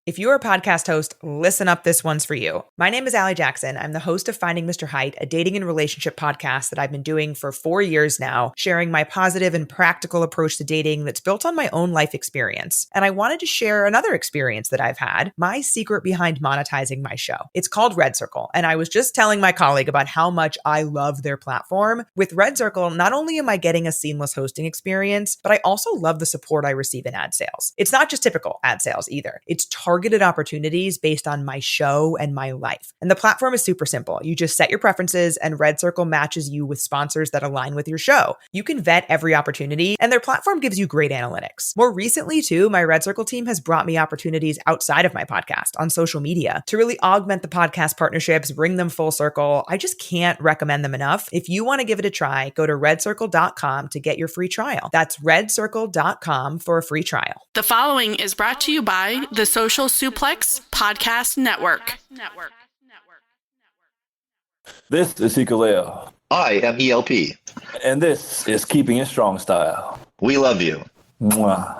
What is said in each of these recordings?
If you're a podcast host, listen up, this one's for you. My name is Allie Jackson. I'm the host of Finding Mr. Height, a dating and relationship podcast that I've been doing for 4 years now, sharing my positive and practical approach to dating that's built on my own life experience. And I wanted to share another experience that I've had, my secret behind monetizing my show. It's called Red Circle, and I was just telling my colleague about how much I love their platform. With Red Circle, not only am I getting a seamless hosting experience, but I also love the support I receive in ad sales. It's not just typical ad sales either. It's targeted opportunities based on my show and my life. And the platform is super simple. You just set your preferences and Red Circle matches you with sponsors that align with your show. You can vet every opportunity and their platform gives you great analytics. More recently too, my Red Circle team has brought me opportunities outside of my podcast on social media to really augment the podcast partnerships, bring them full circle. I just can't recommend them enough. If you want to give it a try, go to redcircle.com to get your free trial. That's redcircle.com for a free trial. The following is brought to you by the Social Suplex Podcast Network. This is Hikaleo. I am ELP. And this is Keeping It Strong Style. We love you. Mwah.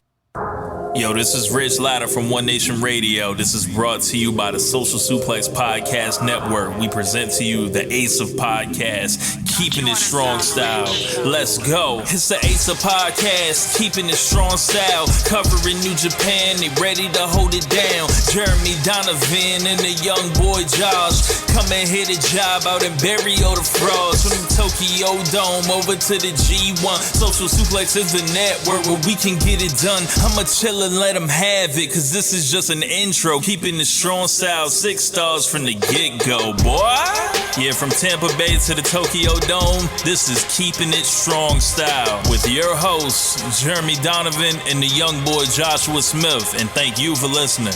Yo, this is Rich Latta from One Nation Radio. This is brought to you by the Social Suplex Podcast Network. We present to you the Ace of Podcasts, Keeping It Strong Style. Let's go. It's the Ace of Podcasts, Keeping It Strong Style. Covering New Japan, they ready to hold it down. Jeremy Donovan and the young boy Josh. Come and hit a job out and bury all the frauds. From the Tokyo Dome over to the G1. Social Suplex is the network where we can get it done. I'ma chill and let them have it, cause this is just an intro. Keeping it strong style, 6 stars from the get-go, boy. Yeah, from Tampa Bay to the Tokyo Dome, this is Keeping It Strong Style with your hosts, Jeremy Donovan and the young boy Joshua Smith. And thank you for listening.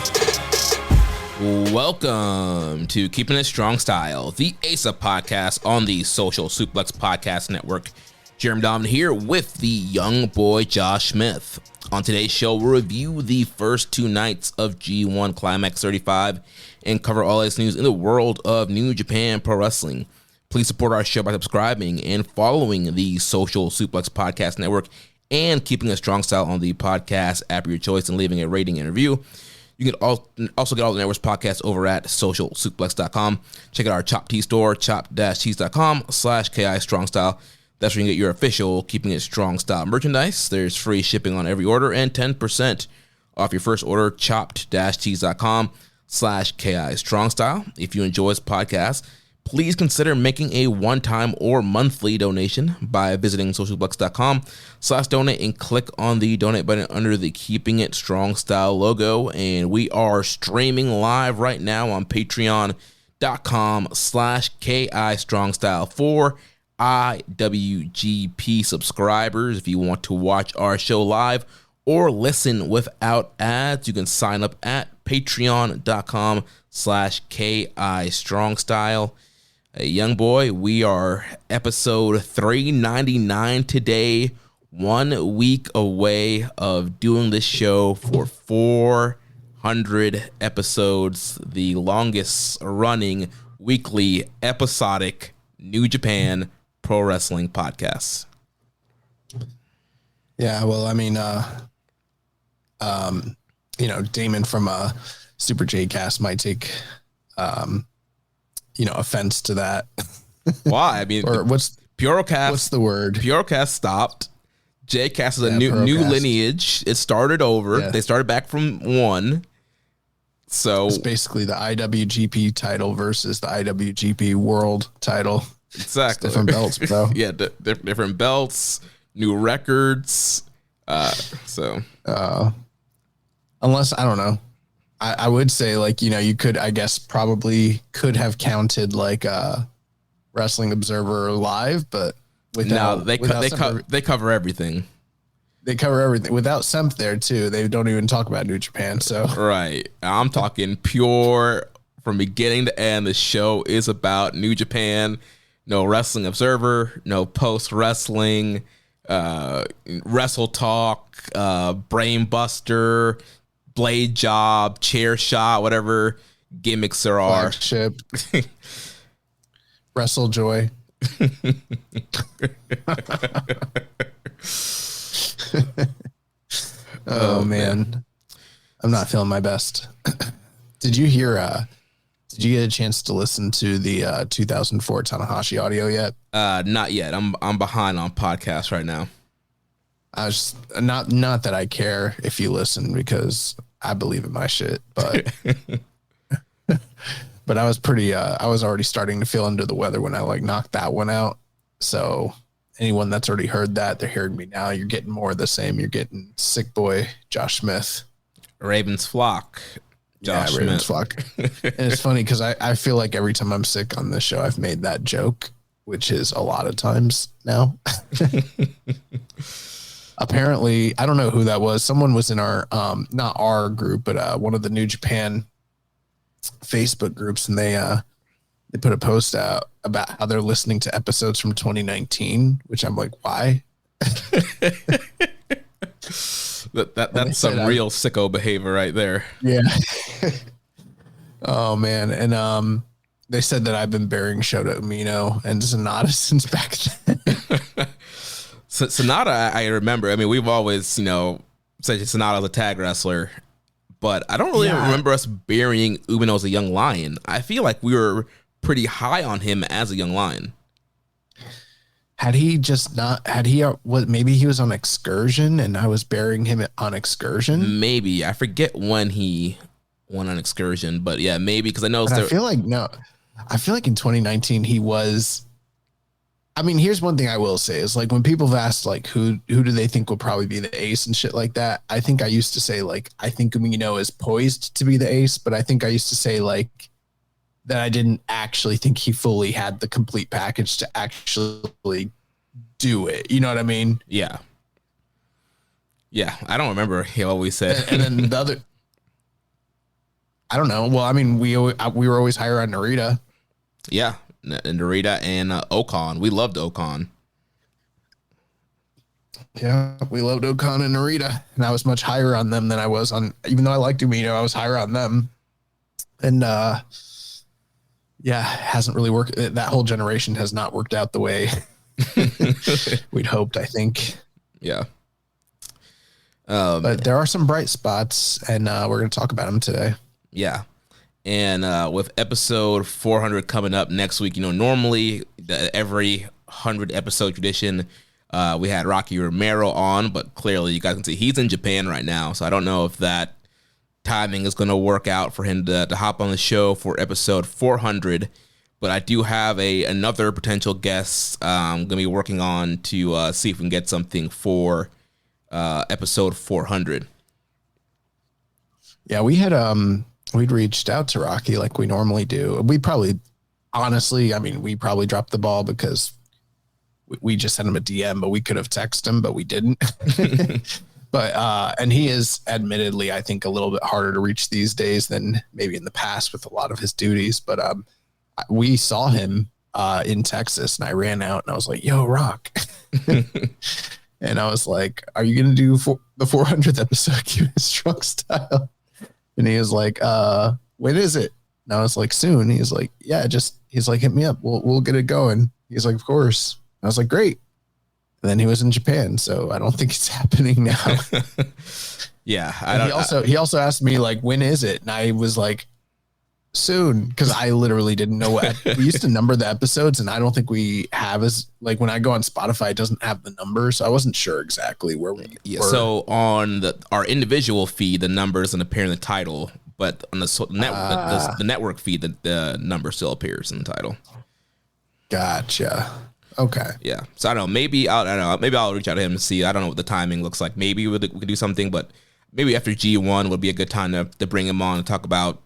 Welcome to Keeping It Strong Style, the ASA podcast on the Social Suplex Podcast Network. Jeremy Donovan here with the young boy Josh Smith. On today's show, we'll review the first 2 nights of G1 Climax 35 and cover all its news in the world of New Japan Pro Wrestling. Please support our show by subscribing and following the Social Suplex Podcast Network and Keeping a Strong Style on the podcast app of your choice and leaving a rating and review. You can also get all the network's podcasts over at socialsuplex.com. Check out our Chop Tea store, chop-tees.com/KI Strong Style. That's where you can get your official Keeping It Strong Style merchandise. There's free shipping on every order and 10% off your first order, chopped-tees.com/KI Strong Style. If you enjoy this podcast, please consider making a one-time or monthly donation by visiting socialplex.com/donate and click on the donate button under the Keeping It Strong Style logo. And we are streaming live right now on patreon.com/KI Strong Style for IWGP subscribers. If you want to watch our show live or listen without ads, you can sign up at patreon.com/KI Strong Style. Hey, young boy, we are episode 399 today, 1 week away of doing this show for 400 episodes, the longest running weekly episodic New Japan Pro Wrestling podcast. Yeah, well, I mean, Damon from Super J Cast might take, offense to that. Why? I mean, or what's the word? Purocast stopped. J Cast is a new lineage. It started over. Yeah. They started back from 1. So it's basically the IWGP title versus the IWGP World title. Exactly. It's different belts, bro. Yeah, different belts, new records. Unless, I don't know. I would say, you could, I guess, probably could have counted Wrestling Observer Live, but without they cover everything. They cover everything without Semp there too. They don't even talk about New Japan. So right, I'm talking pure from beginning to end. The show is about New Japan. No Wrestling Observer, no post wrestling, Wrestle Talk, Brain Buster, Blade Job, Chair Shot, whatever gimmicks there are. Flagship, Wrestle Joy. Oh man, I'm not feeling my best. Did you hear? Did you get a chance to listen to the 2004 Tanahashi audio yet? Not yet. I'm behind on podcasts right now. I was not that I care if you listen because I believe in my shit, but but I was pretty. I was already starting to feel under the weather when I like knocked that one out. So anyone that's already heard that, they're hearing me now. You're getting more of the same. You're getting Sick Boy, Josh Smith, Ravens Flock. Josh Ravens Smith. Flock. And it's funny because I feel like every time I'm sick on this show, I've made that joke, which is a lot of times now. Apparently, I don't know who that was. Someone was in our, not our group, but one of the New Japan Facebook groups, and they put a post out about how they're listening to episodes from 2019, which I'm like, why? That's some real sicko behavior right there. Yeah. Oh man. And they said that I've been burying Shota Umino and Sonata since back then. So Sonata, I remember. I mean, we've always, said Sonata as a tag wrestler, but I don't really remember us burying Umino as a young lion. I feel like we were pretty high on him as a young lion. Had he just not, maybe he was on Excursion and I was burying him on Excursion? Maybe. I forget when he went on Excursion, but yeah, maybe, because I know. I feel like in 2019 he was. I mean, here's one thing I will say is like when people have asked like who do they think will probably be the ace and shit like that, I think I used to say like I think Umino is poised to be the ace, but I think I used to say like that I didn't actually think he fully had the complete package to actually do it. You know what I mean? Yeah. Yeah. I don't remember. He always said. And then the other, I don't know. Well, I mean, we were always higher on Narita. Yeah. Narita and Okan. We loved Okan. Yeah, we loved Okan and Narita. And I was much higher on them than I was on, even though I liked Umino, I was higher on them. And, yeah, hasn't really worked. That whole generation has not worked out the way we'd hoped, I think. Yeah. But there are some bright spots, and we're going to talk about them today. Yeah. And with episode 400 coming up next week, normally every 100 episode tradition, we had Rocky Romero on, but clearly you guys can see he's in Japan right now. So I don't know if that timing is going to work out for him to hop on the show for episode 400, but I do have another potential guest I'm going to be working on to see if we can get something for episode 400. Yeah, we had we'd reached out to Rocky like we normally do. We probably dropped the ball because we just sent him a DM, but we could have texted him, but we didn't. But, and he is admittedly, I think, a little bit harder to reach these days than maybe in the past with a lot of his duties. But we saw him in Texas and I ran out and I was like, yo, Rock. And I was like, are you going to do the 400th episode, Keepin It Strong Style? And he was like, when is it? And I was like, soon. He's like, yeah, he's like, hit me up. We'll get it going. He's like, of course. I was like, great. And then he was in Japan, so I don't think it's happening now. Yeah. He also asked me, like, when is it? And I was like, soon, because I literally didn't know what. We used to number the episodes, and I don't think we have like when I go on Spotify, it doesn't have the number, so I wasn't sure exactly where we were. So on our individual feed, the number doesn't appear in the title, but on the network feed, the number still appears in the title. Gotcha. Okay. Yeah. So I don't know. Maybe I'll reach out to him and see. I don't know what the timing looks like. Maybe we could do something, but maybe after G1 would be a good time to bring him on and talk about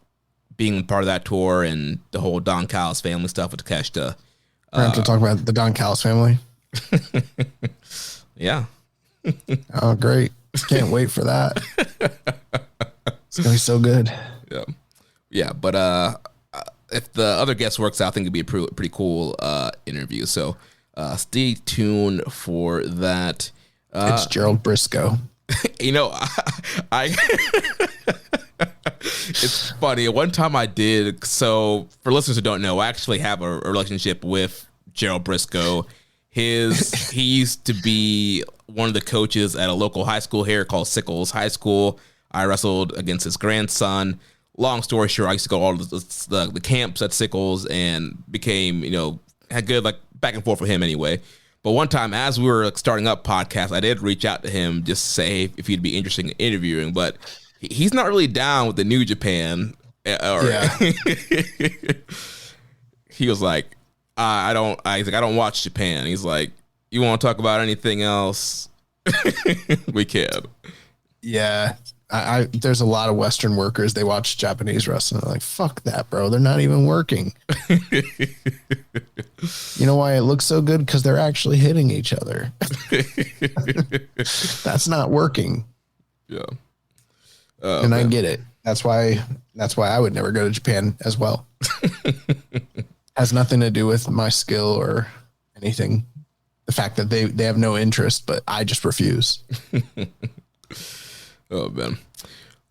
being part of that tour and the whole Don Callis family stuff with Takeshita. We're going to talk about the Don Callis family. Yeah. Oh, great. Can't wait for that. It's going to be so good. Yeah. Yeah. But if the other guest works out, I think it'd be a pretty cool interview. So stay tuned for that. It's Gerald Briscoe. I it's funny. One time I did. So for listeners who don't know, I actually have a relationship with Gerald Briscoe. He used to be one of the coaches at a local high school here called Sickles High School. I wrestled against his grandson. long story short, I used to go to all the camps at Sickles and became, had good like back and forth with him anyway. But one time, as we were starting up podcasts, I did reach out to him just to say if he'd be interested in interviewing. But he's not really down with the New Japan. He was like, I don't watch Japan. He's like, you want to talk about anything else? We can. Yeah. There's a lot of Western workers. They watch Japanese wrestling. They're like, fuck that, bro. They're not even working. You know why it looks so good? Because they're actually hitting each other. That's not working. Yeah. And I get it. That's why I would never go to Japan as well. Has nothing to do with my skill or anything. The fact that they have no interest, but I just refuse. Oh, man.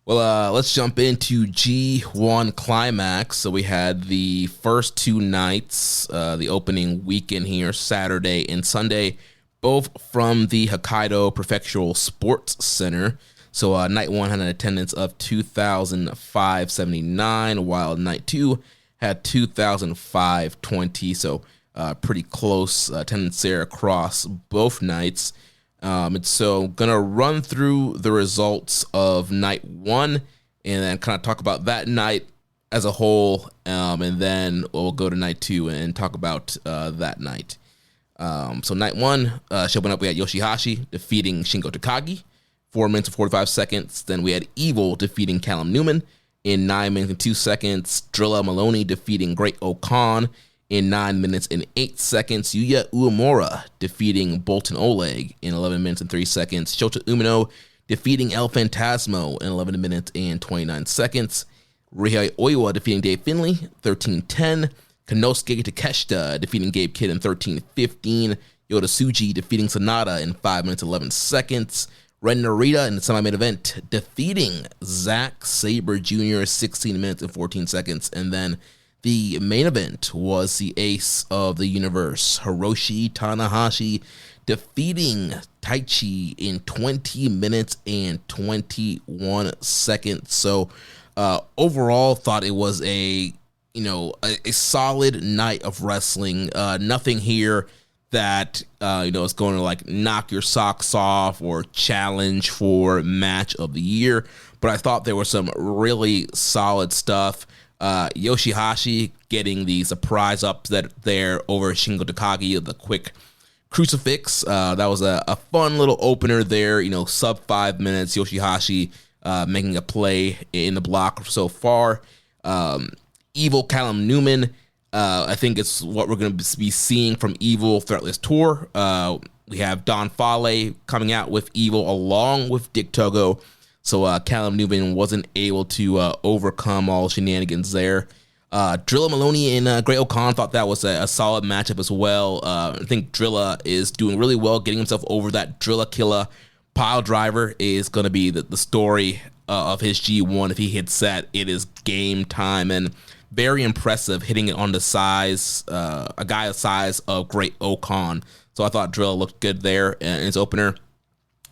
Well, let's jump into G1 Climax. So we had the first two nights, the opening weekend here, Saturday and Sunday, both from the Hokkaido Prefectural Sports Center. So night one had an attendance of 2,579, while night two had 2,520. So pretty close attendance there across both nights. And so gonna run through the results of night one and then kind of talk about that night as a whole. And then we'll go to night two and talk about that night. So night one, showing up, we had Yoshihashi defeating Shingo Takagi, 4 minutes and 45 seconds. Then we had Evil defeating Callum Newman in 9 minutes and 2 seconds. Drilla Maloney defeating Great Okan in 9 minutes and 8 seconds. Yuya Uemura defeating Bolton Oleg in 11 minutes and 3 seconds. Shota Umino defeating El Phantasmo in 11 minutes and 29 seconds. Rihei Oiwa defeating Dave Finlay, 13:10. Konosuke Takeshita defeating Gabe Kidd in 13:15. Yota Tsuji defeating Sonata in 5 minutes 11 seconds. Ren Narita in the semi-main event defeating Zack Sabre Jr. 16 minutes and 14 seconds. And then the main event was the ace of the universe, Hiroshi Tanahashi, defeating Taichi in 20 minutes and 21 seconds. So overall, thought it was a solid night of wrestling. Nothing here that is going to like knock your socks off or challenge for match of the year. But I thought there was some really solid stuff. Yoshihashi getting the surprise upset there over Shingo Takagi, the quick crucifix. That was a fun little opener there. Sub 5 minutes. Yoshihashi making a play in the block so far. Evil Callum Newman. I think it's what we're going to be seeing from Evil throughout this tour. We have Don Fale coming out with Evil along with Dick Togo. So Callum Newman wasn't able to overcome all shenanigans there. Drilla Maloney and Great Okan thought that was a solid matchup as well. I think Drilla is doing really well, getting himself over that Drilla Killer pile driver is going to be the story of his G1. If he hits that, it is game time. And very impressive hitting it on the size, a guy the size of Great Okan. So I thought Drilla looked good there in his opener.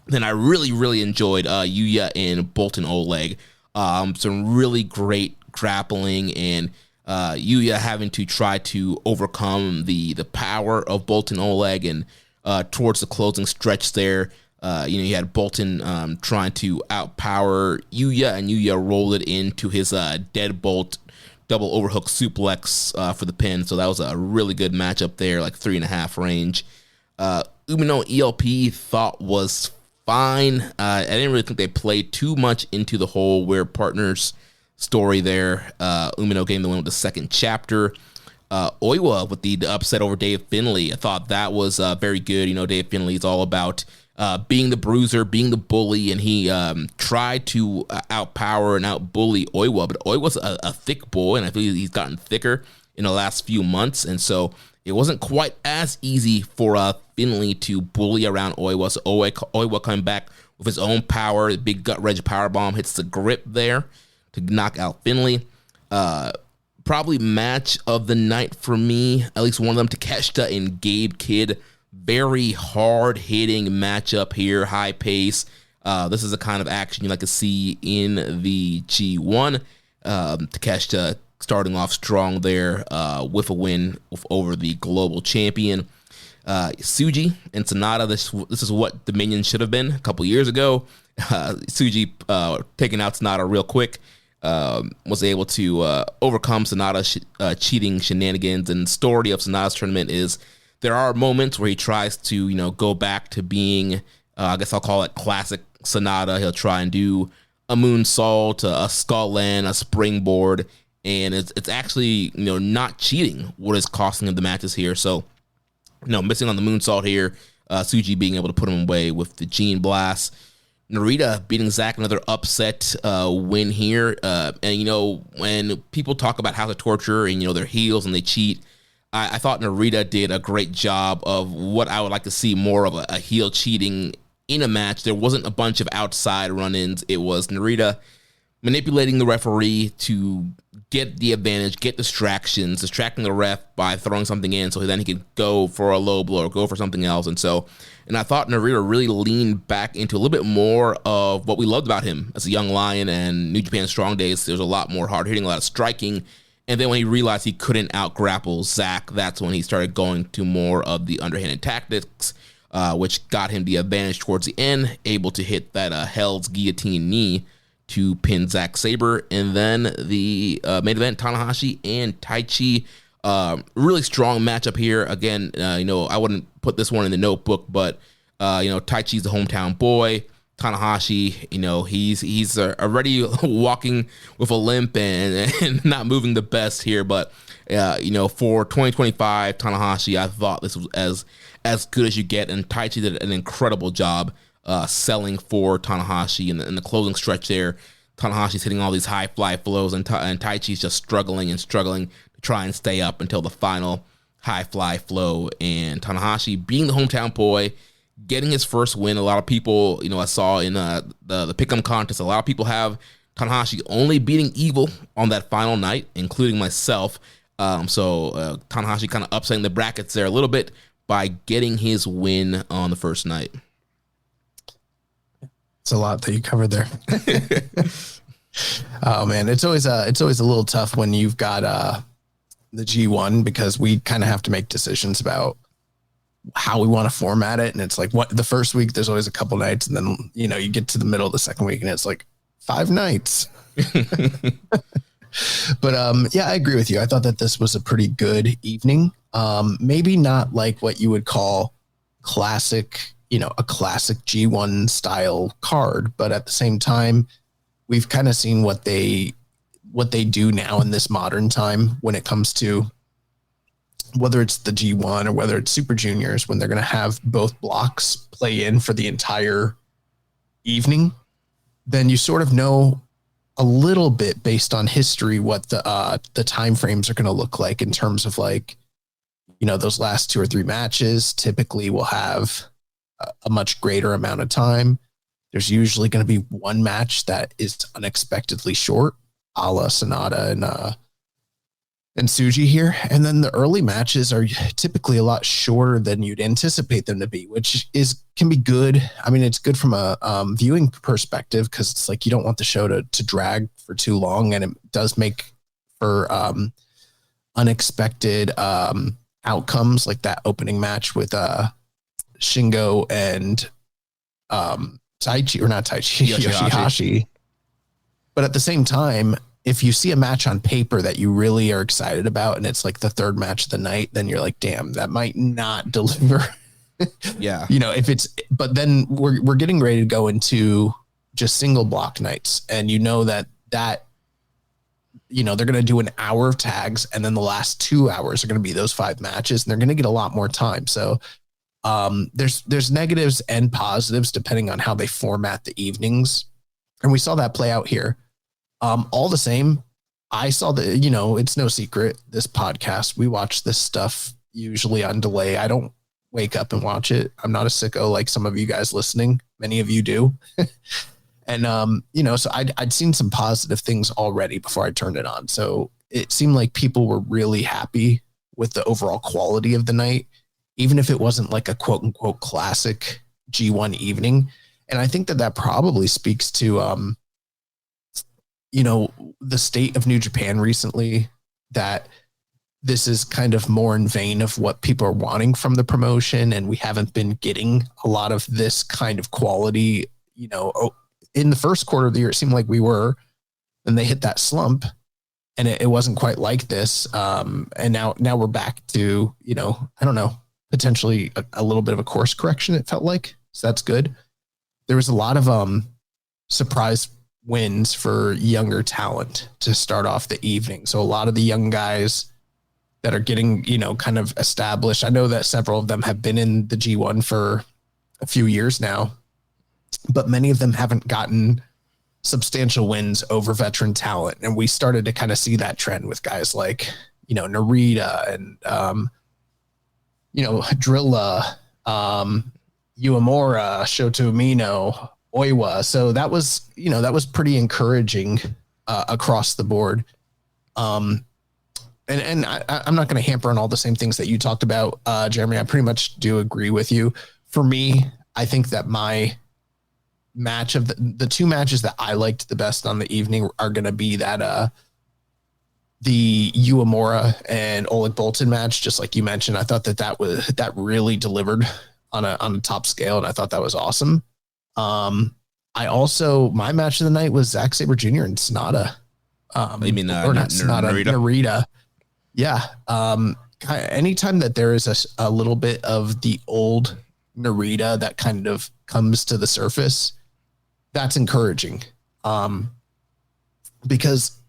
Then I really, really enjoyed Yuya and Bolton Oleg. Some really great grappling and Yuya having to try to overcome the power of Bolton Oleg. And towards the closing stretch there, you had Bolton trying to outpower Yuya, and Yuya rolled it into his deadbolt double overhook suplex for the pin. So that was a really good matchup there, like 3.5 range. Umino ELP thought was fine. I didn't really think they played too much into the whole We're Partners story there. Umino getting the win with the second chapter. Oiwa with the upset over Dave Finlay. I thought that was very good. Dave Finlay is all about being the bruiser, being the bully, and he tried to outpower and outbully Oiwa, but Oiwa's a thick boy, and I feel he's gotten thicker in the last few months, and so it wasn't quite as easy for Finlay to bully around Oiwa. So Oiwa coming back with his own power. The big gut wrench powerbomb hits the grip there to knock out Finlay. Probably match of the night for me, at least one of them, Takeshita and Gabe Kidd. Very hard-hitting matchup here, high pace. This is the kind of action you like to see in the G1. Takeshita starting off strong there with a win over the global champion. Tsuji and Sonata, this is what Dominion should have been a couple years ago. Tsuji taking out Sonata real quick, was able to overcome Sonata's cheating shenanigans. And the story of Sonata's tournament is there are moments where he tries to, go back to being, I guess I'll call it classic Sonata. He'll try and do a moonsault, a skull land, a springboard, and it's actually, not cheating what is costing him the matches here. So, missing on the moonsault here, Tsuji being able to put him away with the Gene Blast. Narita beating Zack, another upset win here. And, when people talk about House of Torture and, their heels and they cheat, I thought Narita did a great job of what I would like to see more of a heel cheating in a match. There wasn't a bunch of outside run-ins. It was Narita manipulating the referee to get the advantage, get distracting the ref by throwing something in so then he could go for a low blow or go for something else. And I thought Narita really leaned back into a little bit more of what we loved about him as a young lion and New Japan Strong Days. There's a lot more hard hitting, a lot of striking. And then when he realized he couldn't out-grapple Zack, that's when he started going to more of the underhanded tactics, which got him the advantage towards the end, able to hit that Hell's Guillotine knee to pin Zack Sabre. And then the main event, Tanahashi and Taichi. Really strong matchup here. Again, I wouldn't put this one in the notebook, but, Taichi's the hometown boy. Tanahashi, he's already walking with a limp and not moving the best here. But, for 2025, Tanahashi, I thought this was as good as you get. And Taichi did an incredible job selling for Tanahashi in the closing stretch there. Tanahashi's hitting all these high fly flows, and Taichi's just struggling to try and stay up until the final high fly flow. And Tanahashi, being the hometown boy, getting his first win. A lot of people, I saw in the Pick'em contest, a lot of people have Tanahashi only beating Evil on that final night, including myself. So Tanahashi kind of upsetting the brackets there a little bit by getting his win on the first night. It's a lot that you covered there. Oh man, it's always a little tough when you've got the G1, because we kind of have to make decisions about how we want to format it. And it's like, what, the first week there's always a couple nights, and then you get to the middle of the second week and it's like 5 nights. But yeah, I agree with you. I thought that this was a pretty good evening. Maybe not like what you would call classic, a classic G1 style card, but at the same time, we've kind of seen what they do now in this modern time when it comes to whether it's the G1 or whether it's Super Juniors, when they're going to have both blocks play in for the entire evening, then you sort of know a little bit based on history what the time frames are going to look like in terms of those last 2 or 3 matches typically will have a much greater amount of time. There's usually going to be one match that is unexpectedly short, a la Sonata and Tsuji here. And then the early matches are typically a lot shorter than you'd anticipate them to be, which can be good. I mean, it's good from a viewing perspective, because it's like you don't want the show to drag for too long, and it does make for unexpected outcomes, like that opening match with Shingo and Yoshihashi. But at the same time, if you see a match on paper that you really are excited about and it's like the third match of the night, then you're like, damn, that might not deliver. Yeah. But then we're getting ready to go into just single block nights. And that they're going to do an hour of tags, and then the last 2 hours are going to be those 5 matches, and they're going to get a lot more time. So there's negatives and positives depending on how they format the evenings. And we saw that play out here. All the same, I saw it's no secret, this podcast, we watch this stuff usually on delay. I don't wake up and watch it. I'm not a sicko like some of you guys listening. Many of you do. And, so I'd seen some positive things already before I turned it on. So it seemed like people were really happy with the overall quality of the night, even if it wasn't like a quote unquote classic G1 evening. And I think that probably speaks to, the state of New Japan recently, that this is kind of more in vein of what people are wanting from the promotion. And we haven't been getting a lot of this kind of quality, in the first quarter of the year, it seemed like we were, and they hit that slump and it wasn't quite like this. And now we're back to, I don't know, potentially a little bit of a course correction. It felt like, so that's good. There was a lot of surprise wins for younger talent to start off the evening. So a lot of the young guys that are getting, kind of established. I know that several of them have been in the G1 for a few years now, but many of them haven't gotten substantial wins over veteran talent. And we started to kind of see that trend with guys like, Narita and, Drilla, Uemura, Shota Umino, Oiwa. So that was pretty encouraging across the board. And I'm not going to hamper on all the same things that you talked about, Jeremy. I pretty much do agree with you. For me, I think that my match of the two matches that I liked the best on the evening are going to be that the Uemura and Oleg Boltin match. Just like you mentioned, I thought that really delivered on a top scale, and I thought that was awesome. My match of the night was Zack Sabre Jr. and Sonata. You mean or not Sonata, Narita. Yeah. Anytime that there is a little bit of the old Narita that kind of comes to the surface, that's encouraging. Because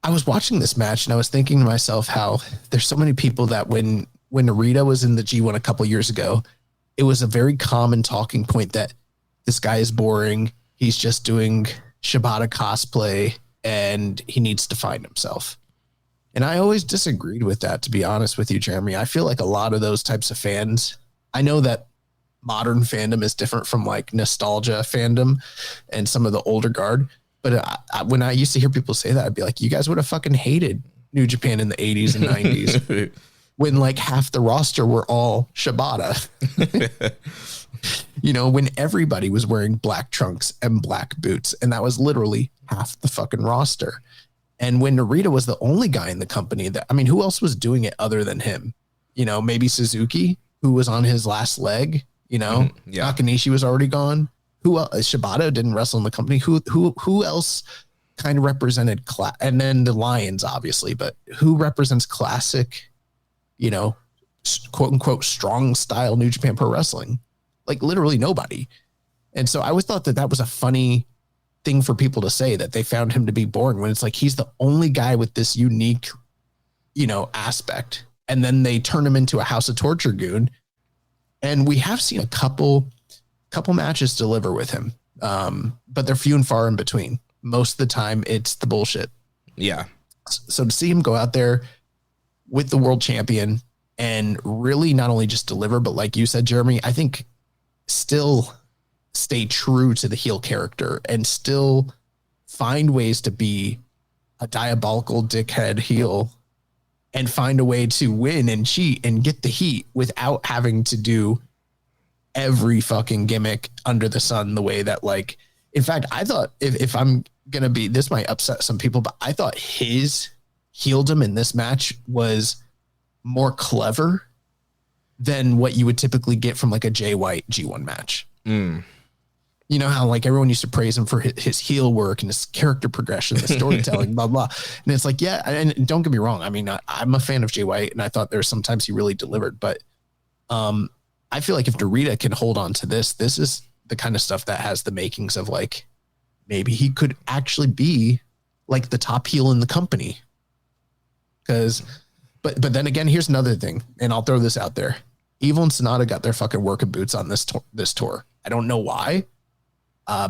I was watching this match and I was thinking to myself how there's so many people that when Narita was in the G1 a couple years ago, it was a very common talking point that this guy is boring. He's just doing Shibata cosplay and he needs to find himself. And I always disagreed with that, to be honest with you, Jeremy. I feel like a lot of those types of fans, I know that modern fandom is different from like nostalgia fandom and some of the older guard. But when I used to hear people say that, I'd be like, you guys would have fucking hated New Japan in the 80s and 90s when like half the roster were all Shibata. When everybody was wearing black trunks and black boots, and that was literally half the fucking roster. And when Narita was the only guy in the company who else was doing it other than him? Maybe Suzuki, who was on his last leg, Yeah. Nakanishi was already gone. Who else? Shibata didn't wrestle in the company. Who else kind of represented and then the Lions, obviously, but who represents classic, quote unquote, strong style New Japan Pro Wrestling? Like literally nobody. And so I always thought that was a funny thing for people to say, that they found him to be boring, when it's like he's the only guy with this unique, aspect. And then they turn him into a House of Torture goon. And we have seen a couple matches deliver with him. But they're few and far in between. Most of the time it's the bullshit. Yeah. So to see him go out there with the world champion and really not only just deliver, but like you said, Jeremy, I think still stay true to the heel character and still find ways to be a diabolical dickhead heel and find a way to win and cheat and get the heat without having to do every fucking gimmick under the sun the way that, like, in fact, I thought if I'm going to be, this might upset some people, but I thought his heeldom in this match was more clever than what you would typically get from like a Jay White G1 match. You know how like everyone used to praise him for his heel work and his character progression, the storytelling, blah, blah. And it's like, yeah. And don't get me wrong. I mean, I'm a fan of Jay White and I thought there's sometimes he really delivered, but I feel like if Narita can hold on to this is the kind of stuff that has the makings of like, maybe he could actually be like the top heel in the company. But then again, here's another thing, and I'll throw this out there. Evil and Sonata got their fucking working boots on this tour. I don't know why.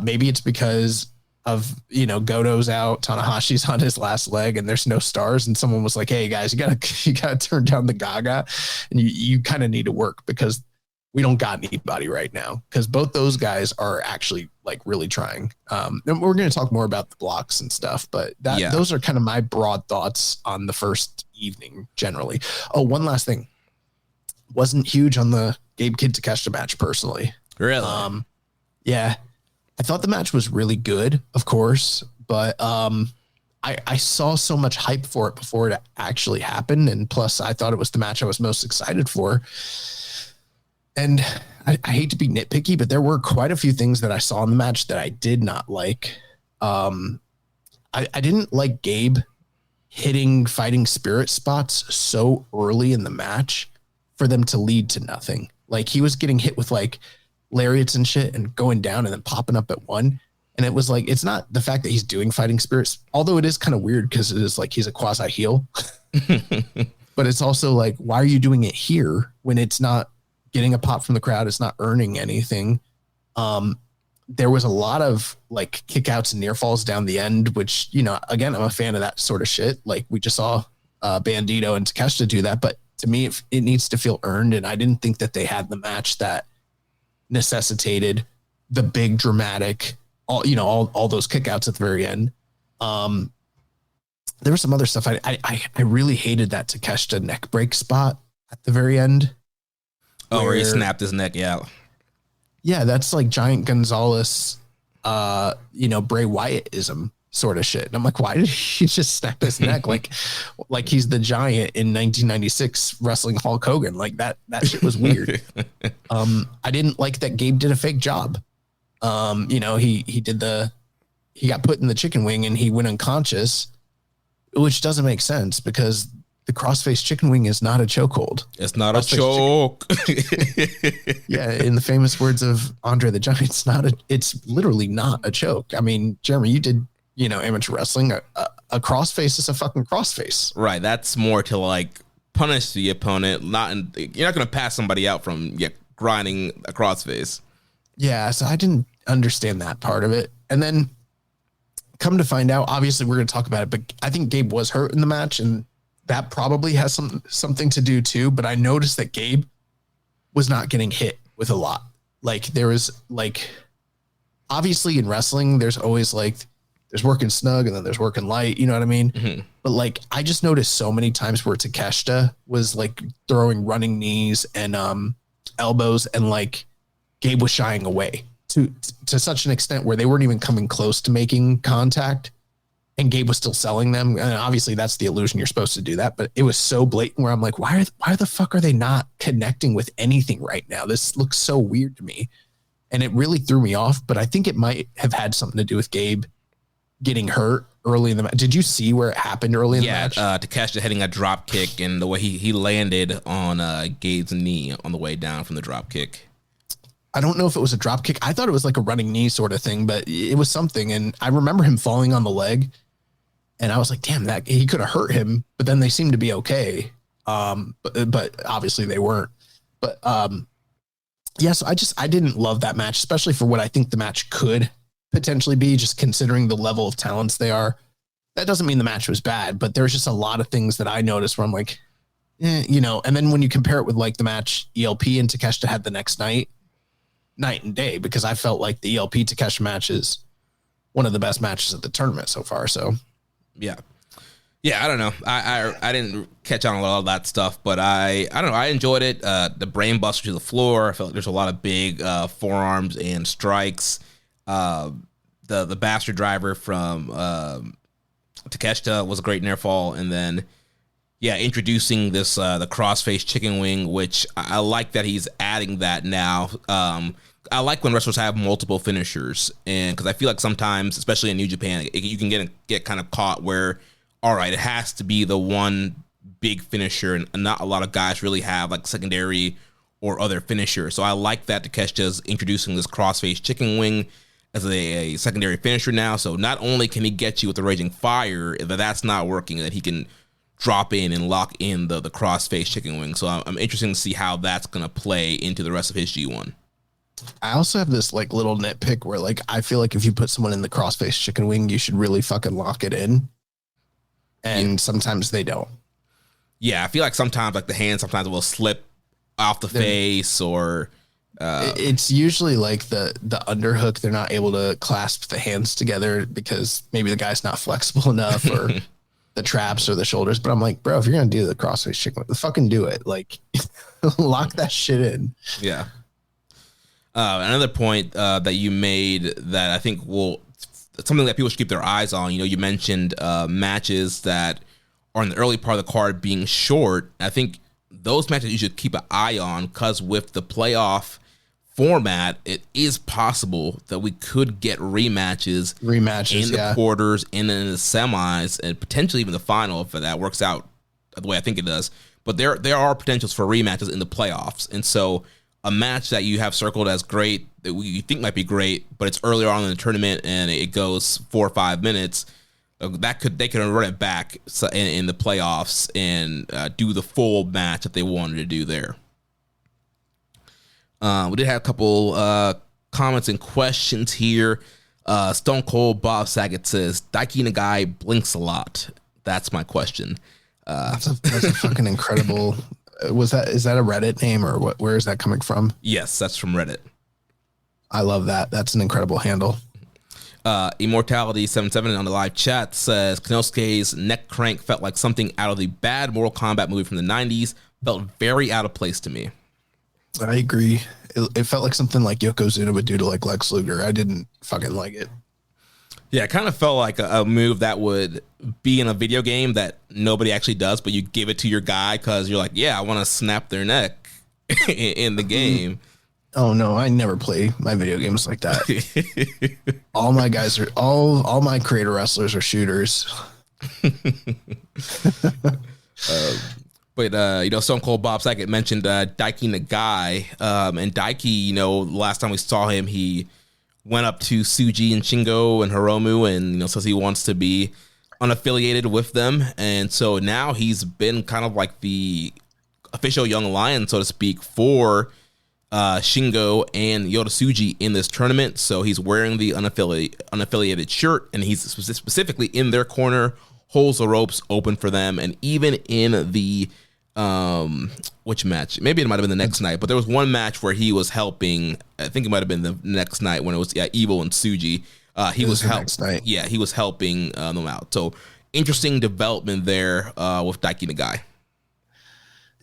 Maybe it's because of, Goto's out, Tanahashi's on his last leg, and there's no stars. And someone was like, "Hey guys, you gotta turn down the Gaga, and you kind of need to work because we don't got anybody right now." Because both those guys are actually like really trying. And we're going to talk more about the blocks and stuff, but those are kind of my broad thoughts on the first evening generally. Oh, one last thing. Wasn't huge on the Gabe Kidd Takeshita match personally. Really? Yeah. I thought the match was really good, of course, but I saw so much hype for it before it actually happened. And plus, I thought it was the match I was most excited for. And I hate to be nitpicky, but there were quite a few things that I saw in the match that I did not like. I didn't like Gabe hitting fighting spirit spots so early in the match for them to lead to nothing. Like, he was getting hit with like lariats and shit and going down and then popping up at one. And it was like, it's not the fact that he's doing fighting spirits, although it is kind of weird because it is like he's a quasi heel. But it's also like, why are you doing it here when it's not getting a pop from the crowd? It's not earning anything. There was a lot of like kickouts and near falls down the end, which, you know, again, I'm a fan of that sort of shit. Like, we just saw Bandito and Takeshita do that, but to me, it needs to feel earned. And I didn't think that they had the match that necessitated the big dramatic, all those kickouts at the very end. There was some other stuff. I really hated that Takeshita neck break spot at the very end. Oh, where he snapped his neck. Yeah, that's like Giant Gonzalez, Bray Wyatt-ism sort of shit. And I'm like, why did he just snap his neck? like he's the Giant in 1996 wrestling Hulk Hogan. Like, that shit was weird. I didn't like that Gabe did a fake job. He got put in the chicken wing and he went unconscious, which doesn't make sense because the crossface chicken wing is not a chokehold. It's not a choke. Yeah, in the famous words of Andre the Giant, it's literally not a choke. I mean, Jeremy, you did, amateur wrestling. A crossface is a fucking crossface. Right. That's more to like punish the opponent. You're not going to pass somebody out from grinding a crossface. Yeah, so I didn't understand that part of it. And then come to find out, obviously we're going to talk about it, but I think Gabe was hurt in the match, and that probably has something to do too. But I noticed that Gabe was not getting hit with a lot. Like, there was like, obviously in wrestling, there's always like, there's working snug and then there's working light. You know what I mean? Mm-hmm. But like, I just noticed so many times where Takeshita was like throwing running knees and elbows, and like Gabe was shying away to such an extent where they weren't even coming close to making contact. And Gabe was still selling them. And obviously that's the illusion. You're supposed to do that, but it was so blatant where I'm like, why the fuck are they not connecting with anything right now? This looks so weird to me. And it really threw me off, but I think it might have had something to do with Gabe getting hurt early in the match. Did you see where it happened early in the match? Yeah, Takeshita hitting a drop kick and the way he landed on Gabe's knee on the way down from the drop kick. I don't know if it was a drop kick. I thought it was like a running knee sort of thing, but it was something. And I remember him falling on the leg. And I was like, damn, that he could have hurt him, but then they seemed to be okay. But obviously they weren't. But so I didn't love that match, especially for what I think the match could potentially be, just considering the level of talents they are. That doesn't mean the match was bad, but there's just a lot of things that I noticed where I'm like, and then when you compare it with like the match ELP and Takeshita had the next night and day, because I felt like the ELP Takeshita match is one of the best matches at the tournament so far. So. Yeah, I don't know. I didn't catch on a lot of that stuff, but I don't know. I enjoyed it. The brain buster to the floor. I felt like there's a lot of big forearms and strikes. The bastard driver from Takeshita was a great near fall, and then introducing this the crossface chicken wing, which I like that he's adding that now. I like when wrestlers have multiple finishers, and because I feel like sometimes, especially in New Japan, you can get kind of caught where, all right, it has to be the one big finisher, and not a lot of guys really have like secondary or other finishers. So I like that Takeshita's introducing this crossface chicken wing as a secondary finisher now. So not only can he get you with the Raging Fire, if that's not working, that he can drop in and lock in the crossface chicken wing. So I'm interested to see how that's going to play into the rest of his G1. I also have this like little nitpick where like I feel like if you put someone in the crossface chicken wing, you should really fucking lock it in. And sometimes they don't. Yeah, I feel like sometimes like the hand sometimes will slip off the face, or it's usually like the underhook. They're not able to clasp the hands together because maybe the guy's not flexible enough, or the traps or the shoulders. But I'm like, bro, if you're gonna do the crossface chicken wing, fucking do it. Like, lock that shit in. Yeah. Another point that you made that I think something that people should keep their eyes on. You mentioned matches that are in the early part of the card being short. I think those matches you should keep an eye on, because with the playoff format, it is possible that we could get rematches in the quarters and in the semis, and potentially even the final if that works out the way I think it does. But there are potentials for rematches in the playoffs, and so a match that you have circled as great, that you think might be great, but it's earlier on in the tournament and it goes 4 or 5 minutes, they can run it back in the playoffs and do the full match that they wanted to do there. We did have a couple comments and questions here. Stone Cold Bob Saget says, Daiki Nagai blinks a lot. That's my question. That's a fucking incredible. Is that a Reddit name or what? Where is that coming from? Yes, that's from Reddit. I love that. That's an incredible handle. Immortality77 on the live chat says, Konosuke's neck crank felt like something out of the bad Mortal Kombat movie from the 90s. Felt very out of place to me. I agree. It felt like something like Yokozuna would do to like Lex Luger. I didn't fucking like it. Yeah, it kind of felt like a move that would be in a video game that nobody actually does, but you give it to your guy because you're like, yeah, I want to snap their neck in the game. Oh no, I never play my video games like that. All my guys are all my creator wrestlers are shooters. But Stone Cold Bob Saget mentioned Daiki Nagai, and Daiki, last time we saw him, he went up to Tsuji and Shingo and Hiromu, and says he wants to be unaffiliated with them, and so now he's been kind of like the official young lion, so to speak, for Shingo and Yota Tsuji in this tournament. So he's wearing the unaffiliated shirt, and he's specifically in their corner, holds the ropes open for them, and even in the which match? Maybe it might have been the next night, but there was one match where he was helping. I think it might have been the next night when it was Evil and Tsuji. He was helping. Yeah, he was helping them out. So interesting development there with Daiki Nagai.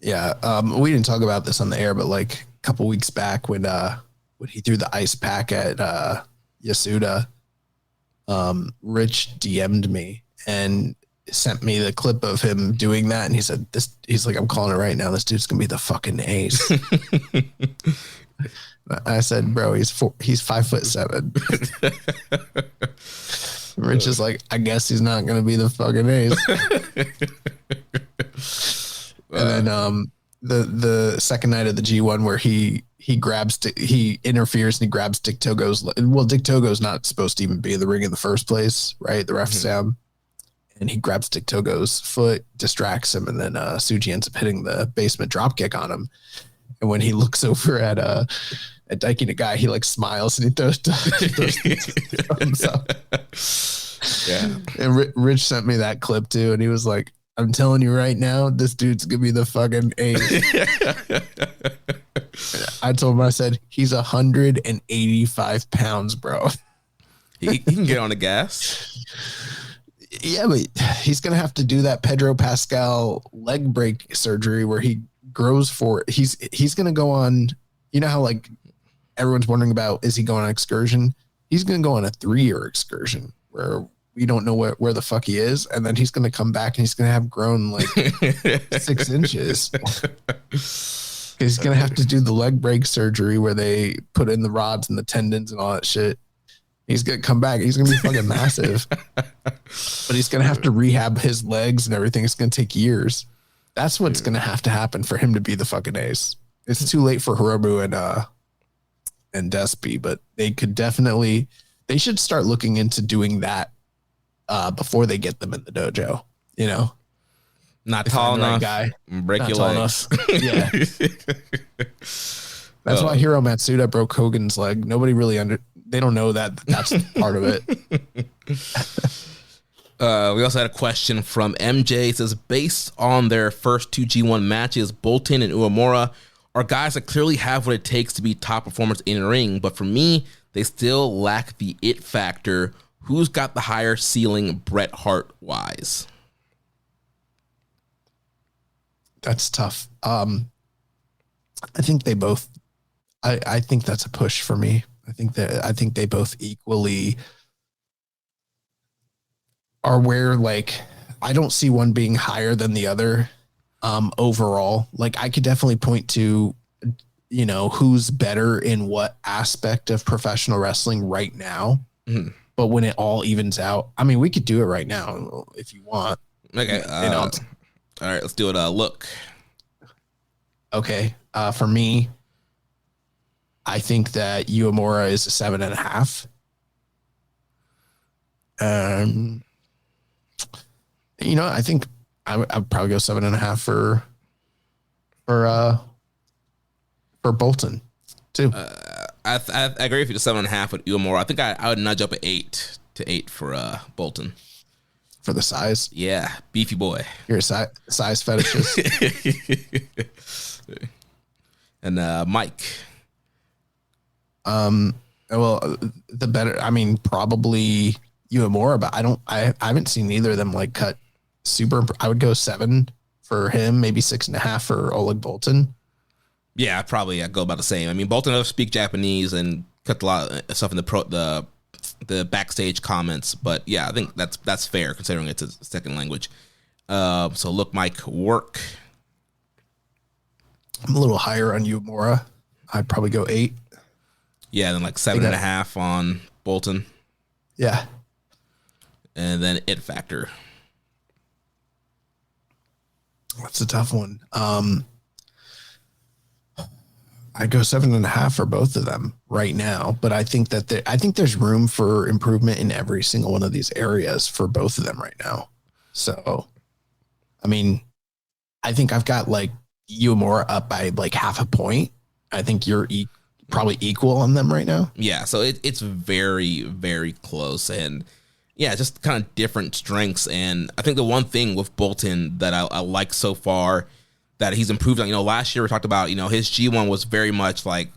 Yeah, we didn't talk about this on the air, but like a couple weeks back when he threw the ice pack at Yasuda, Rich DM'd me and sent me the clip of him doing that, and he said, he's like, I'm calling it right now, this dude's gonna be the fucking ace. I said, bro, he's 5'7". Rich is like, I guess he's not gonna be the fucking ace. And then the second night of the G1 where he interferes and he grabs Dick Togo's. Well, Dick Togo's not supposed to even be in the ring in the first place, right? The ref's down, and he grabs Dick Togo's foot, distracts him, and then Tsuji ends up hitting the basement dropkick on him. And when he looks over at Daiki Nagai, he like smiles and he throws thumbs up. Yeah. And Rich sent me that clip too, and he was like, I'm telling you right now, this dude's gonna be the fucking ace. I told him, I said, he's 185 pounds, bro. He can get on the gas. Yeah, but he's gonna have to do that Pedro Pascal leg break surgery where he grows for. He's gonna go on. You know how like everyone's wondering about, is he going on an excursion? He's gonna go on a 3-year excursion where we don't know where the fuck he is, and then he's gonna come back and he's gonna have grown like 6 inches. He's gonna have to do the leg break surgery where they put in the rods and the tendons and all that shit. He's gonna come back. He's gonna be fucking massive, but he's gonna have to rehab his legs and everything. It's gonna take years. That's what's gonna have to happen for him to be the fucking ace. It's too late for Hiromu and Despy, but they could definitely. They should start looking into doing that before they get them in the dojo. Not tall enough. Guy, break your legs. Yeah. That's why Hiro Matsuda broke Hogan's leg. Nobody really they don't know that's part of it. We also had a question from MJ. It says, based on their first 2 G1 matches, Bolton and Uemura are guys that clearly have what it takes to be top performers in a ring, but for me, they still lack the it factor. Who's got the higher ceiling Bret Hart wise? That's tough. I think they both I think that's a push for me. I think they both equally are where, like, I don't see one being higher than the other overall. Like, I could definitely point to, you know, who's better in what aspect of professional wrestling right now. Mm-hmm. But when it all evens out, I mean, we could do it right now if you want. Okay. All right, let's do it. Look. Okay. For me, I think that Uemura is a 7.5. You know, I think I'd probably go 7.5 for Bolton too. I agree with you to 7.5 with Uemura. I think I would nudge up at 8 to 8 for Bolton. For the size? Yeah, beefy boy. You're a size fetishist. And Mike. Well, the better, I mean, probably Uemura, but I haven't seen either of them like cut super. I would go 7 for him, maybe 6.5 for Oleg Bolton. Yeah, I'd go about the same. I mean, Bolton does speak Japanese and cut a lot of stuff in the backstage comments, but yeah, I think that's fair considering it's a second language. So look, Mike, work. I'm a little higher on Uemura. I'd probably go 8. Yeah, then like 7.5 on Bolton. Yeah. And then it factor. That's a tough one. I go 7.5 for both of them right now, but I think that I think there's room for improvement in every single one of these areas for both of them right now. So, I mean, I think I've got like Uemura up by like half a point. I think you're probably equal on them right now. Yeah, so it's very, very close, and yeah, just kind of different strengths. And I think the one thing with Bolton that I like so far that he's improved on, you know, last year we talked about, you know, his G1 was very much like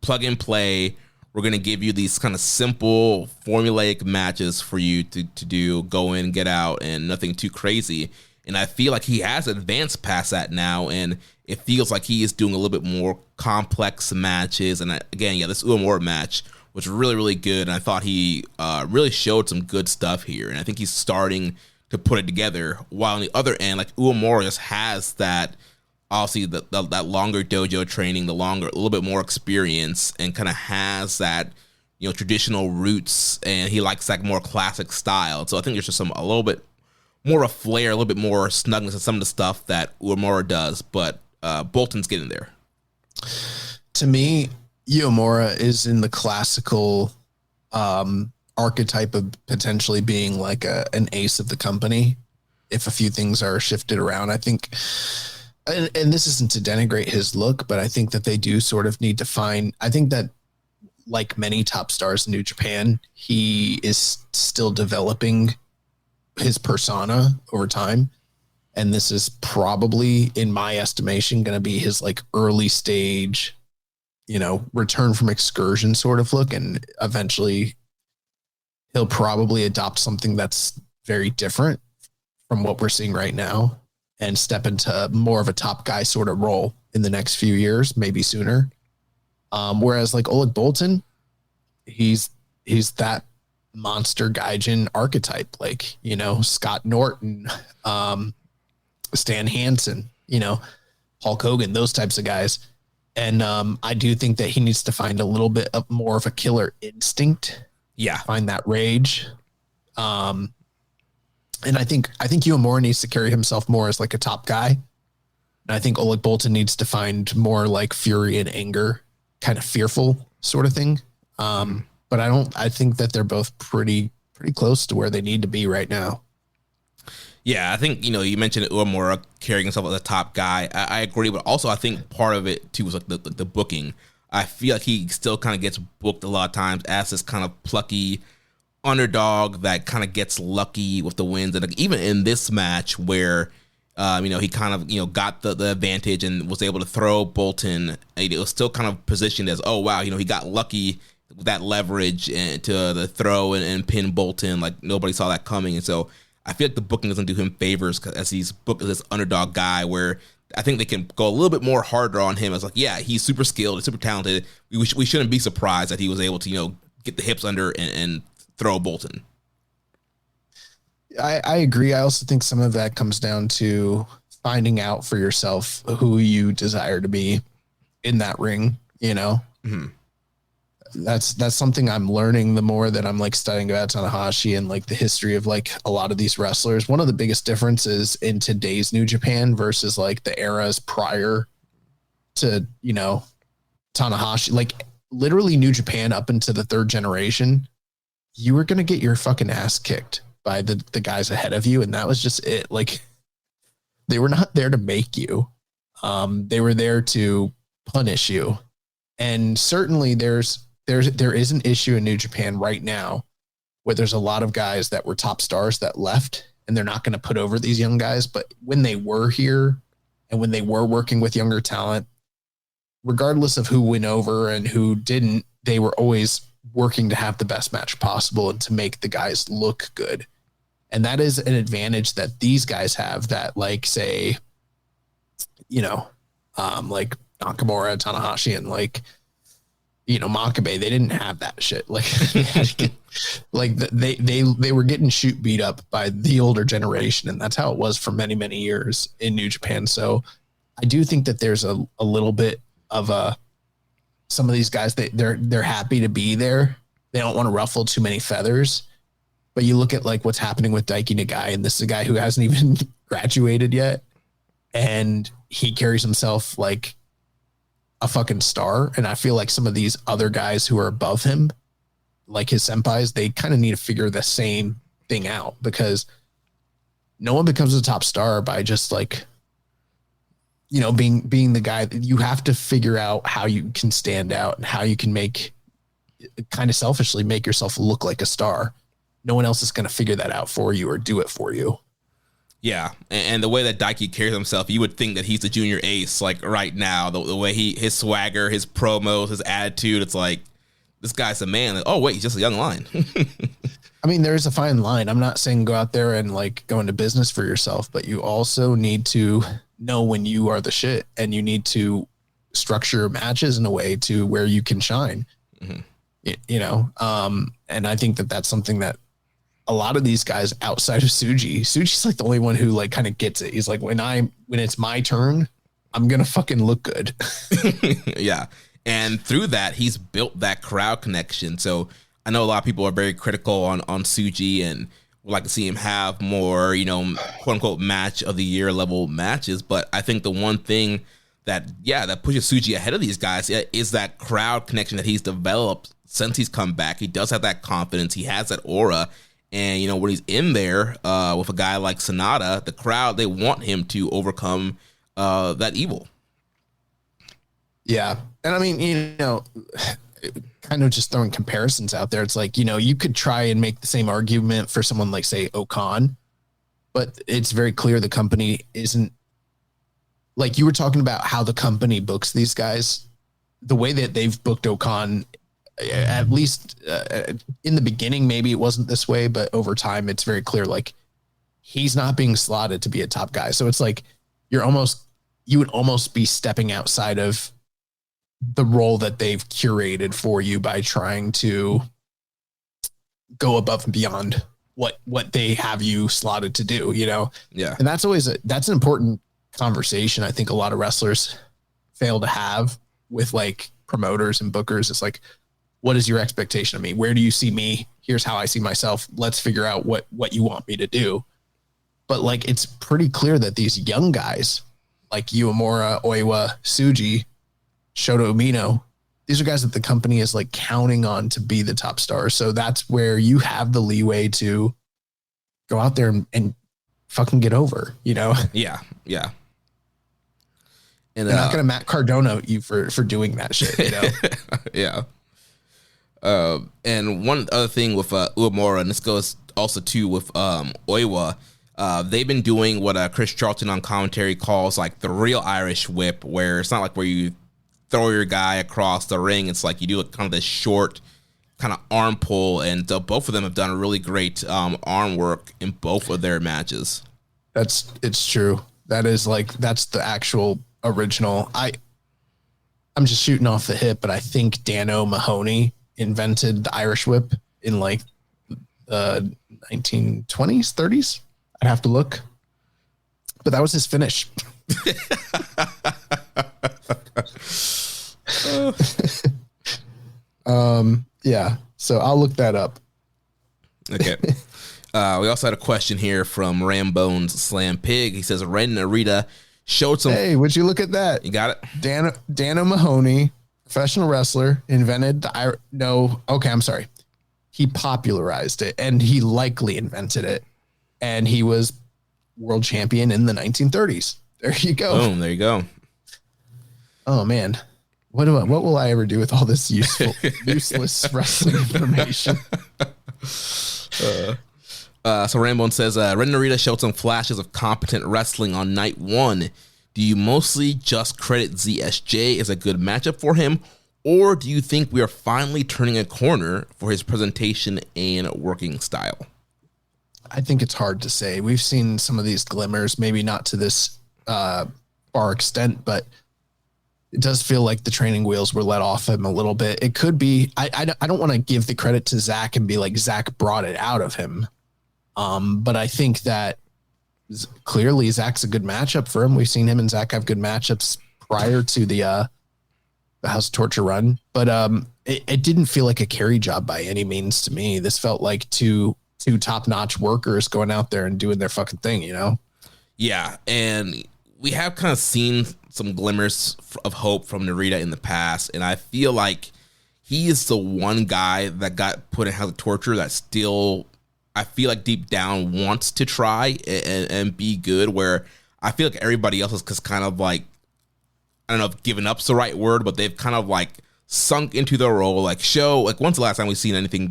plug and play. We're going to give you these kind of simple formulaic matches for you to do, go in, get out, and nothing too crazy. And I feel like he has advanced past that now, and it feels like he is doing a little bit more complex matches. And again, yeah, this Uemura match was really, really good, and I thought he really showed some good stuff here. And I think he's starting to put it together, while on the other end, like Uemura just has that, obviously that longer dojo training, a little bit more experience, and kind of has that, you know, traditional roots, and he likes that more classic style. So I think there's just a little bit more of a flair, a little bit more snugness in some of the stuff that Uemura does, but Bolton's getting there. To me, Uemura is in the classical archetype of potentially being like an ace of the company if a few things are shifted around. I think, and this isn't to denigrate his look, but I think that they do sort of need to find, I think that like many top stars in New Japan, he is still developing his persona over time. And this is probably, in my estimation, going to be his like early stage, you know, return from excursion sort of look. And eventually he'll probably adopt something that's very different from what we're seeing right now and step into more of a top guy sort of role in the next few years, maybe sooner. Whereas like Oleg Bolton, he's that monster gaijin archetype, like, you know, Scott Norton, Stan Hansen, you know, Hulk Hogan, those types of guys. And I do think that he needs to find a little bit of more of a killer instinct. Yeah. Find that rage. And I think Uemura needs to carry himself more as like a top guy. And I think Oleg Bolton needs to find more like fury and anger, kind of fearful sort of thing. But I think that they're both pretty close to where they need to be right now. Yeah, I think, you know, you mentioned Uemura carrying himself as a top guy. I agree, but also I think part of it too was like the booking. I feel like he still kind of gets booked a lot of times as this kind of plucky underdog that kind of gets lucky with the wins. And like, even in this match where, you know, he kind of, you know, got the advantage and was able to throw Bolton, it was still kind of positioned as, oh, wow, you know, he got lucky with that leverage and to the throw and pin Bolton. Like, nobody saw that coming. And so I feel like the booking doesn't do him favors as he's booked as this underdog guy where I think they can go a little bit more harder on him. It's like, yeah, he's super skilled, he's super talented. We shouldn't be surprised that he was able to, get the hips under and throw Bolton. I agree. I also think some of that comes down to finding out for yourself who you desire to be in that ring, Mm-hmm. That's something I'm learning the more that I'm like studying about Tanahashi and like the history of like a lot of these wrestlers. One of the biggest differences in today's New Japan versus like the eras prior to, Tanahashi, like literally New Japan up into the third generation, you were going to get your fucking ass kicked by the guys ahead of you. And that was just it. Like they were not there to make you. They were there to punish you. And certainly there is an issue in New Japan right now where there's a lot of guys that were top stars that left and they're not going to put over these young guys. But when they were here and when they were working with younger talent, regardless of who went over and who didn't, they were always working to have the best match possible and to make the guys look good. And that is an advantage that these guys have that like, say, like Nakamura, Tanahashi, and like, Makabe, they didn't have that shit. Like, they were getting beat up by the older generation. And that's how it was for many, many years in New Japan. So I do think that there's a little bit of some of these guys, they're happy to be there. They don't want to ruffle too many feathers. But you look at like what's happening with Daiki Nagai, and this is a guy who hasn't even graduated yet. And he carries himself like a fucking star. And I feel like some of these other guys who are above him, like his senpais, they kind of need to figure the same thing out, because no one becomes a top star by just like, being the guy. That you have to figure out how you can stand out and how you can kind of selfishly make yourself look like a star. No one else is going to figure that out for you or do it for you. Yeah, and the way that Daiki carries himself, you would think that he's the junior ace, like right now. The way his swagger, his promos, his attitude, it's like, this guy's a man. Like, oh, wait, he's just a young lion. I mean, there's a fine line. I'm not saying go out there and like go into business for yourself, but you also need to know when you are the shit, and you need to structure matches in a way to where you can shine. Mm-hmm. And I think that that's something that a lot of these guys outside of Suji's like the only one who like kind of gets it. He's like, when it's my turn, I'm going to fucking look good. Yeah. And through that, he's built that crowd connection. So I know a lot of people are very critical on Suji and would like to see him have more, quote unquote match of the year level matches. But I think the one thing that pushes Suji ahead of these guys is that crowd connection that he's developed since he's come back. He does have that confidence. He has that aura. And, when he's in there with a guy like Sonata, the crowd, they want him to overcome that evil. Yeah. And I mean, kind of just throwing comparisons out there. It's like, you could try and make the same argument for someone like, say, Okan, but it's very clear the company isn't, like you were talking about how the company books these guys. The way that they've booked Okan, at least in the beginning, maybe it wasn't this way, but over time, it's very clear, like he's not being slotted to be a top guy. So it's like, you would almost be stepping outside of the role that they've curated for you by trying to go above and beyond what they have you slotted to do, Yeah. And that's always that's an important conversation. I think a lot of wrestlers fail to have with like promoters and bookers. It's like, what is your expectation of me? Where do you see me? Here's how I see myself. Let's figure out what you want me to do. But like, it's pretty clear that these young guys like Uemura, Oiwa, Suji, Shota Umino, these are guys that the company is like counting on to be the top stars. So that's where you have the leeway to go out there and fucking get over, Yeah. Yeah. And they're not going to Matt Cardona you for doing that shit, Yeah. And one other thing with Uemura, and this goes also too with Oiwa, they've been doing what Chris Charlton on commentary calls like the real Irish whip, where it's not like where you throw your guy across the ring. It's like you do kind of this short kind of arm pull, and both of them have done really great arm work in both of their matches. It's true. That is like, that's the actual original. I'm just shooting off the hip, but I think Dano Mahoney invented the Irish whip in like the 1920s, 30s. I'd have to look, but that was his finish. Yeah. So I'll look that up. Okay. We also had a question here from Rambones Slam Pig. He says, Ren Narita showed some. Hey, would you look at that? You got it? Dano Mahoney, professional wrestler, invented the I'm sorry. He popularized it, and he likely invented it, and he was world champion in the 1930s. There you go. Boom, there you go. Oh man. What will I ever do with all this useless wrestling information? So Rambone says, Ren Narita showed some flashes of competent wrestling on night 1. Do you mostly just credit ZSJ as a good matchup for him, or do you think we are finally turning a corner for his presentation and working style? I think it's hard to say. We've seen some of these glimmers, maybe not to this far extent, but it does feel like the training wheels were let off him a little bit. It could be, I don't want to give the credit to Zach and be like, Zach brought it out of him. But I think that clearly Zach's a good matchup for him. We've seen him and Zach have good matchups prior to the House of Torture run, but it didn't feel like a carry job by any means to me. This felt like two top-notch workers going out there and doing their fucking thing, you know? Yeah, and we have kind of seen some glimmers of hope from Narita in the past, and I feel like he is the one guy that got put in House of Torture that still, I feel like deep down wants to try and be good, where I feel like everybody else is just kind of like, I don't know if giving up's the right word, but they've kind of like sunk into their role. Like Show, like when's the last time we've seen anything,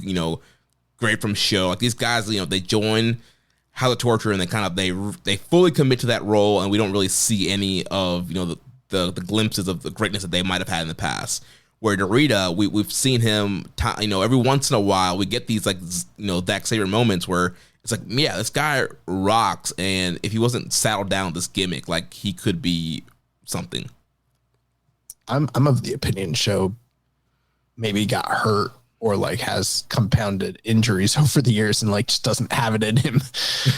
great from Show? Like these guys, they join House of Torture and they fully commit to that role, and we don't really see any of the glimpses of the greatness that they might have had in the past. Where Narita, we've seen him, every once in a while we get these Zack Sabre moments where it's like, yeah, this guy rocks, and if he wasn't saddled down with this gimmick, like he could be something. I'm of the opinion Show maybe got hurt or like has compounded injuries over the years and like just doesn't have it in him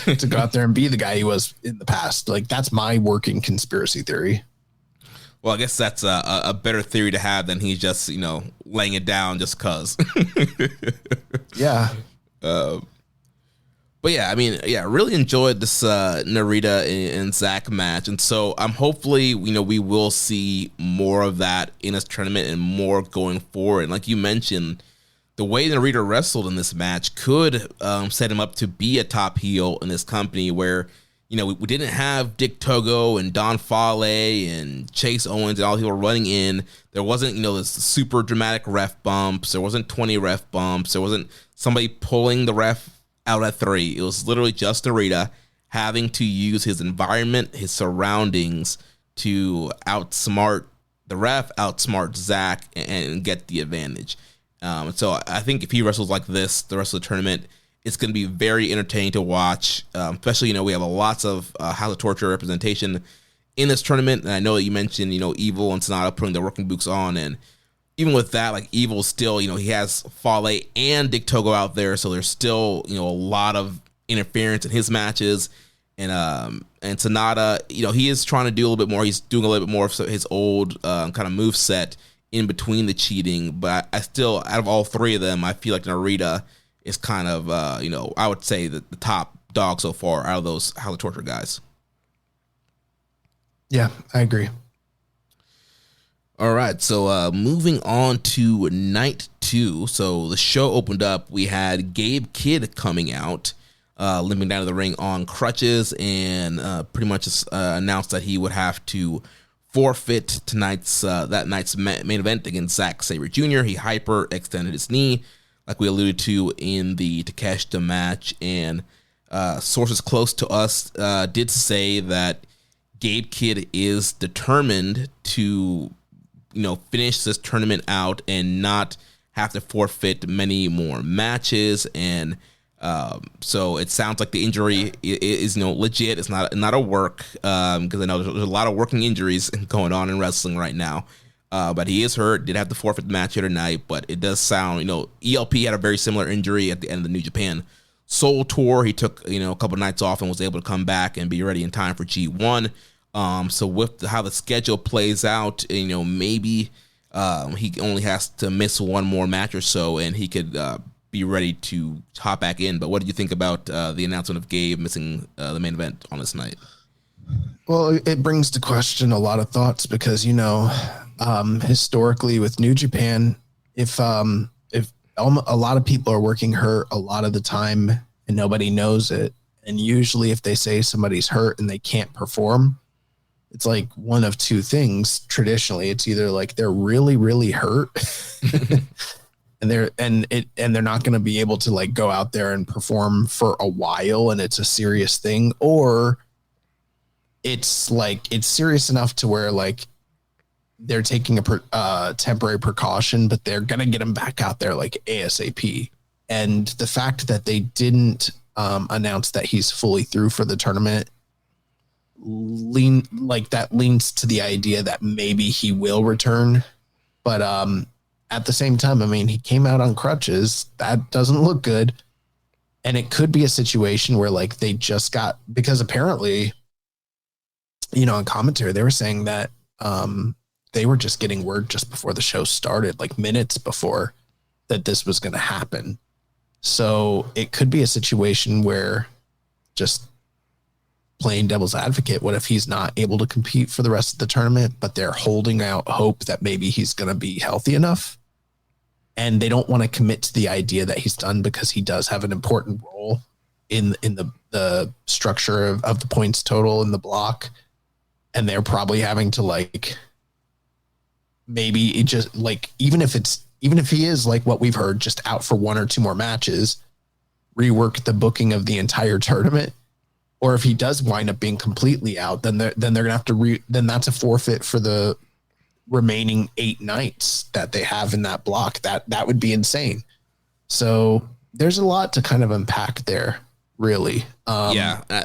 to go out there and be the guy he was in the past. Like that's my working conspiracy theory. Well, I guess that's a better theory to have than he's just, laying it down just cause. Yeah. But yeah, I mean, yeah, really enjoyed this Narita and Zach match. And so I'm hopefully, we will see more of that in this tournament and more going forward. And like you mentioned, the way Narita wrestled in this match could set him up to be a top heel in this company where, we didn't have Dick Togo and Don Fale and Chase Owens and all people running in. There wasn't, this super dramatic ref bumps. There wasn't 20 ref bumps. There wasn't somebody pulling the ref out at 3. It was literally just Narita having to use his environment, his surroundings to outsmart the ref, outsmart Zach, and get the advantage. So I think if he wrestles like this the rest of the tournament, it's going to be very entertaining to watch, especially, we have lots of House of Torture representation in this tournament. And I know that you mentioned, Evil and Sonata putting their working boots on. And even with that, like Evil still, he has Fale and Dick Togo out there. So there's still, a lot of interference in his matches. And Sonata, he is trying to do a little bit more. He's doing a little bit more of his old kind of move set in between the cheating. But I still, out of all three of them, I feel like Narita is kind of, I would say the top dog so far out of those House of Torture guys. Yeah, I agree. All right, so moving on to night 2. So the show opened up. We had Gabe Kidd coming out, limping down to the ring on crutches, and pretty much announced that he would have to forfeit tonight's that night's main event against Zack Sabre Jr. He hyper-extended his knee, like we alluded to in the Takeshita match, and sources close to us did say that Gabe Kidd is determined to, finish this tournament out and not have to forfeit many more matches. And So it sounds like the injury is legit. It's not a work, because I know there's a lot of working injuries going on in wrestling right now. But he is hurt. Did have to forfeit the match the other night. But it does sound, ELP had a very similar injury at the end of the New Japan Soul Tour. He took a couple nights off and was able to come back and be ready in time for G1. So with how the schedule plays out, maybe he only has to miss one more match or so, and he could be ready to hop back in. But what did you think about the announcement of Gabe missing the main event on this night? Well, it brings to question a lot of thoughts because, historically with New Japan, if a lot of people are working hurt a lot of the time and nobody knows it, and usually if they say somebody's hurt and they can't perform, it's like one of two things. Traditionally, it's either like they're really, really hurt and they're not going to be able to like go out there and perform for a while and it's a serious thing, or it's serious enough to where like they're taking a temporary precaution, but they're going to get him back out there like ASAP. And the fact that they didn't announce that he's fully through for the tournament leans to the idea that maybe he will return. But at the same time, I mean, he came out on crutches. That doesn't look good. And it could be a situation where like they just got, because apparently, on commentary, they were saying that they were just getting word just before the show started, like minutes before, that this was going to happen. So it could be a situation where, just playing devil's advocate, what if he's not able to compete for the rest of the tournament, but they're holding out hope that maybe he's going to be healthy enough, and they don't want to commit to the idea that he's done because he does have an important role in the structure of the points total in the block. And they're probably having to like, maybe it just like, even if he is like what we've heard, just out for one or two more matches, rework the booking of the entire tournament. Or if he does wind up being completely out, then they're gonna have to then that's a forfeit for the remaining 8 nights that they have in that block. That would be insane. So there's a lot to kind of unpack there, really. I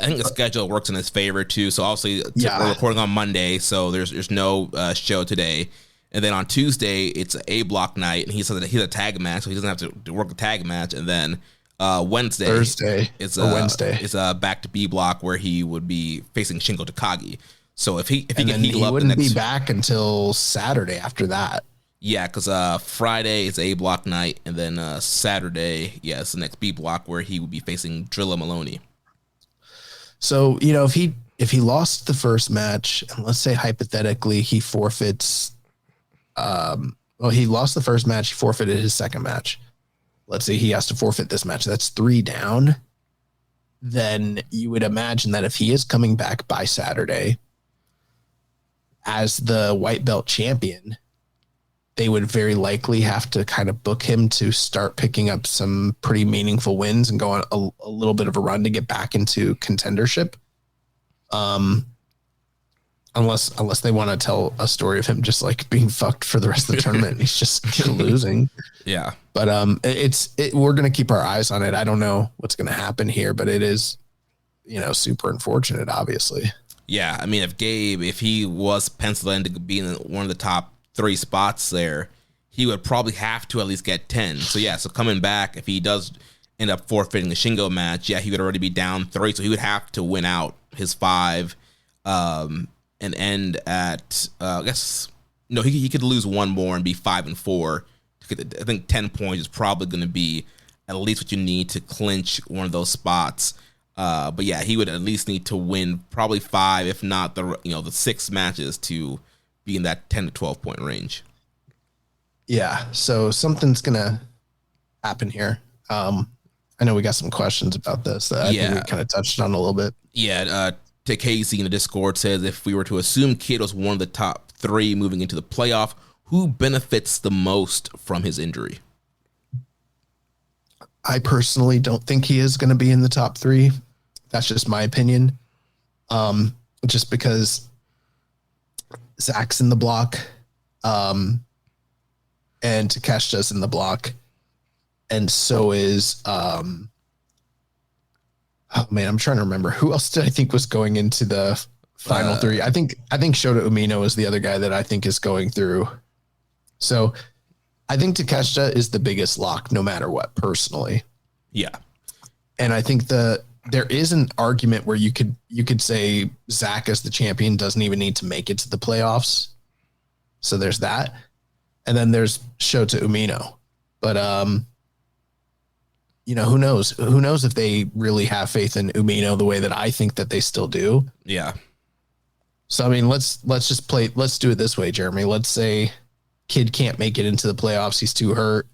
think the schedule works in his favor too. So obviously we're recording on Monday, so there's no show today. And then on Tuesday, it's an A block night, and he said that he's a tag match, so he doesn't have to work the tag match. And then Thursday it's a back to B block where he would be facing Shingo Takagi. So if he wouldn't be back until Saturday after that. Yeah, because Friday is A block night, and then Saturday, it's the next B block where he would be facing Drilla Maloney. So if he lost the first match, and let's say hypothetically he forfeits. He lost the first match, he forfeited his second match. Let's say he has to forfeit this match. That's 3 down. Then you would imagine that if he is coming back by Saturday as the white belt champion, they would very likely have to kind of book him to start picking up some pretty meaningful wins and go on a little bit of a run to get back into contendership. Unless they want to tell a story of him just like being fucked for the rest of the tournament and he's just losing. Yeah. But we're going to keep our eyes on it. I don't know what's going to happen here, but it is, super unfortunate, obviously. Yeah. I mean, if he was penciled in to be in one of the top 3 spots there, he would probably have to at least get 10. So coming back, if he does end up forfeiting the Shingo match, he would already be down 3. So he would have to win out his 5, and end at, he could lose one more and be 5-4. I think 10 points is probably going to be at least what you need to clinch one of those spots. But he would at least need to win probably 5, if not the 6 matches to be in that 10 to 12 point range. Yeah. So something's going to happen here. I know we got some questions about this that I think we kind of touched on a little bit. Yeah. Casey in the Discord says, if we were to assume Kidd was one of the top 3 moving into the playoff, who benefits the most from his injury? I personally don't think he is going to be in the top 3. That's just my opinion. Just because Zach's in the block, and Takeshita's in the block, and so is Oh man, I'm trying to remember who else did I think was going into the final three. I think Shota Umino is the other guy that I think is going through. So I think Takeshita is the biggest lock, no matter what. Personally, Yeah. and I think there is an argument where you could say Zach as the champion doesn't even need to make it to the playoffs. So there's that, and then there's Shota Umino, but who knows? Who knows if they really have faith in Umino the way that I think that they still do. Yeah. So, I mean, let's do it this way, Jeremy. Let's say Kidd can't make it into the playoffs. He's too hurt.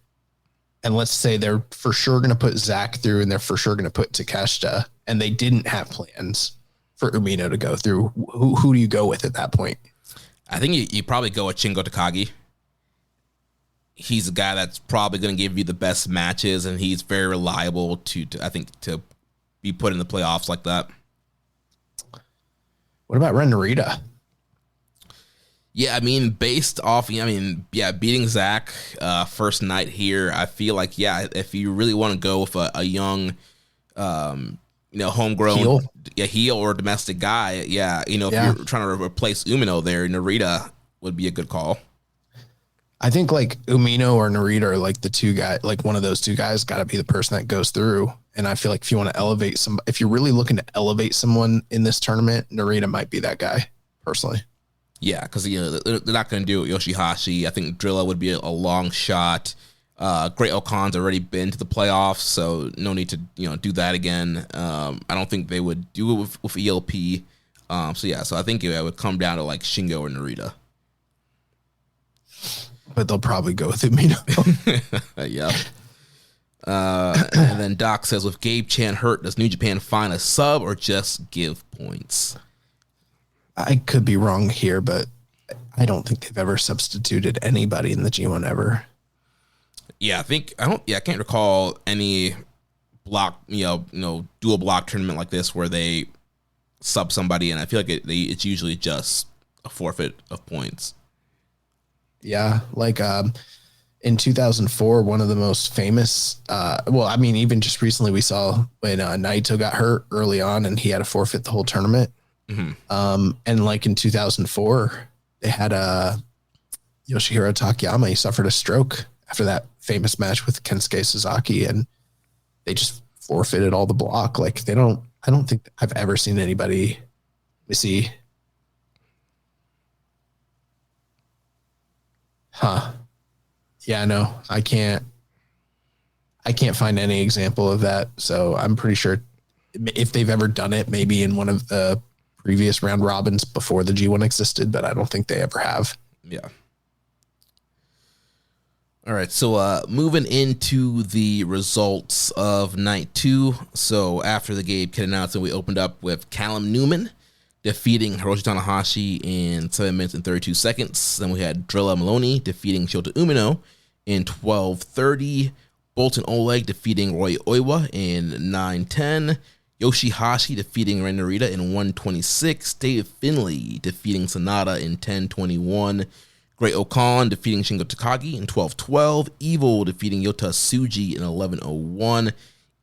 And let's say they're for sure going to put Zach through and they're for sure going to put Takeshita, and they didn't have plans for Umino to go through. Who do you go with at that point? I think you probably go with Shingo Takagi. He's a guy that's probably going to give you the best matches, and he's very reliable to be put in the playoffs like that. What about Ren Narita? Yeah, I mean, beating Zach first night here, I feel like, if you really want to go with a young, homegrown heel or domestic guy, if you're trying to replace Umino there, Narita would be a good call. I think like Umino or Narita are like the two guys, like one of those two guys got to be the person that goes through. And I feel like if you want to elevate if you're really looking to elevate someone in this tournament, Narita might be that guy personally. Yeah, because they're not going to do it with Yoshihashi. I think Drilla would be a long shot. Great Okan's already been to the playoffs, so no need to do that again. I don't think they would do it with ELP. So I think it would come down to like Shingo or Narita. But they'll probably go with Umino. Yeah. And then Doc says, with Gabe Chan hurt, does New Japan find a sub or just give points? I could be wrong here, but I don't think they've ever substituted anybody in the G1 ever. Yeah, I can't recall any block, dual block tournament like this where they sub somebody, and I feel like it's usually just a forfeit of points. Yeah, like in 2004, one of the most famous, even just recently we saw when Naito got hurt early on and he had to forfeit the whole tournament. Mm-hmm. And like in 2004, they had Yoshihiro Takayama. He suffered a stroke after that famous match with Kensuke Sasaki, and they just forfeited all the block. Like I don't think I've ever seen anybody. Let me see. Huh. Yeah, no, I can't find any example of that. So I'm pretty sure if they've ever done it, maybe in one of the previous round robins before the G1 existed, but I don't think they ever have. Yeah. All right. So moving into the results of night 2. So after the Gabe Kidd announcement, we opened up with Callum Newman defeating Hiroshi Tanahashi in 7 minutes and 32 seconds. Then we had Drilla Maloney defeating Shota Umino in 12:30. Bolton Oleg defeating Roy Oiwa in 9:10. Yoshihashi defeating Ren Narita in 1:26. Dave Finlay defeating Sonata in 10:21. Great Okan defeating Shingo Takagi in 12:12. Evil defeating Yota Tsuji in 11:01.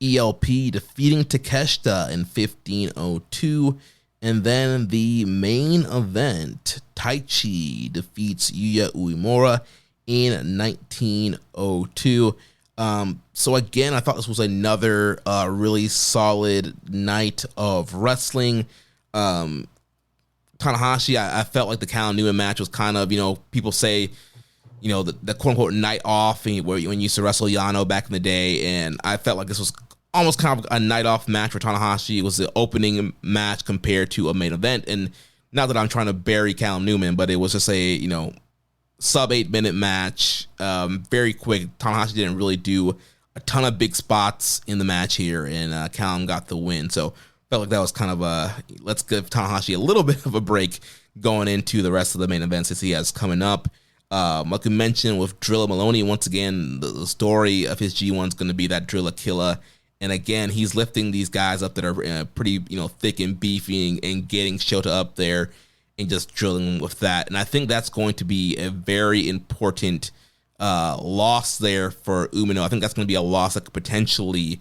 ELP defeating Takeshita in 15:02. And then the main event, Taichi defeats Yuya Uemura in 19:02. So again, I thought this was another really solid night of wrestling. Tanahashi, I felt like the Callum Newman match was kind of, people say, the quote unquote night off when you used to wrestle Yano back in the day. And I felt like this was almost kind of a night off match for Tanahashi. It was the opening match compared to a main event. And not that I'm trying to bury Callum Newman, but it was just a, sub 8 minute match. Very quick. Tanahashi didn't really do a ton of big spots in the match here, and Callum got the win. So felt like that was kind of let's give Tanahashi a little bit of a break going into the rest of the main events that he has coming up. Like we mentioned with Drilla Maloney, once again, the story of his G1 is going to be that Drilla killer. And again, he's lifting these guys up that are pretty, thick and beefy and getting Shota up there and just drilling with that. And I think that's going to be a very important loss there for Umino. I think that's going to be a loss that could potentially,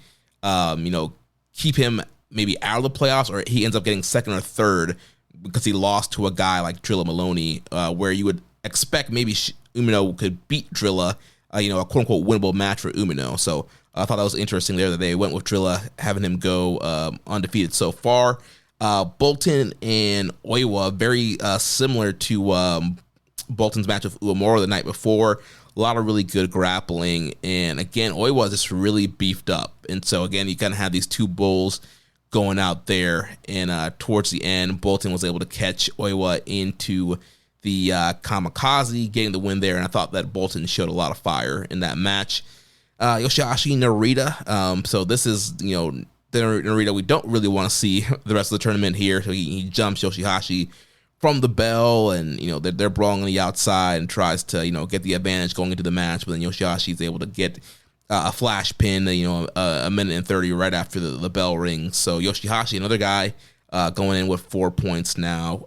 keep him maybe out of the playoffs, or he ends up getting second or third because he lost to a guy like Drilla Maloney, where you would expect maybe Umino could beat Drilla, a quote-unquote winnable match for Umino. So I thought that was interesting there that they went with Drilla, having him go undefeated so far. Bolton and Oiwa, very similar to Bolton's match with Uemura the night before. A lot of really good grappling. And again, Oiwa is just really beefed up. And so again, you kind of have these two bulls going out there. And towards the end, Bolton was able to catch Oiwa into the kamikaze, getting the win there. And I thought that Bolton showed a lot of fire in that match. Yoshihashi Narita. So this is, the Narita we don't really want to see the rest of the tournament here. So he jumps Yoshihashi from the bell, and they're brawling on the outside and tries to get the advantage going into the match, but then Yoshihashi is able to get a flash pin a minute and 30 right after the bell rings. So Yoshihashi, another guy going in with 4 points now.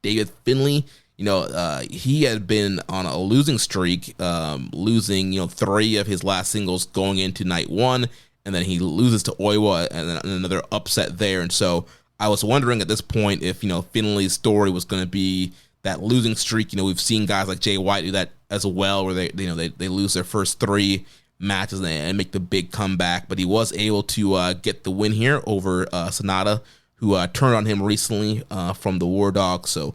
David Finley, he had been on a losing streak, losing 3 of his last singles going into night 1, and then he loses to Oiwa and then another upset there. And so I was wondering at this point if, Finley's story was going to be that losing streak. We've seen guys like Jay White do that as well, where they lose their first 3 matches and make the big comeback. But he was able to get the win here over Sonata, who turned on him recently from the War Dog. So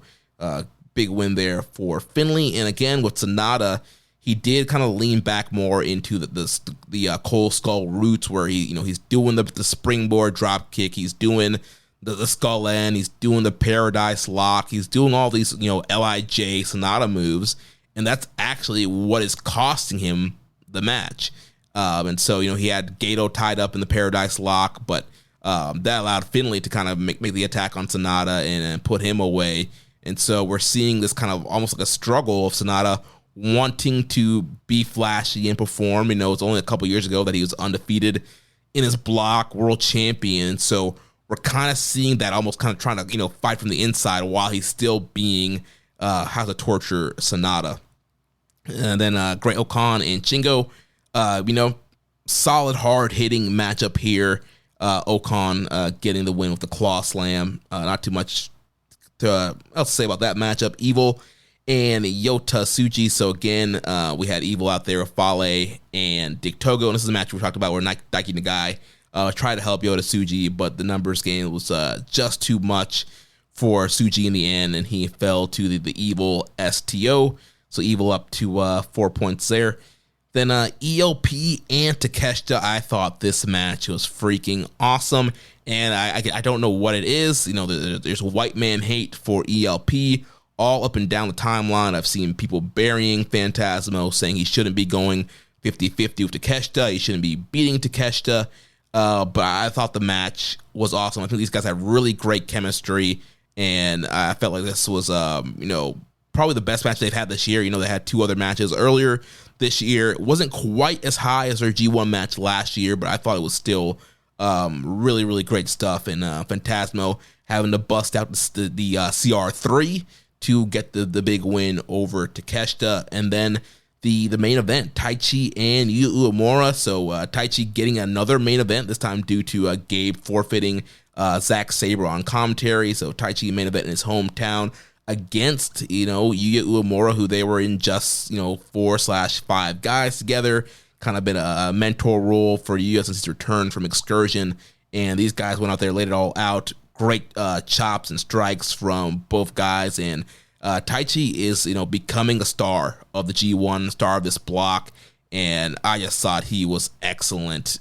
big win there for Finley. And again, with Sonata, he did kind of lean back more into the Cold Skull roots, where he's doing the springboard drop kick, he's doing the skull end, he's doing the paradise lock, he's doing all these LIJ Sonata moves, and that's actually what is costing him the match. And so he had Gato tied up in the paradise lock, but that allowed Finley to kind of make the attack on Sonata and put him away. And so we're seeing this kind of almost like a struggle of Sonata wanting to be flashy and perform. It's only a couple years ago that he was undefeated in his block, world champion. So we're kind of seeing that, almost kind of trying to, fight from the inside while he's still being how to torture Sonata. And then Great Okan and Shingo, solid, hard-hitting matchup here. Okan getting the win with the claw slam. Not too much else to say about that matchup. Evil and Yota Tsuji. So again, we had Evil out there with Fale and Dick Togo. And this is a match we talked about where Daiki Nagai tried to help Yota Tsuji, but the numbers game was just too much for Tsuji in the end, and he fell to the Evil STO. So Evil up to 4 points there. Then ELP and Takeshita, I thought this match was freaking awesome. And I don't know what it is. There's white man hate for ELP all up and down the timeline. I've seen people burying Phantasmo, saying he shouldn't be going 50-50 with Takeshita. He shouldn't be beating Takeshita. But I thought the match was awesome. I think these guys had really great chemistry, and I felt like this was, probably the best match they've had this year. They had 2 other matches earlier this year. It wasn't quite as high as their G1 match last year, but I thought it was still really, really great stuff. And Phantasmo having to bust out the CR3 to get the big win over Takeshita. And then the main event, Taichi and Yu Uemura. So Taichi getting another main event, this time due to Gabe forfeiting Zack Sabre on commentary. So Taichi main event in his hometown against, Yuya Uemura, who they were in just, 4/5 guys together. Kind of been a mentor role for Yuya since his return from excursion. And these guys went out there, laid it all out. Great chops and strikes from both guys. And Taichi is, becoming a star of the G1, star of this block. And I just thought he was excellent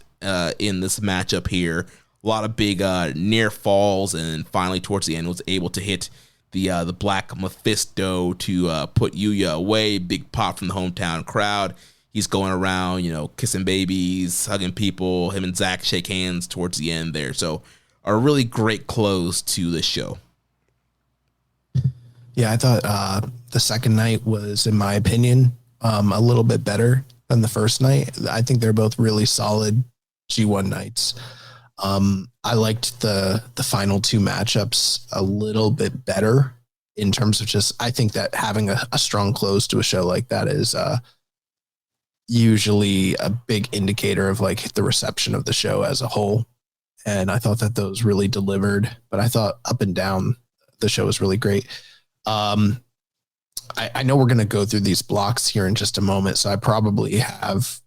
in this matchup here. A lot of big near falls, and finally towards the end was able to hit the Black Mephisto to put Yuya away. Big pop from the hometown crowd. He's going around, kissing babies, hugging people. Him and Zach shake hands towards the end there. So a really great close to the show. Yeah, I thought the second night was, in my opinion, a little bit better than the first night. I think they're both really solid G1 nights. I liked the final 2 matchups a little bit better in terms of just, I think that having a strong close to a show like that is usually a big indicator of like the reception of the show as a whole. and I thought that those really delivered. But I thought up and down the show was really great. I know we're going to go through these blocks here in just a moment, so I probably have,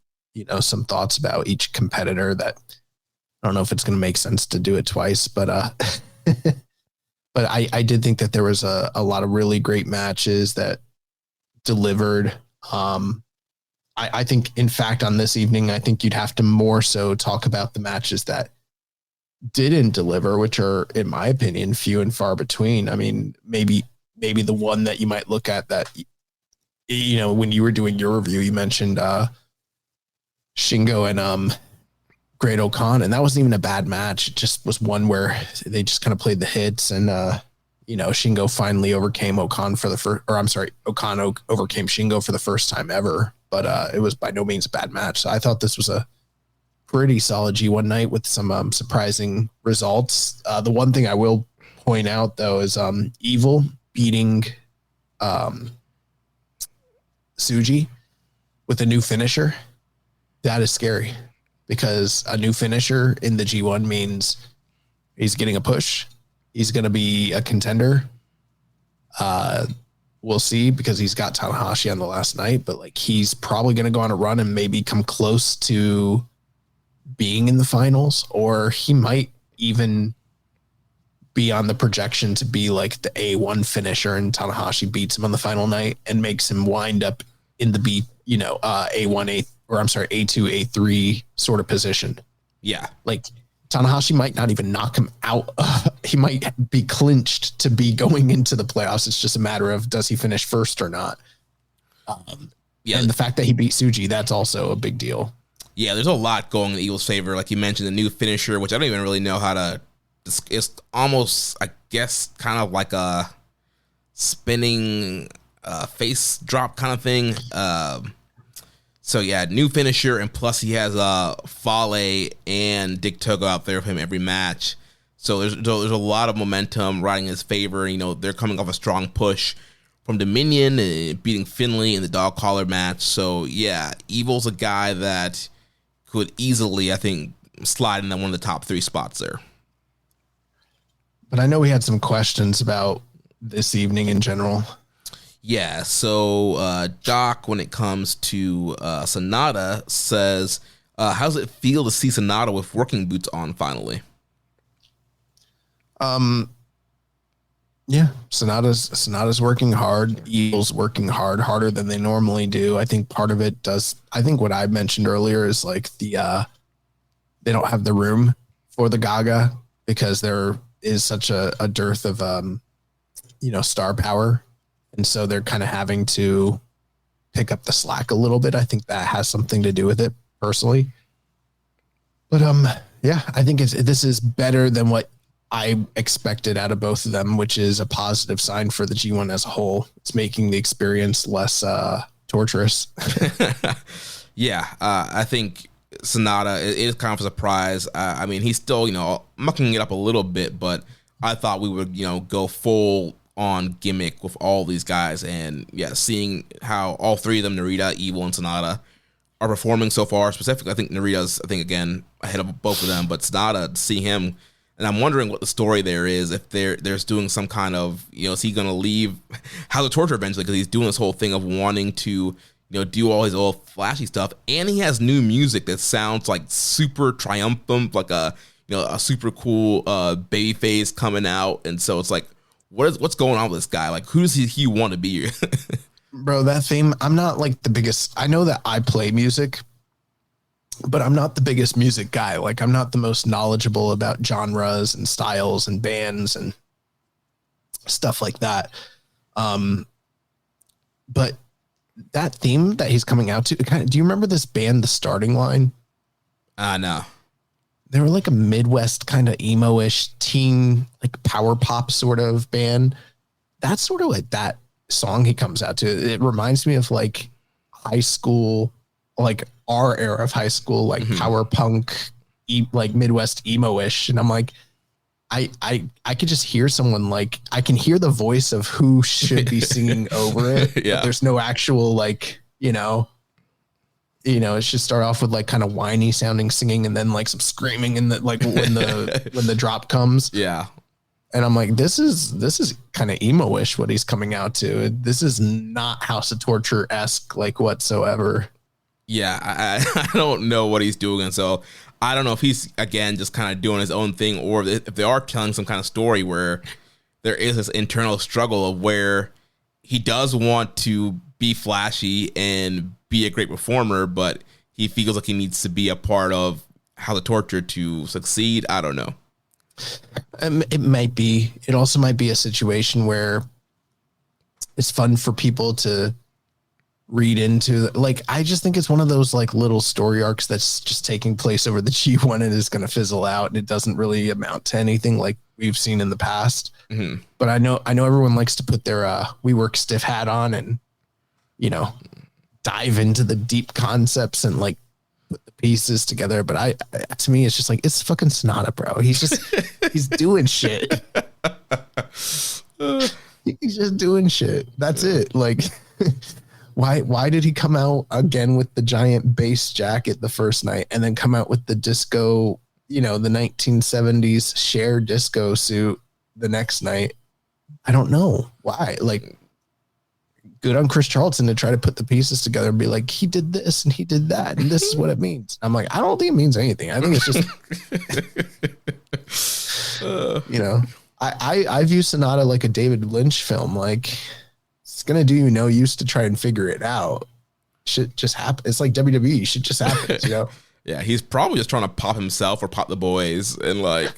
some thoughts about each competitor that I don't know if it's going to make sense to do it twice, but but I did think that there was a lot of really great matches that delivered. I think, in fact, on this evening, I think you'd have to more so talk about the matches that didn't deliver, which are, in my opinion, few and far between. I mean, maybe the one that you might look at that, when you were doing your review, you mentioned Shingo and Great Okan, and that wasn't even a bad match. It just was one where they just kind of played the hits, and Shingo finally overcame Okan Okan overcame Shingo for the first time ever, but it was by no means a bad match. So I thought this was a pretty solid G1 night with some surprising results. The one thing I will point out, though, is Evil beating Tsuji with a new finisher. That is scary, because a new finisher in the G1 means he's getting a push. He's going to be a contender. We'll see, because he's got Tanahashi on the last night, but he's probably going to go on a run and maybe come close to being in the finals, or he might even be on the projection to be like the A1 finisher, and Tanahashi beats him on the final night and makes him wind up in the A2, A3 sort of position. Yeah. Tanahashi might not even knock him out. He might be clinched to be going into the playoffs. It's just a matter of, does he finish first or not? And the fact that he beat Tsuji, that's also a big deal. Yeah, there's a lot going in Evil's favor. Like you mentioned, the new finisher, which I don't even really know how to... It's almost, I guess, kind of like a spinning face drop kind of thing. So yeah, new finisher, and plus he has Fale and Dick Togo out there for him every match. So there's a lot of momentum riding in his favor. They're coming off a strong push from Dominion and beating Finlay in the dog collar match. So yeah, Evil's a guy that could easily, I think, slide into one of the top 3 spots there. But I know we had some questions about this evening in general. Yeah, so Doc, when it comes to Sonata, says, how does it feel to see Sonata with working boots on finally? Yeah, Sonata's working hard. Evil's working harder than they normally do. I think part of it I think what I mentioned earlier is they don't have the room for the Gaga, because there is such a dearth of star power. And so they're kind of having to pick up the slack a little bit. I think that has something to do with it personally. But I think this is better than what I expected out of both of them, which is a positive sign for the G1 as a whole. It's making the experience less torturous. Yeah, I think Sonata is kind of a surprise. I mean, he's still, mucking it up a little bit, but I thought we would, go full on gimmick with all these guys. And yeah, seeing how all 3 of them, Narita, Evil, and Sonata, are performing so far. Specifically, I think Narita's, again, ahead of both of them, but Sonata, seeing him, and I'm wondering what the story there is, if they're doing some kind of, is he going to leave House of Torture eventually, because he's doing this whole thing of wanting to, do all his old flashy stuff, and he has new music that sounds like super triumphant, like a super cool baby face coming out, and so it's like, what's going on with this guy? Like, who does he want to be? Bro, that theme, I'm not the biggest. I know that I play music, but I'm not the biggest music guy. I'm not the most knowledgeable about genres and styles and bands and stuff like that. But that theme that he's coming out to, do you remember this band, The Starting Line? No. They were a Midwest kind of emo-ish teen, power pop sort of band. That's sort of that song he comes out to. It reminds me of high school, our era of high school, power punk, Midwest emo-ish. And I'm I could just hear someone I can hear the voice of who should be singing over it. Yeah. But there's no actual it should start off with like kind of whiny sounding singing and then like some screaming and like when the drop comes. Yeah. And I'm like, this is kind of emo-ish what he's coming out to. This is not House of Torture-esque like whatsoever. Yeah, I don't know what he's doing. And so I don't know if he's, again, just kind of doing his own thing, or if they are telling some kind of story where there is this internal struggle of where he does want to be flashy and be a great performer, but he feels like he needs to be a part of House of Torture to succeed. I don't know. It might be. It also might be a situation where it's fun for people to read into. Like, I just think it's one of those like little story arcs that's just taking place over the G1 and is going to fizzle out, and it doesn't really amount to anything like we've seen in the past. Mm-hmm. But I know everyone likes to put their We Work Stiff hat on and dive into the deep concepts and like put the pieces together. But to me, it's just like, it's fucking Sonata, bro. He's doing shit. He's just doing shit. That's it. Like, why did he come out again with the giant bass jacket the first night and then come out with the disco, the 1970s Cher disco suit the next night? I don't know why. Like, good on Chris Charlton to try to put the pieces together and be like, he did this and he did that, and this is what it means. I'm like, I don't think it means anything. I think it's just, I view Sonata like a David Lynch film. Like, it's going to do you no use to try and figure it out. Shit just happen. It's like WWE. Shit just happens, Yeah, he's probably just trying to pop himself or pop the boys and like,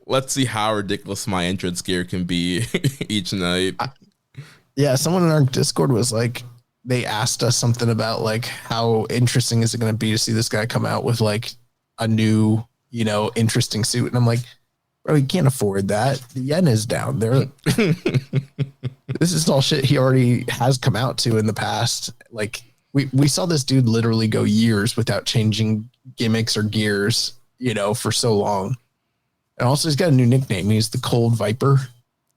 let's see how ridiculous my entrance gear can be each night. Yeah, someone in our Discord was like, they asked us something about like, how interesting is it going to be to see this guy come out with like a new, interesting suit? And I'm like, bro, he can't afford that. The yen is down there. This is all shit he already has come out to in the past. Like, we saw this dude literally go years without changing gimmicks or gears, for so long. And also he's got a new nickname. He's the Cold Viper.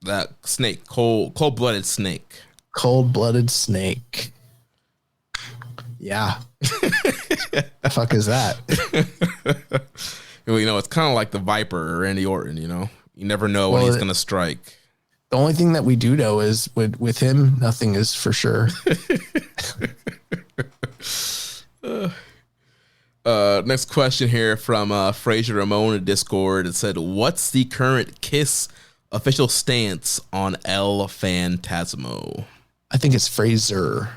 That snake, cold-blooded snake. Cold-blooded snake. Yeah. The fuck is that? It's kind of like the Viper or Randy Orton, You never know when he's going to strike. The only thing that we do know is with him, nothing is for sure. Next question here from Fraser Ramon in Discord. It said, what's the current Kiss official stance on El Phantasmo? I think it's Fraser.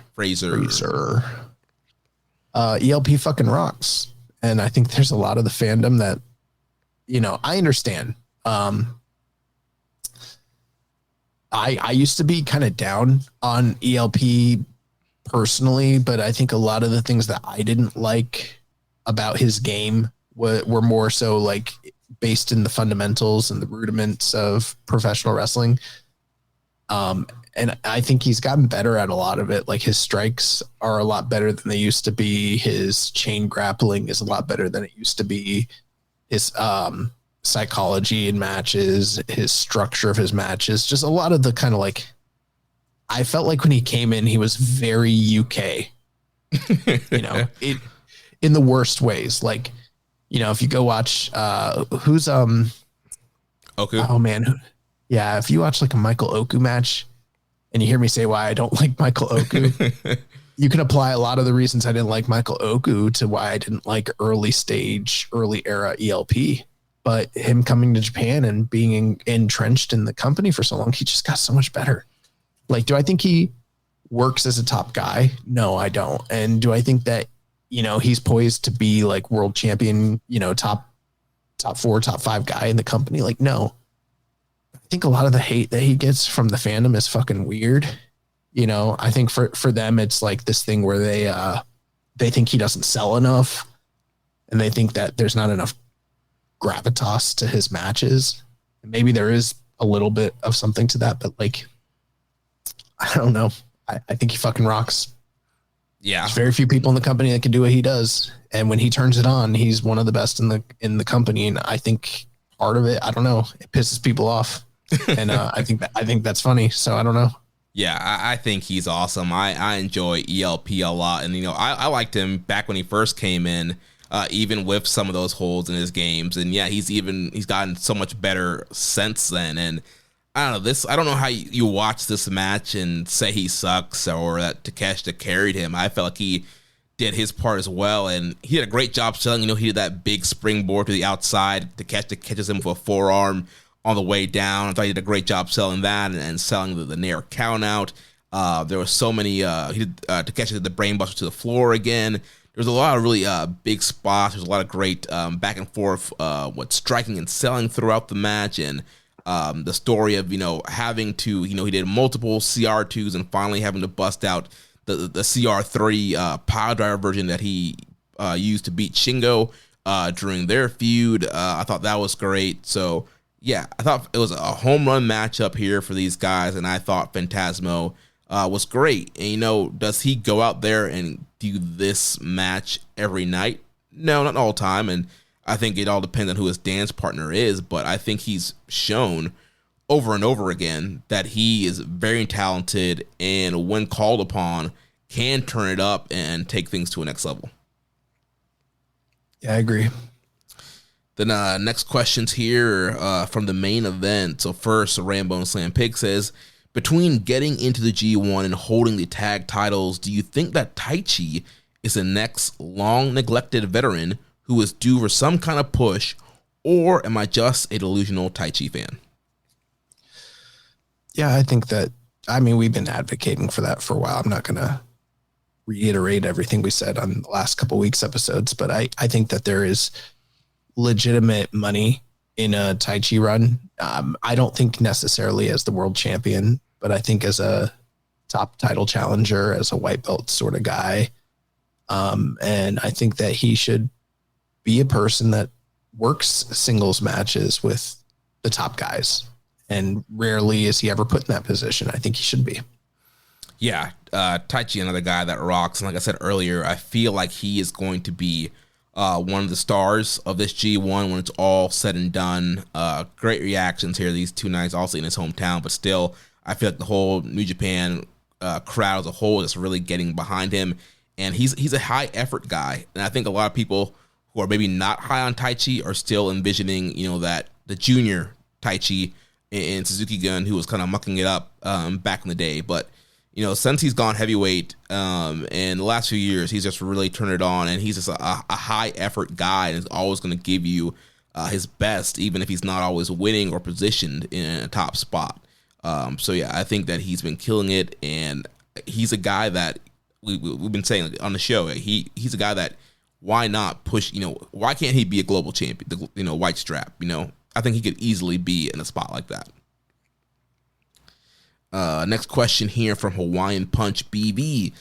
ELP fucking rocks. And I think there's a lot of the fandom that, I understand. I used to be kind of down on ELP personally, but I think a lot of the things that I didn't like about his game were more so like based in the fundamentals and the rudiments of professional wrestling. And I think he's gotten better at a lot of it. Like, his strikes are a lot better than they used to be. His chain grappling is a lot better than it used to be. His psychology in matches, his structure of his matches, just a lot of the kind of like, I felt like when he came in, he was very UK, in the worst ways. Like, if you go watch, who's, Oku? Oh man. Yeah. If you watch like a Michael Oku match and you hear me say why I don't like Michael Oku, you can apply a lot of the reasons I didn't like Michael Oku to why I didn't like early era ELP. But him coming to Japan and being entrenched in the company for so long, he just got so much better. Like, do I think he works as a top guy? No, I don't. And do I think that, he's poised to be like world champion, top 4, top 5 guy in the company? Like, no. I think a lot of the hate that he gets from the fandom is fucking weird. I think for them, it's like this thing where they think he doesn't sell enough, and they think that there's not enough gravitas to his matches. And maybe there is a little bit of something to that, but like, I don't know. I think he fucking rocks. Yeah. There's very few people in the company that can do what he does. And when he turns it on, he's one of the best in the company. And I think part of it, I don't know, it pisses people off. And I think that's funny. So I don't know. Yeah, I think he's awesome. I enjoy ELP a lot. And, I liked him back when he first came in, even with some of those holes in his games. And, yeah, he's gotten so much better since then. And I don't know, I don't know how you watch this match and say he sucks or that Takeshita carried him. I felt like he did his part as well. And he did a great job selling. He did that big springboard to the outside. Takeshita catches him with a forearm on the way down. I thought he did a great job selling that and selling the near count out. There was so many, Takeshita did the brainbuster to the floor again. There was a lot of really big spots. There's a lot of great back and forth, striking and selling throughout the match. And the story of, having to, he did multiple CR2s and finally having to bust out the CR3 power driver version that he used to beat Shingo during their feud. I thought that was great. So, yeah, I thought it was a home run matchup here for these guys, and I thought Phantasmo was great. And, does he go out there and do this match every night? No, not all the time, and I think it all depends on who his dance partner is, but I think he's shown over and over again that he is very talented and when called upon can turn it up and take things to a next level. Yeah, I agree. Then next questions here from the main event. So first, Rambo and Slam Pig says, between getting into the G1 and holding the tag titles, do you think that Taichi is the next long-neglected veteran who is due for some kind of push, or am I just a delusional Taichi fan? Yeah, I think that, we've been advocating for that for a while. I'm not going to reiterate everything we said on the last couple weeks episodes, but I think that there is legitimate money in a Taichi run. I don't think necessarily as the world champion, but I think as a top title challenger, as a white belt sort of guy. And I think that he should be a person that works singles matches with the top guys. And rarely is he ever put in that position. I think he should be. Yeah, Taichi, another guy that rocks. And like I said earlier, I feel like he is going to be one of the stars of this G1 when it's all said and done. Great reactions here these 2 nights, also in his hometown, but still, I feel like the whole New Japan crowd as a whole is really getting behind him, and he's a high effort guy, and I think a lot of people who are maybe not high on Taichi are still envisioning, that the junior Taichi in Suzuki Gun who was kind of mucking it up back in the day, but since he's gone heavyweight in the last few years, he's just really turned it on, and he's just a high effort guy and is always going to give you his best, even if he's not always winning or positioned in a top spot. So yeah, I think that he's been killing it, and he's a guy that we've been saying on the show. He's a guy that why not push? Why can't he be a global champion? White strap. I think he could easily be in a spot like that. Next question here from Hawaiian Punch BB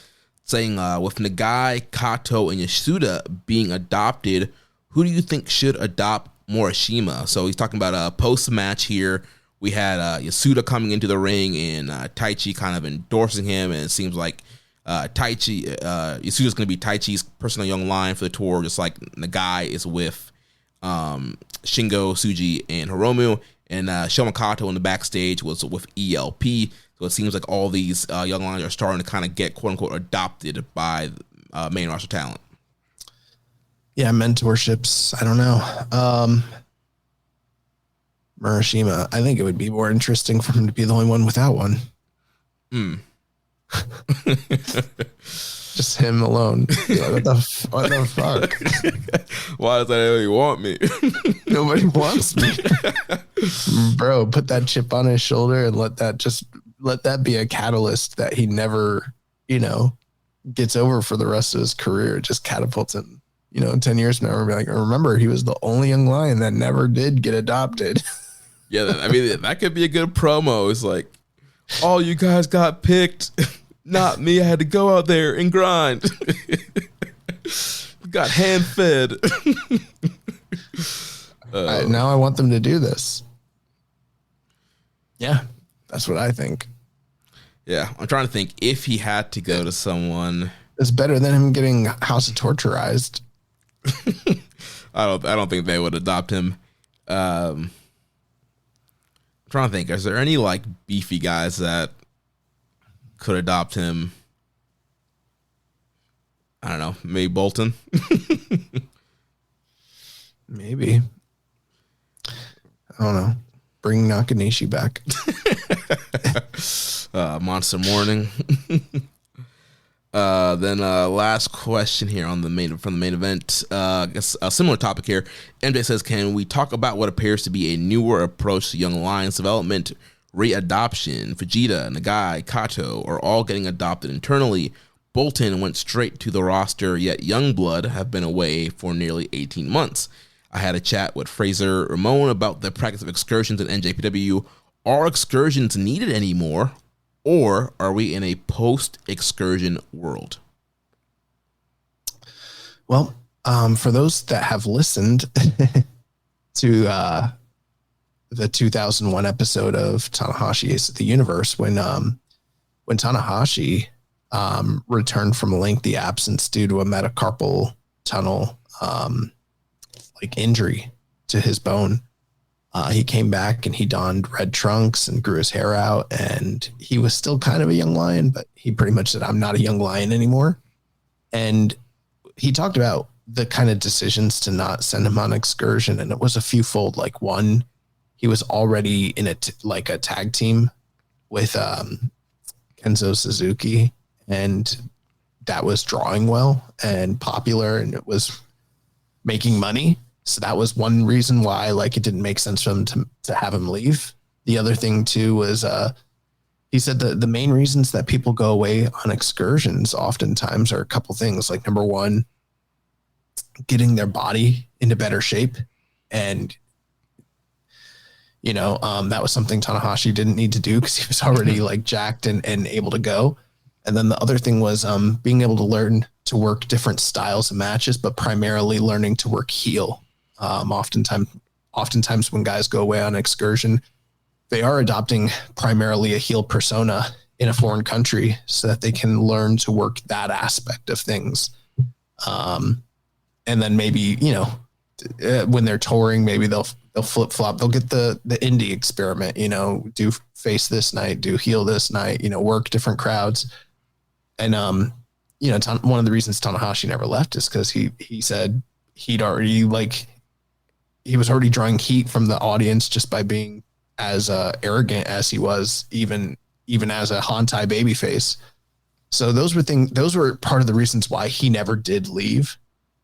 saying, with Nagai, Kato, and Yasuda being adopted, who do you think should adopt Morishima? So he's talking about a post-match here. We had Yasuda coming into the ring and Taichi kind of endorsing him, and it seems like Yasuda's going to be Taichi's personal young lion for the tour, just like Nagai is with Shingo, Tsuji, and Hiromu. And Shoma Kato in the backstage was with ELP. So it seems like all these young lions are starting to kind of get quote-unquote adopted by main roster talent. Yeah, mentorships. I don't know. Morishima, I think it would be more interesting for him to be the only one without one. Just him alone. Like, what the fuck? Why does anybody want me? Nobody wants me. Bro, put that chip on his shoulder and let that be a catalyst that he never, gets over for the rest of his career. It just catapults him, 10 years from now, we'll be like, remember, he was the only young lion that never did get adopted. Yeah, that could be a good promo. It's like, oh, you guys got picked. Not me. I had to go out there and grind. Got hand fed. Now I want them to do this. Yeah, that's what I think. Yeah, I'm trying to think if he had to go to someone. It's better than him getting House of Torturized. I don't think they would adopt him. I'm trying to think. Is there any like beefy guys that could adopt him. I don't know, maybe Bolton. Maybe. I don't know. Bring Nakanishi back. Monster Morning. Then last question here on from the main event. I guess a similar topic here. MJ says, can we talk about what appears to be a newer approach to young lions development? Readoption. Vegeta, Nagai, Kato are all getting adopted internally. Bolton went straight to the roster, yet Youngblood have been away for nearly 18 months. I had a chat with Fraser Ramon about the practice of excursions in NJPW. Are excursions needed anymore, or are we in a post-excursion world? Well, for those that have listened to the 2001 episode of Tanahashi Ace of the Universe, when Tanahashi returned from a lengthy absence due to a metacarpal tunnel injury to his bone, he came back and he donned red trunks and grew his hair out, and he was still kind of a young lion, but he pretty much said, I'm not a young lion anymore. And he talked about the kind of decisions to not send him on excursion, and it was a few fold. Like, one, he was already in a tag team with Kenzo Suzuki, and that was drawing well and popular, and it was making money. So that was one reason why it didn't make sense for him to have him leave. The other thing too was he said that the main reasons that people go away on excursions oftentimes are a couple things. Like, number one, getting their body into better shape. And, that was something Tanahashi didn't need to do because he was already jacked and able to go. And then the other thing was being able to learn to work different styles of matches, but primarily learning to work heel. Oftentimes when guys go away on excursion, they are adopting primarily a heel persona in a foreign country so that they can learn to work that aspect of things. And then maybe, when they're touring, maybe they'll flip flop. They'll get the indie experiment, do face this night, do heel this night, work different crowds. And, one of the reasons Tanahashi never left is because he said he'd already he was already drawing heat from the audience just by being as arrogant as he was, even as a Hantai babyface. So those were part of the reasons why he never did leave.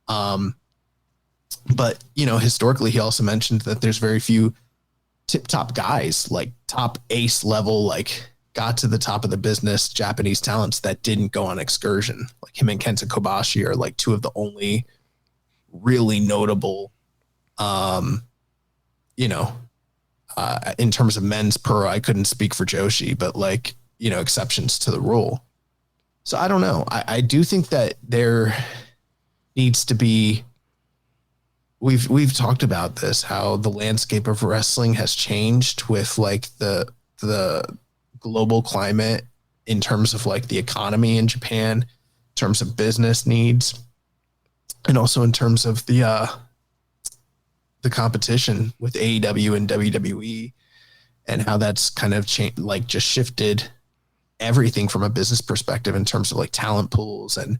But historically, he also mentioned that there's very few tip-top guys, top ace level, got to the top of the business Japanese talents that didn't go on excursion. Like him and Kenta Kobashi are two of the only really notable, in terms of men's pro. I couldn't speak for Joshi, but exceptions to the rule. So I don't know. I do think that there needs to be, we've talked about this, how the landscape of wrestling has changed with the global climate in terms of the economy in Japan, in terms of business needs, and also in terms of the competition with AEW and WWE, and how that's kind of changed, just shifted everything from a business perspective in terms of talent pools and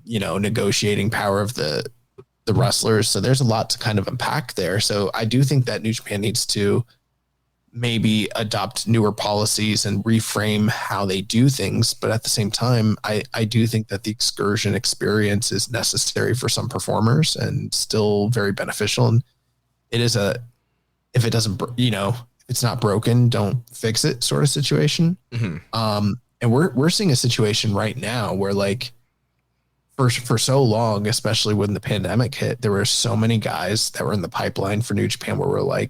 negotiating power of the wrestlers. So there's a lot to kind of unpack there. So I do think that New Japan needs to maybe adopt newer policies and reframe how they do things. But at the same time, I do think that the excursion experience is necessary for some performers and still very beneficial. And it is if it doesn't, if it's not broken, don't fix it sort of situation. Mm-hmm. And we're seeing a situation right now where for so long, especially when the pandemic hit, there were so many guys that were in the pipeline for New Japan where we're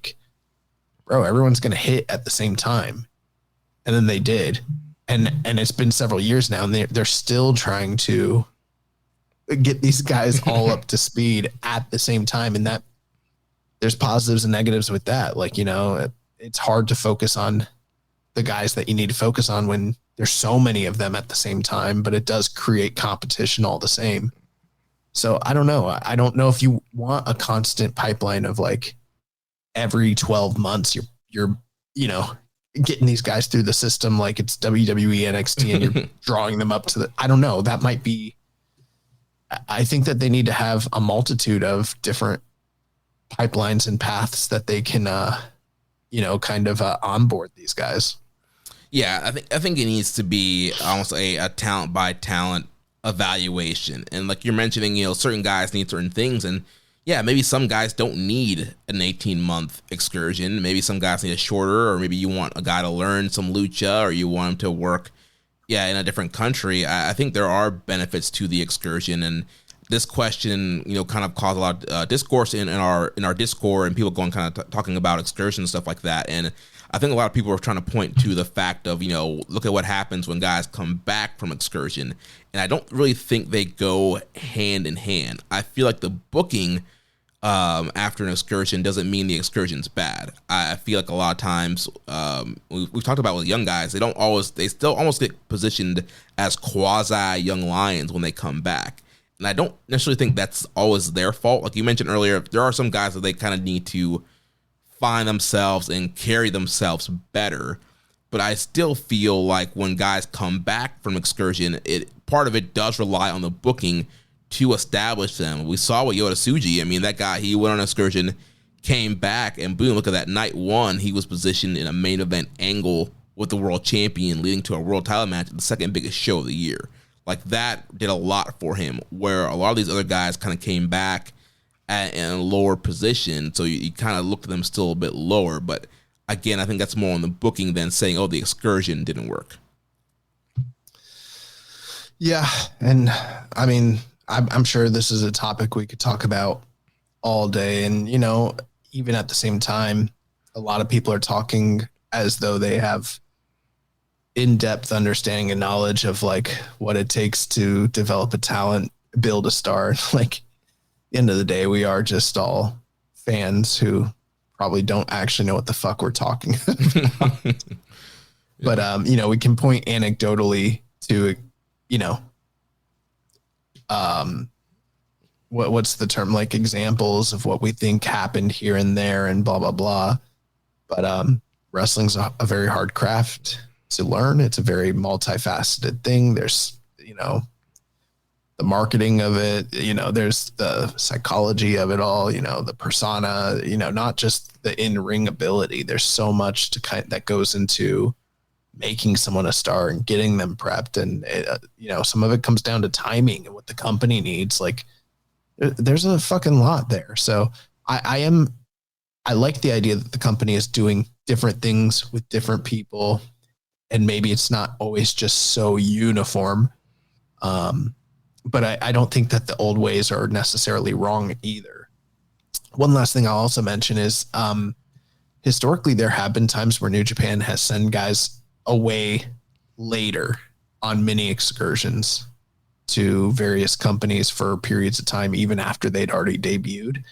bro, everyone's going to hit at the same time. And then they did. And it's been several years now, and they're still trying to get these guys all up to speed at the same time. And that there's positives and negatives with that. It's hard to focus on the guys that you need to focus on when there's so many of them at the same time, but it does create competition all the same. So I don't know. I don't know if you want a constant pipeline of every 12 months, you're getting these guys through the system like it's WWE NXT and you're drawing them up to I don't know. That might be, I think that they need to have a multitude of different pipelines and paths that they can, onboard these guys. Yeah, I think it needs to be almost a talent by talent evaluation. And like you're mentioning, certain guys need certain things. And yeah, maybe some guys don't need an 18-month excursion. Maybe some guys need a shorter, or maybe you want a guy to learn some lucha, or you want him to work, in a different country. I think there are benefits to the excursion. And this question, kind of caused a lot of discourse in our Discord, and people going kind of talking about excursion and stuff like that. And I think a lot of people are trying to point to the fact of, look at what happens when guys come back from excursion. And I don't really think they go hand in hand. I feel like the booking after an excursion doesn't mean the excursion's bad. I feel like a lot of times, we've talked about with young guys, they still almost get positioned as quasi young lions when they come back. And I don't necessarily think that's always their fault. Like you mentioned earlier, there are some guys that they kind of need to find themselves and carry themselves better. But I still feel like when guys come back from excursion, part of it does rely on the booking to establish them. We saw with Yota Tsuji. I mean, that guy, he went on an excursion, came back, and boom, look at that. Night one, he was positioned in a main event angle with the world champion, leading to a world title match at the second biggest show of the year. Like, that did a lot for him, where a lot of these other guys kind of came back in a lower position, so you kind of look at them still a bit lower. But again, I think that's more on the booking than saying, oh, the excursion didn't work. Yeah, and I mean, I'm sure this is a topic we could talk about all day. And, even at the same time, a lot of people are talking as though they have in-depth understanding and knowledge of like what it takes to develop a talent, build a star. Like, end of the day, we are just all fans who probably don't actually know what the fuck we're talking about. But, we can point anecdotally to, what's the term, like examples of what we think happened here and there and blah, blah, blah. But wrestling's a very hard craft to learn. It's a very multifaceted thing. There's, the marketing of it, there's the psychology of it all, the persona, not just the in-ring ability. There's so much that goes into making someone a star and getting them prepped. And, some of it comes down to timing and what the company needs. Like, there's a fucking lot there. So I like the idea that the company is doing different things with different people, and maybe it's not always just so uniform. But I don't think that the old ways are necessarily wrong either. One last thing I'll also mention is historically there have been times where New Japan has sent guys away later on mini excursions to various companies for periods of time, even after they'd already debuted.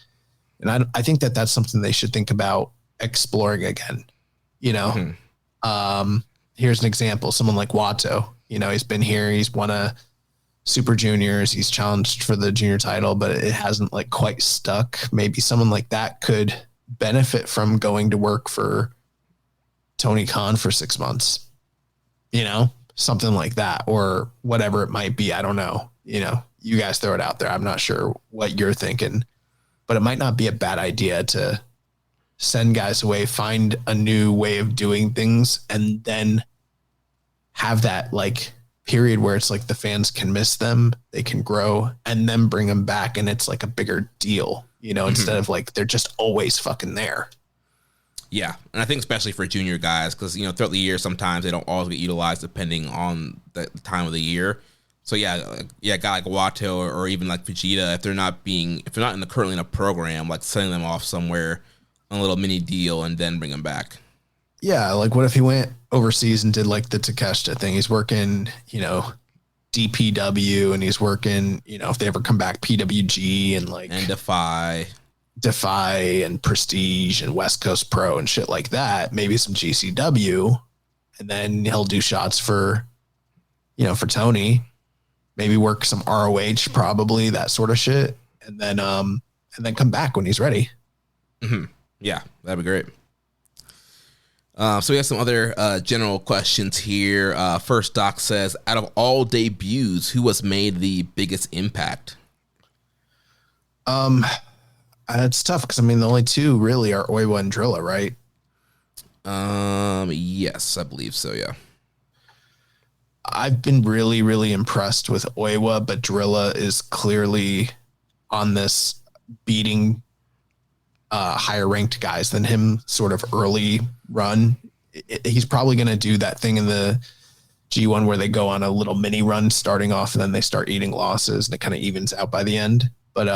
And I think that that's something they should think about exploring again. Here's an example. Someone like Watto, he's been here. He's won a Super Juniors. He's challenged for the junior title, but it hasn't like quite stuck. Maybe someone like that could benefit from going to work for Tony Khan for 6 months, something like that, or whatever it might be. I don't know. You guys throw it out there. I'm not sure what you're thinking, but it might not be a bad idea to send guys away, find a new way of doing things, and then have that like period where it's like the fans can miss them, they can grow, and then bring them back. And it's like a bigger deal, instead of like, they're just always fucking there. Yeah. And I think especially for junior guys, because, throughout the year, sometimes they don't always get utilized depending on the time of the year. So yeah, a guy like Watto or even like Vegeta, if they're not currently in a program, like sending them off somewhere on a little mini deal and then bring them back. Yeah. Like, what if he went overseas and did like the Takeshita thing? He's working, DPW, and he's working, if they ever come back, PWG and Defy and Prestige and West Coast Pro and shit like that. Maybe some GCW, and then he'll do shots for Tony. Maybe work some ROH, probably that sort of shit, and then come back when he's ready. Mm-hmm. Yeah, that'd be great. So we have some other general questions here. First, Doc says, out of all debuts, who has made the biggest impact? It's tough because, I mean, the only two really are Oiwa and Drilla, right? Yes, I believe so, yeah. I've been really, really impressed with Oiwa, but Drilla is clearly on this beating higher ranked guys than him sort of early run. He's probably going to do that thing in the G1 where they go on a little mini run starting off and then they start eating losses and it kind of evens out by the end. But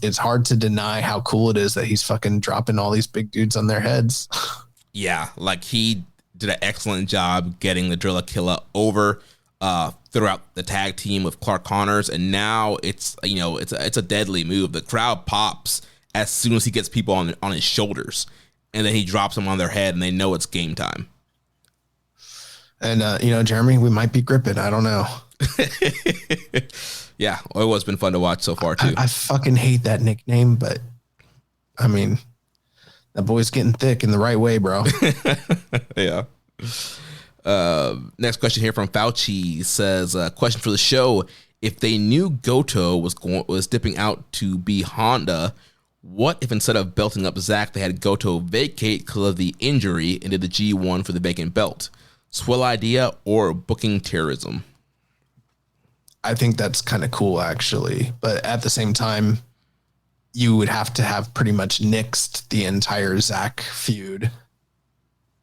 it's hard to deny how cool it is that he's fucking dropping all these big dudes on their heads. Yeah, like he did an excellent job getting the Drilla Killa over throughout the tag team with Clark Connors, and now it's a deadly move. The crowd pops as soon as he gets people on his shoulders, and then he drops them on their head, and they know it's game time. And Jeremy, we might be gripping. I don't know. Yeah, Oiwa's been fun to watch so far too. I fucking hate that nickname, but I mean, that boy's getting thick in the right way, bro. Yeah. Next question here from Fauci says, question for the show. If they knew Goto was dipping out to be Honda, what if instead of belting up Zach, they had Goto vacate because of the injury and did the G1 for the vacant belt? Swell idea or booking terrorism? I think that's kind of cool, actually. But at the same time, you would have to have pretty much nixed the entire Zach feud.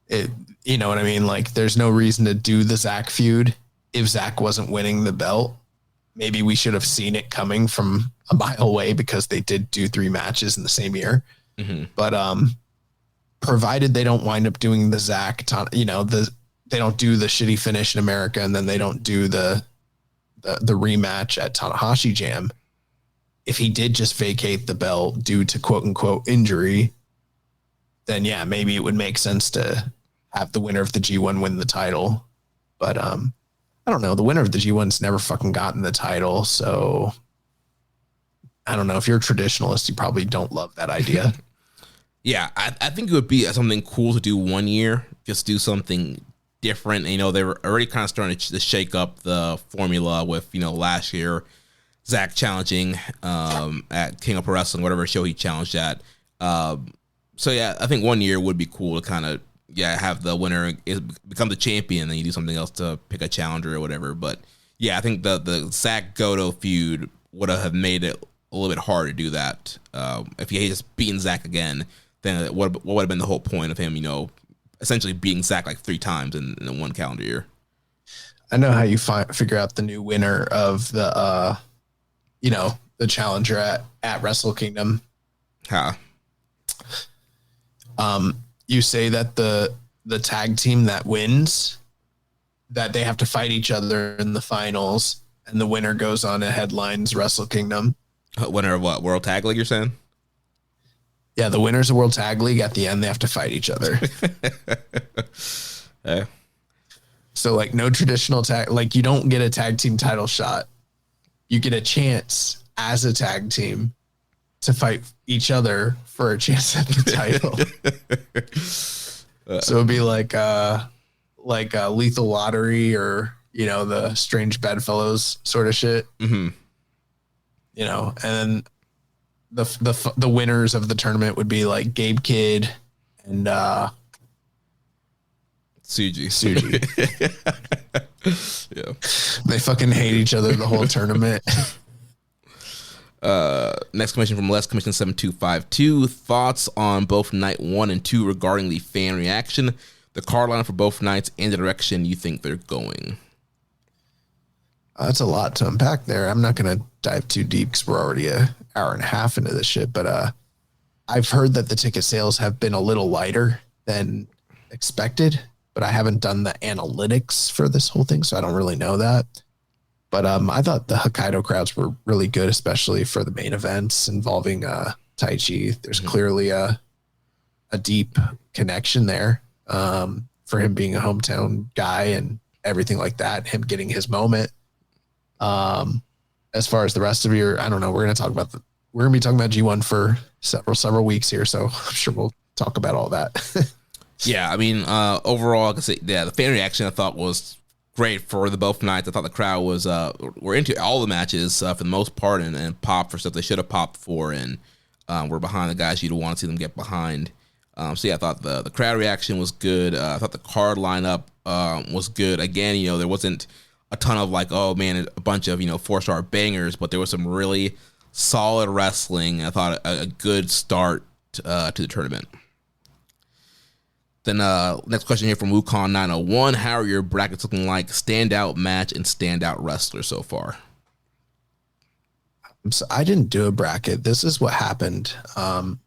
You know what I mean? Like, there's no reason to do the Zach feud if Zach wasn't winning the belt. Maybe we should have seen it coming from a mile away because they did do 3 matches in the same year. Mm-hmm. But provided they don't wind up doing the Zach, they don't do the shitty finish in America, and then they don't do the rematch at Tanahashi Jam. If he did just vacate the belt due to quote unquote injury, then yeah, maybe it would make sense to have the winner of the G1 win the title. But I don't know. The winner of the G1's never fucking gotten the title. So I don't know. If you're a traditionalist, you probably don't love that idea. Yeah, I think it would be something cool to do one year, just do something different. They were already kind of starting to shake up the formula with, last year, Zach challenging at King of Pro Wrestling, whatever show he challenged at. So yeah, I think one year would be cool to kind of have the winner become the champion, and then you do something else to pick a challenger or whatever. But yeah, I think the Zach Goto feud would have made it a little bit hard to do that. If he had just beaten Zach again, then what would have been the whole point of him, essentially beating Zach like 3 times in one calendar year? I know how you figure out the new winner of the the challenger at Wrestle Kingdom. Huh. You say that the tag team that wins, that they have to fight each other in the finals, and the winner goes on and headlines Wrestle Kingdom. Winner of what? World Tag League, you're saying? Yeah, the winners of World Tag League, at the end, they have to fight each other. Yeah. So, like, no traditional tag, like, you don't get a tag team title shot. You get a chance as a tag team to fight each other for a chance at the title. So it'd be like Lethal Lottery or, the Strange Bedfellows sort of shit. Mm-hmm. And then the winners of the tournament would be like Gabe Kidd and Suji. Yeah. They fucking hate each other the whole tournament. Next question from Les Commission 7252. Thoughts on both night 1 and 2 regarding the fan reaction, the card line for both nights, and the direction you think they're going? That's a lot to unpack there. I'm not going to dive too deep because we're already an hour and a half into this shit. But I've heard that the ticket sales have been a little lighter than expected, but I haven't done the analytics for this whole thing, so I don't really know that. But I thought the Hokkaido crowds were really good, especially for the main events involving Taichi. There's clearly a deep connection there for him being a hometown guy and everything like that, him getting his moment. As far as the rest of your, I don't know, we're going to be talking about G1 for several weeks here, so I'm sure we'll talk about all that. Yeah, I mean, overall, like I said, the fan reaction I thought was great for the both nights. I thought the crowd were into all the matches for the most part, and popped for stuff they should have popped for, and were behind the guys you'd want to see them get behind. So yeah, I thought the crowd reaction was good. I thought the card lineup was good. Again, there wasn't a ton of like, oh man, a bunch of 4-star bangers, but there was some really solid wrestling. I thought a good start to the tournament. Then next question here from Wukong 901: how are your brackets looking like standout match and standout wrestler so far? So I didn't do a bracket. This is what happened. I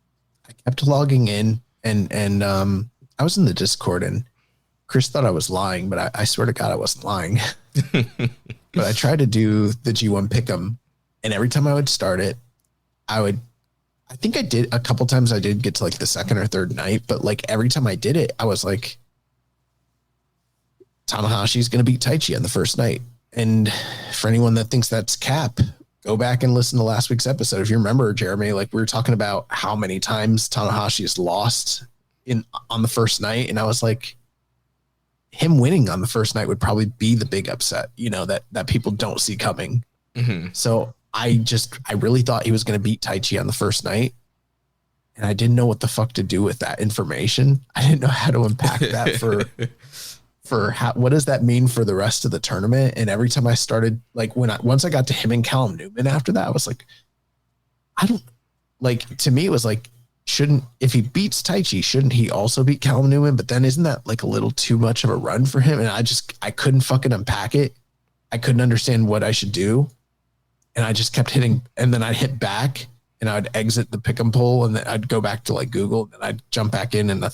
kept logging in and I was in the Discord and Chris thought I was lying, but I swear to God I wasn't lying. But I tried to do the G1 Pick'em, and every time I would start it, I think I did a couple times. I did get to like the second or third night, but like every time I did it, I was like, Tanahashi's going to beat Taichi on the first night. And for anyone that thinks that's cap, go back and listen to last week's episode. If you remember, Jeremy, like we were talking about how many times Tanahashi has lost on the first night. And I was like, him winning on the first night would probably be the big upset, that people don't see coming. Mm-hmm. So I really thought he was going to beat Taichi on the first night. And I didn't know what the fuck to do with that information. I didn't know how to unpack that what does that mean for the rest of the tournament? And every time I started, like once I got to him and Callum Newman after that, I was like, to me, it was like, if he beats Taichi, shouldn't he also beat Callum Newman? But then isn't that like a little too much of a run for him? And I couldn't fucking unpack it. I couldn't understand what I should do. And I just kept hitting, and then I'd hit back and I'd exit the pick'em poll, and then I'd go back to like Google, and I'd jump back in, and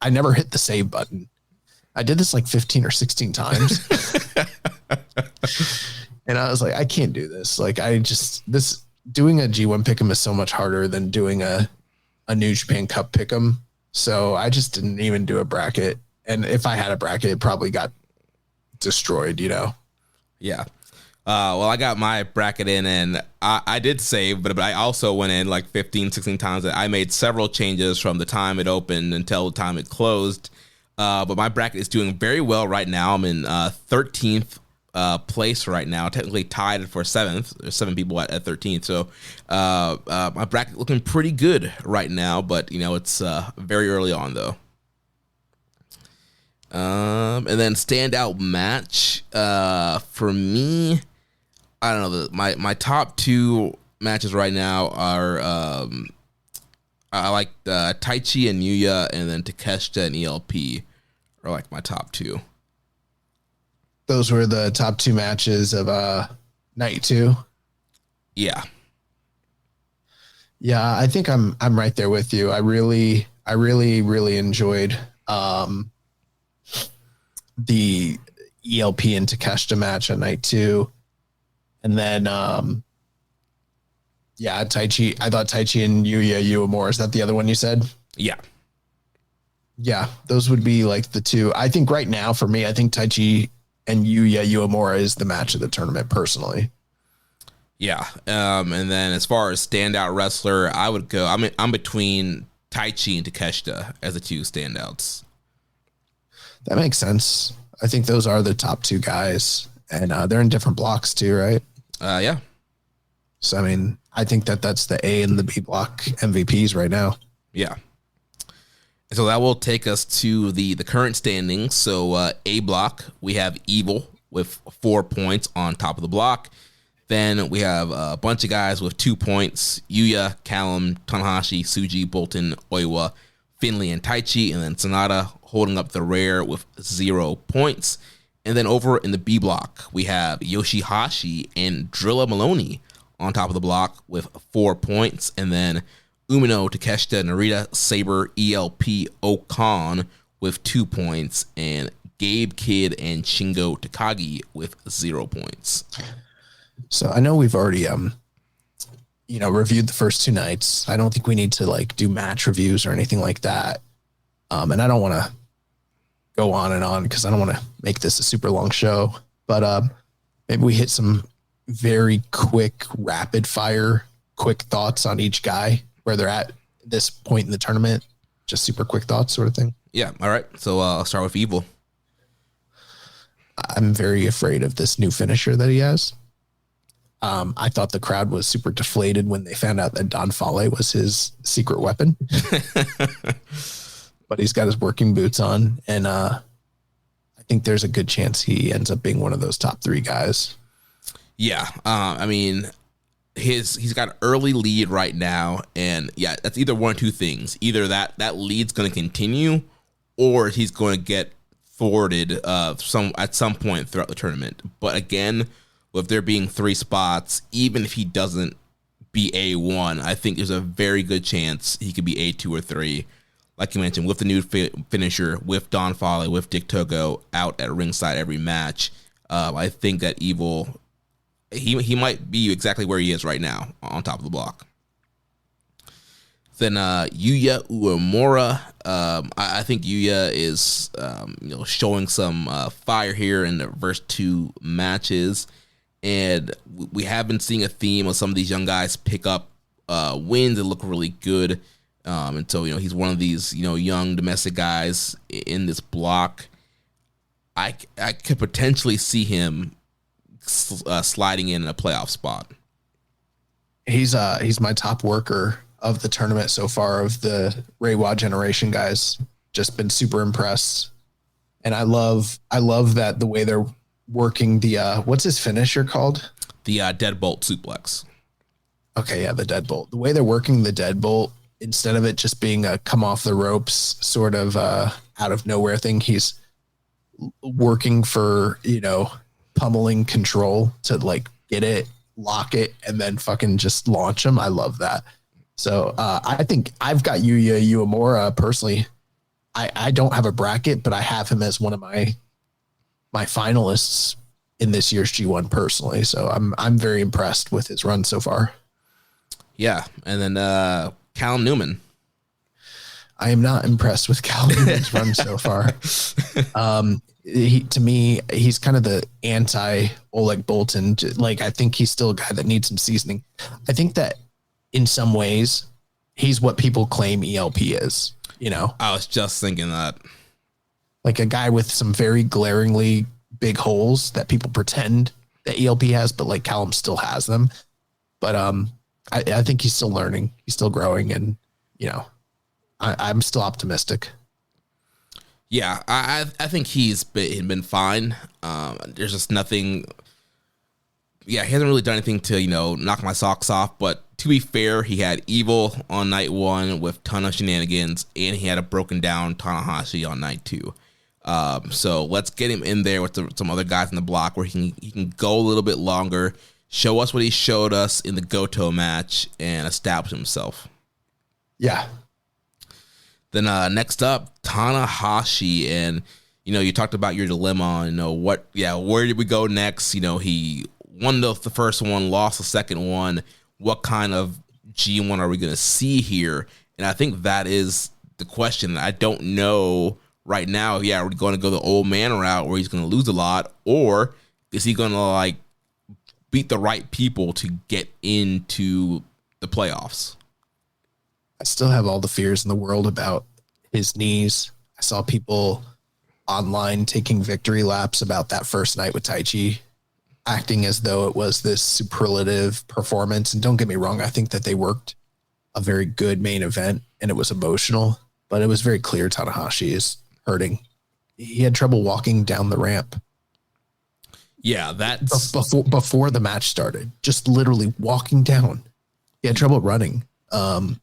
I never hit the save button. I did this like 15 or 16 times. And I was like, I can't do this. Like doing a G1 pick'em is so much harder than doing a New Japan Cup pick'em. So I just didn't even do a bracket. And if I had a bracket, it probably got destroyed, Yeah. Well, I got my bracket in, and I did save, but I also went in like 15, 16 times. I made several changes from the time it opened until the time it closed. But my bracket is doing very well right now. I'm in 13th place right now, technically tied for 7th. There's 7 people at 13th. So my bracket looking pretty good right now, but it's very early on though. And then standout match for me, I don't know. My top 2 matches right now are I like Taichi and Yuya, and then Takeshita and ELP are like my top 2. Those were the top 2 matches of night 2. Yeah. Yeah, I think I'm right there with you. I really enjoyed the ELP and Takeshita match on night 2. And then Taichi, I thought Taichi and Yuya Uemura, is that the other one you said? Yeah. Yeah, those would be like the 2. I think right now for me, I think Taichi and Yuya Uemura is the match of the tournament personally. Yeah. And then as far as standout wrestler, I would go, I'm between Taichi and Takeshita as the 2 standouts. That makes sense. I think those are the top 2 guys, and they're in different blocks too, right? Yeah. So, I mean, I think that's the A and the B block MVPs right now. Yeah. And so that will take us to the current standings. So A block, we have Evil with 4 points on top of the block. Then we have a bunch of guys with 2 points: Yuya, Callum, Tanahashi, Tsuji, Bolton, Oiwa, Finley, and Taichi. And then Sonata holding up the rear with 0 points. And then over in the B block, we have Yoshihashi and Drilla Maloney on top of the block with 4 points. And then Umino, Takeshita, Narita, Saber, ELP, Okan with 2 points. And Gabe Kidd and Shingo Takagi with 0 points. So I know we've already, reviewed the first 2 nights. I don't think we need to like do match reviews or anything like that. And I don't want to go on and on because I don't want to make this a super long show, but maybe we hit some very quick, rapid fire, quick thoughts on each guy, where they're at this point in the tournament, just super quick thoughts sort of thing. Yeah. All right. So I'll start with Evil. I'm very afraid of this new finisher that he has. I thought the crowd was super deflated when they found out that Don Fale was his secret weapon. But he's got his working boots on, and I think there's a good chance he ends up being one of those top 3 guys. Yeah. I mean, he's got an early lead right now, and yeah, that's either one or two things. Either that lead's going to continue, or he's going to get forwarded at some point throughout the tournament. But again, with there being 3 spots, even if he doesn't be A1, I think there's a very good chance he could be A2 or 3. Like you mentioned, with the new finisher, with Don Fale, with Dick Togo out at ringside every match, I think that Evil, he might be exactly where he is right now, on top of the block. Then Yuya Uemura, I think Yuya is showing some fire here in the first 2 matches. And we have been seeing a theme of some of these young guys pick up wins and look really good. And so, he's one of these, young domestic guys in this block. I could potentially see him sliding in a playoff spot. He's my top worker of the tournament so far, of the Reiwa generation guys. Just been super impressed. And I love that the way they're working the what's his finisher called? The deadbolt suplex. Okay, yeah, the deadbolt. The way they're working the deadbolt, instead of it just being a come off the ropes sort of out of nowhere thing, he's working for, pummeling control to like get it, lock it, and then fucking just launch him. I love that. So I think I've got Yuya Uemura personally. I don't have a bracket, but I have him as one of my finalists in this year's G1 personally. So I'm very impressed with his run so far. Yeah. And then Callum Newman. I am not impressed with Callum Newman's run so far. To me, he's kind of the anti Oleg Boltin. Like, I think he's still a guy that needs some seasoning. I think that in some ways he's what people claim ELP is, I was just thinking that. Like a guy with some very glaringly big holes that people pretend that ELP has, but like Callum still has them. But I think he's still learning. He's still growing. And, I'm still optimistic. Yeah, I think he's been fine. There's just nothing. Yeah, he hasn't really done anything to, knock my socks off. But to be fair, he had Evil on night 1 with ton of shenanigans, and he had a broken down Tanahashi on night 2. So let's get him in there with some other guys in the block where he can go a little bit longer, show us what he showed us in the Goto match, and establish himself. Yeah. Then next up, Tanahashi, and you talked about your dilemma. Where did we go next? He won the first one, lost the second one. What kind of G1 are we going to see here? And I think that is the question. I don't know right now. Yeah, are we going to go the old man route where he's going to lose a lot, or is he going to beat the right people to get into the playoffs? I still have all the fears in the world about his knees. I saw people online taking victory laps about that first night with Taichi, acting as though it was this superlative performance. And don't get me wrong, I think that they worked a very good main event and it was emotional, but it was very clear Tanahashi is hurting. He had trouble walking down the ramp. Yeah, that's before the match started, just literally walking down. He had trouble running.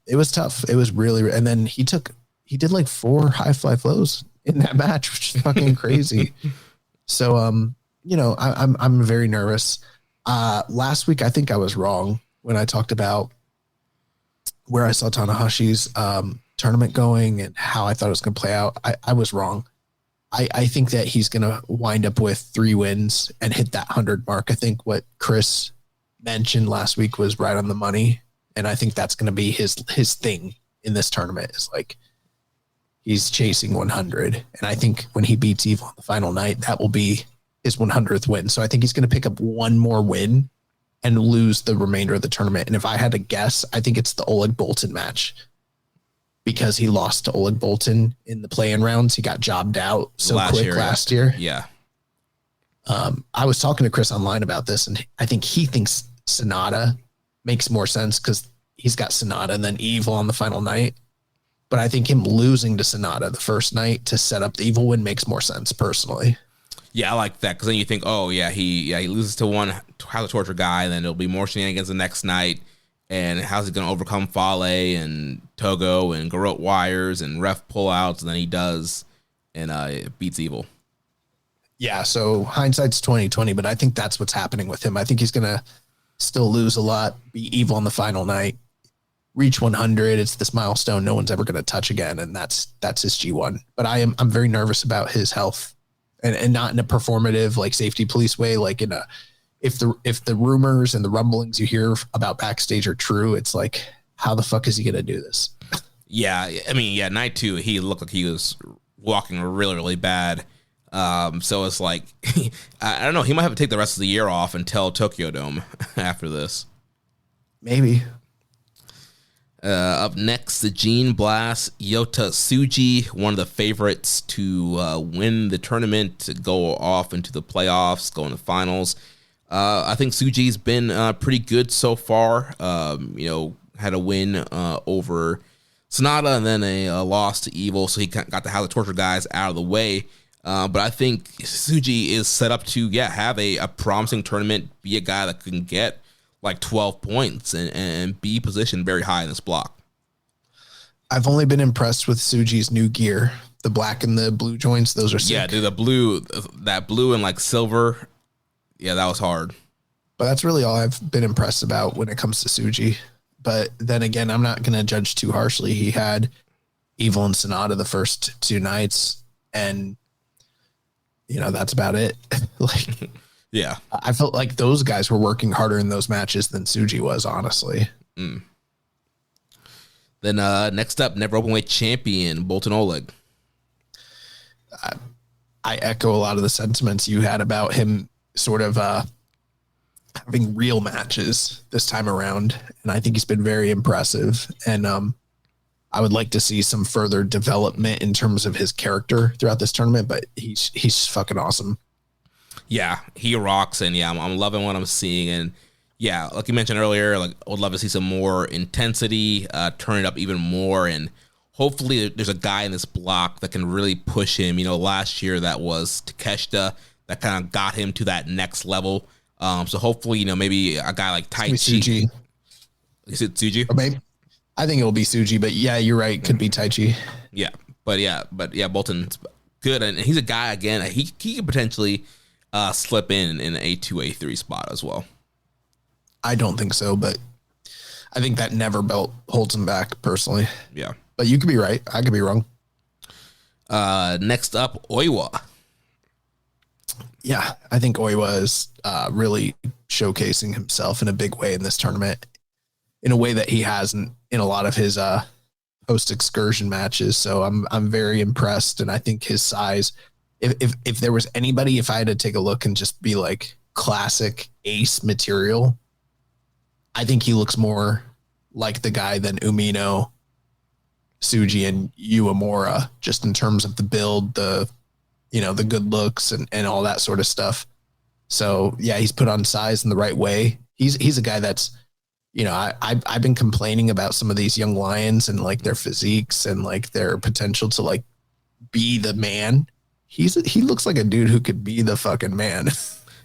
It was tough. It was really, and then he did like 4 high fly flows in that match, which is fucking crazy. So, I'm very nervous. Last week, I think I was wrong when I talked about where I saw Tanahashi's tournament going and how I thought it was going to play out. I was wrong. I think that he's going to wind up with 3 wins and hit that 100 mark. I think what Chris mentioned last week was right on the money. And I think that's going to be his thing in this tournament, is like he's chasing 100. And I think when he beats Evil on the final night, that will be his 100th win. So I think he's going to pick up 1 more win and lose the remainder of the tournament. And if I had to guess, I think it's the Oleg Boltin match. because he lost to Oleg Boltin in the play-in rounds. He got jobbed out so quick last year. Yeah. I was talking to Chris online about this, and I think he thinks Sonata makes more sense because he's got Sonata and then Evil on the final night. But I think him losing to Sonata the first night to set up the Evil win makes more sense personally. Yeah, I like that because then you think, oh yeah, he loses to one House of Torture guy, and then it'll be more shenanigans the next night. And how's he going to overcome Fale and Togo and Garrote wires and ref pullouts? And then he does, and it beats Evil. Yeah, so hindsight's 20/20, but I think that's what's happening with him. I think he's gonna still lose a lot, be Evil on the final night, reach 100. It's this milestone no one's ever gonna touch again, and that's his G1. But I'm very nervous about his health, and not in a performative like safety police way, like in a if the rumors and the rumblings you hear about backstage are true, it's like, how the fuck is he gonna do this? Yeah, I mean, yeah, night 2 he looked like he was walking really, really bad. So it's like, I don't know. He might have to take the rest of the year off until Tokyo Dome after this. Maybe. Up next, the Gene Blast Yota Tsuji, one of the favorites to win the tournament, to go off into the playoffs, go in the finals. I think Tsuji's been pretty good so far. Had a win over Sonata and then a loss to Evil, so he got the House of Torture guys out of the way. But I think Tsuji is set up to, have a promising tournament, be a guy that can get like 12 points and be positioned very high in this block. I've only been impressed with Tsuji's new gear, the black and the blue joints. Those are sick. Yeah, dude, that blue and like silver. Yeah, that was hard. But that's really all I've been impressed about when it comes to Tsuji. But then again, I'm not going to judge too harshly. He had Evil and Sonata the first 2 nights, and that's about it. Like, yeah, I felt like those guys were working harder in those matches than Tsuji was, honestly. Mm. Then next up, never openweight champion Boltin Oleg. I echo a lot of the sentiments you had about him sort of having real matches this time around, and I think he's been very impressive. And I would like to see some further development in terms of his character throughout this tournament, but he's fucking awesome. Yeah, he rocks, and I'm loving what I'm seeing. And yeah, like you mentioned earlier, like I would love to see some more intensity, turn it up even more, and hopefully there's a guy in this block that can really push him. Last year that was Takeshita that kind of got him to that next level. So hopefully, maybe a guy like Tai Chi. Is it Tsuji? Or maybe. I think it'll be Tsuji, but yeah, you're right. Could be Tai Chi. Yeah, but Boltin's good, and he's a guy again. He could potentially slip in an A2, A3 spot as well. I don't think so, but I think that never belt holds him back personally. Yeah, but you could be right. I could be wrong. Next up, Oiwa. Yeah, I think Oiwa is really showcasing himself in a big way in this tournament, in a way that he hasn't in a lot of his post excursion matches. So I'm very impressed, and I think his size. If there was anybody, if I had to take a look and just be like classic ace material, I think he looks more like the guy than Umino, Tsuji, and Uemura, just in terms of the build, the good looks and all that sort of stuff. So yeah, he's put on size in the right way. He's a guy that's, I've been complaining about some of these young lions and like their physiques and like their potential to like be the man. He looks like a dude who could be the fucking man.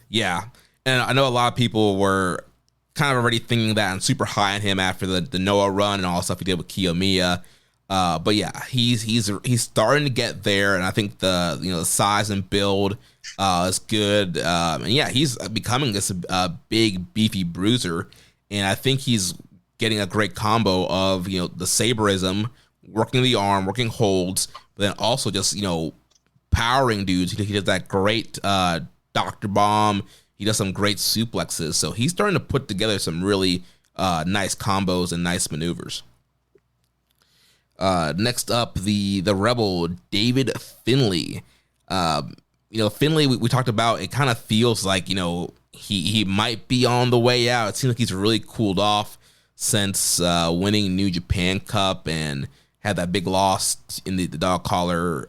Yeah. And I know a lot of people were kind of already thinking that and super high on him after the Noah run and all the stuff he did with Kiyomiya. But yeah, he's starting to get there, and I think the size and build is good. And yeah, he's becoming this big beefy bruiser, and I think he's getting a great combo of the saberism, working the arm, working holds, but then also just powering dudes. He does that great Dr. Bomb. He does some great suplexes, so he's starting to put together some really nice combos and nice maneuvers. Next up, the Rebel, David Finlay. Finlay, we talked about, it kind of feels like, he might be on the way out. It seems like he's really cooled off since winning New Japan Cup and had that big loss in the dog collar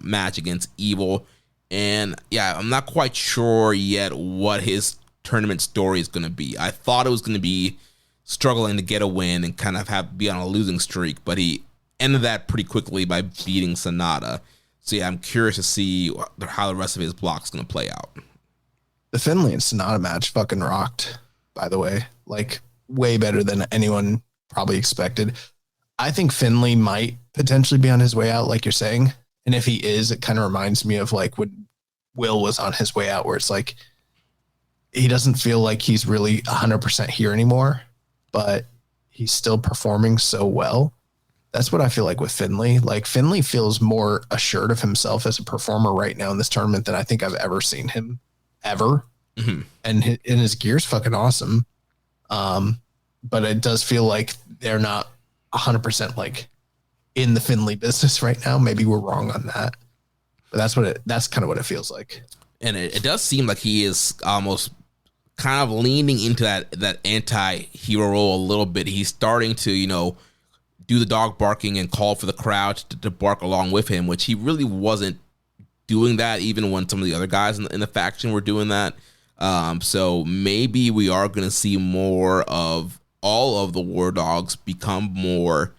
match against Evil. And yeah, I'm not quite sure yet what his tournament story is going to be. I thought it was going to be struggling to get a win and kind of be on a losing streak, but he ended that pretty quickly by beating Sonata. So yeah, I'm curious to see how the rest of his block is going to play out. The Finley and Sonata match fucking rocked, by the way. Like, way better than anyone probably expected. I think Finley might potentially be on his way out, like you're saying. And if he is, it kind of reminds me of like when Will was on his way out, where it's like he doesn't feel like he's really 100% here anymore, but he's still performing so well. That's what I feel like with Finley. Like, Finley feels more assured of himself as a performer right now in this tournament than I think I've ever seen him, ever. Mm-hmm. And his gear's fucking awesome. But it does feel like they're not 100% like in the Finley business right now. Maybe we're wrong on that, but that's kind of what it feels like. And it does seem like he is almost kind of leaning into that anti-hero role a little bit. He's starting to, do the dog barking and call for the crowd to bark along with him, which he really wasn't doing that even when some of the other guys in the faction were doing that. So maybe we are going to see more of all of the War Dogs become more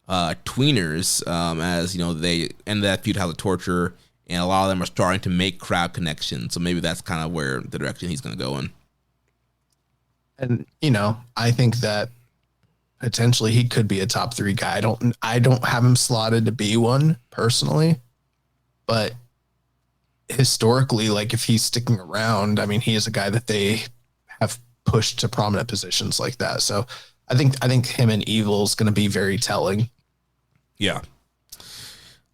tweeners as, they end that feud House of Torture, and a lot of them are starting to make crowd connections. So maybe that's kind of where the direction he's going to go in. And, I think that potentially he could be a top 3 guy. I don't have him slotted to be one personally, but historically, like, if he's sticking around, I mean, he is a guy that they have pushed to prominent positions like that. So I think him and Evil is going to be very telling. Yeah.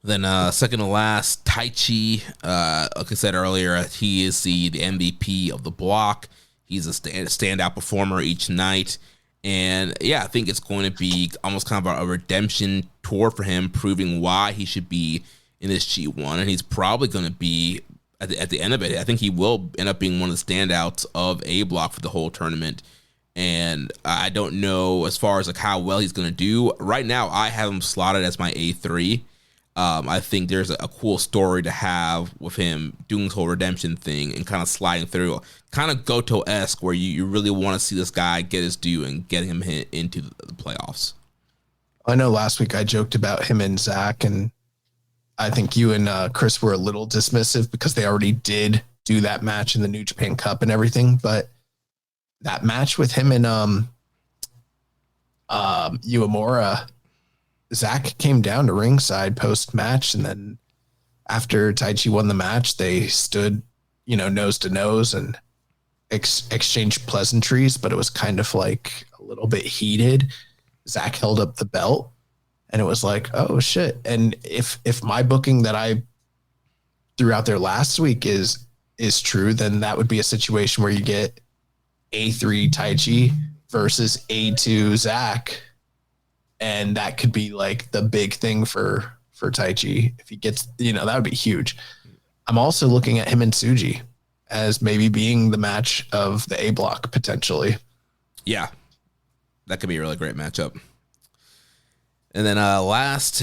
Then second to last, Taichi. Like I said earlier, he is the MVP of the block. He's a standout performer each night. And yeah, I think it's going to be almost kind of a redemption tour for him, proving why he should be in this G1. And he's probably going to be, at the end of it, I think he will end up being one of the standouts of A block for the whole tournament. And I don't know as far as like how well he's going to do. Right now, I have him slotted as my A3. I think there's a cool story to have with him doing this whole redemption thing and kind of sliding through, kind of Goto-esque, where you really want to see this guy get his due and get him into the playoffs. I know last week I joked about him and Zach, and I think you and Chris were a little dismissive because they already did do that match in the New Japan Cup and everything. But that match with him and Uemura, Zach came down to ringside post-match, and then after Taichi won the match, they stood, nose to nose and exchanged pleasantries, but it was kind of like a little bit heated. Zach held up the belt, and it was like, oh shit. And if my booking that I threw out there last week is true, then that would be a situation where you get A3 Taichi versus A2 Zach. And that could be like the big thing for Taichi. If he gets, that would be huge. I'm also looking at him and Tsuji as maybe being the match of the A block potentially. Yeah, that could be a really great matchup. And then last,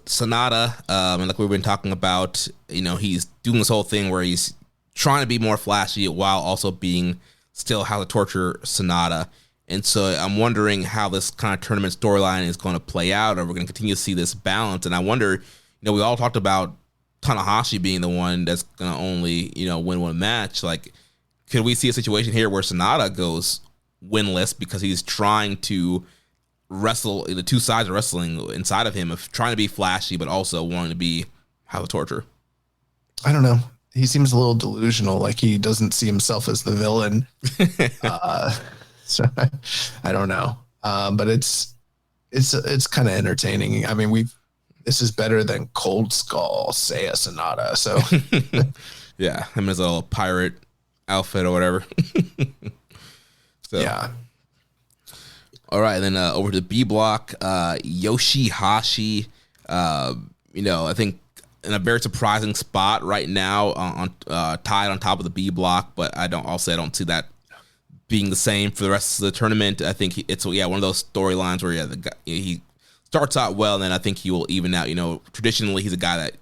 Sonata, and like we've been talking about, he's doing this whole thing where he's trying to be more flashy while also being still House of Torture Sonata. And so I'm wondering how this kind of tournament storyline is going to play out. Are we going to continue to see this balance? And I wonder, we all talked about Tanahashi being the one that's going to only, win one match. Like, could we see a situation here where Sonata goes winless because he's trying to wrestle, the two sides are wrestling inside of him, of trying to be flashy, but also wanting to be House of Torture? I don't know. He seems a little delusional. Like, he doesn't see himself as the villain. So I don't know. But it's kind of entertaining. I mean, this is better than Cold Skull Seiya Sonata. So yeah, him as a little pirate outfit or whatever. So yeah. All right, then over to the B block, Yoshihashi. I think in a very surprising spot right now on tied on top of the B block, but I don't see that being the same for the rest of the tournament. I think it's one of those storylines where he starts out well, and then I think he will even out. Traditionally, he's a guy that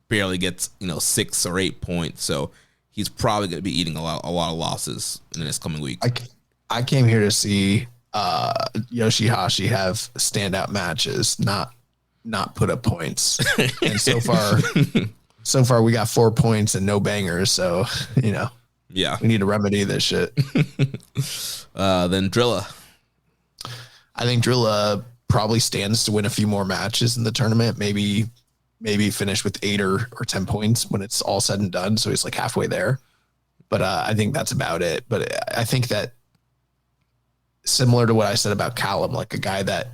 barely gets 6 or 8 points, so he's probably going to be eating a lot of losses in this coming week. I came here to see Yoshihashi have standout matches, not put up points. And so far we got 4 points and no bangers. So, yeah, we need to remedy this shit. Then Drilla. I think Drilla probably stands to win a few more matches in the tournament. Maybe finish with 8 or 10 points when it's all said and done. So he's like halfway there. But I think that's about it. But I think that similar to what I said about Callum, like a guy that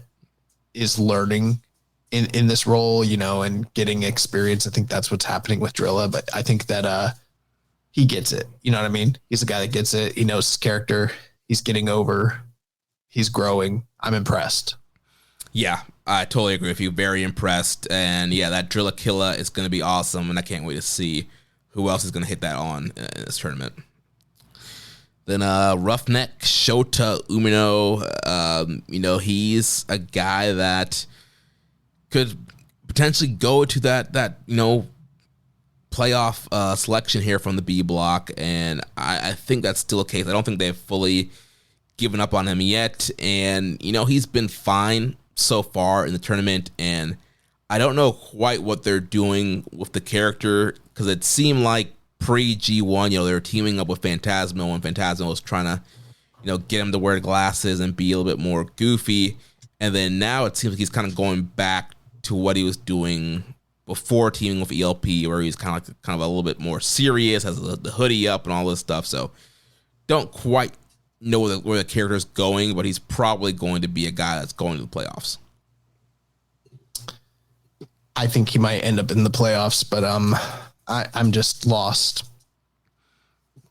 is learning in this role, and getting experience. I think that's what's happening with Drilla. But I think that he gets it. You know what I mean? He's a guy that gets it. He knows his character. He's getting over. He's growing. I'm impressed. Yeah, I totally agree with you. Very impressed. And yeah, that Drilla Killa is going to be awesome. And I can't wait to see who else is going to hit that on in this tournament. Then Roughneck Shota Umino. He's a guy that could potentially go to that playoff selection here from the B block. And I think that's still the case. I don't think they've fully given up on him yet. And, he's been fine so far in the tournament. And I don't know quite what they're doing with the character, because it seemed like pre-G1, they were teaming up with Phantasmo, and Phantasmo was trying to, get him to wear glasses and be a little bit more goofy. And then now it seems like he's kind of going back to what he was doing before teaming with ELP, where he's kind of a little bit more serious, has the hoodie up and all this stuff. So don't quite know where the character is going, but he's probably going to be a guy that's going to the playoffs. I think he might end up in the playoffs, but I'm just lost.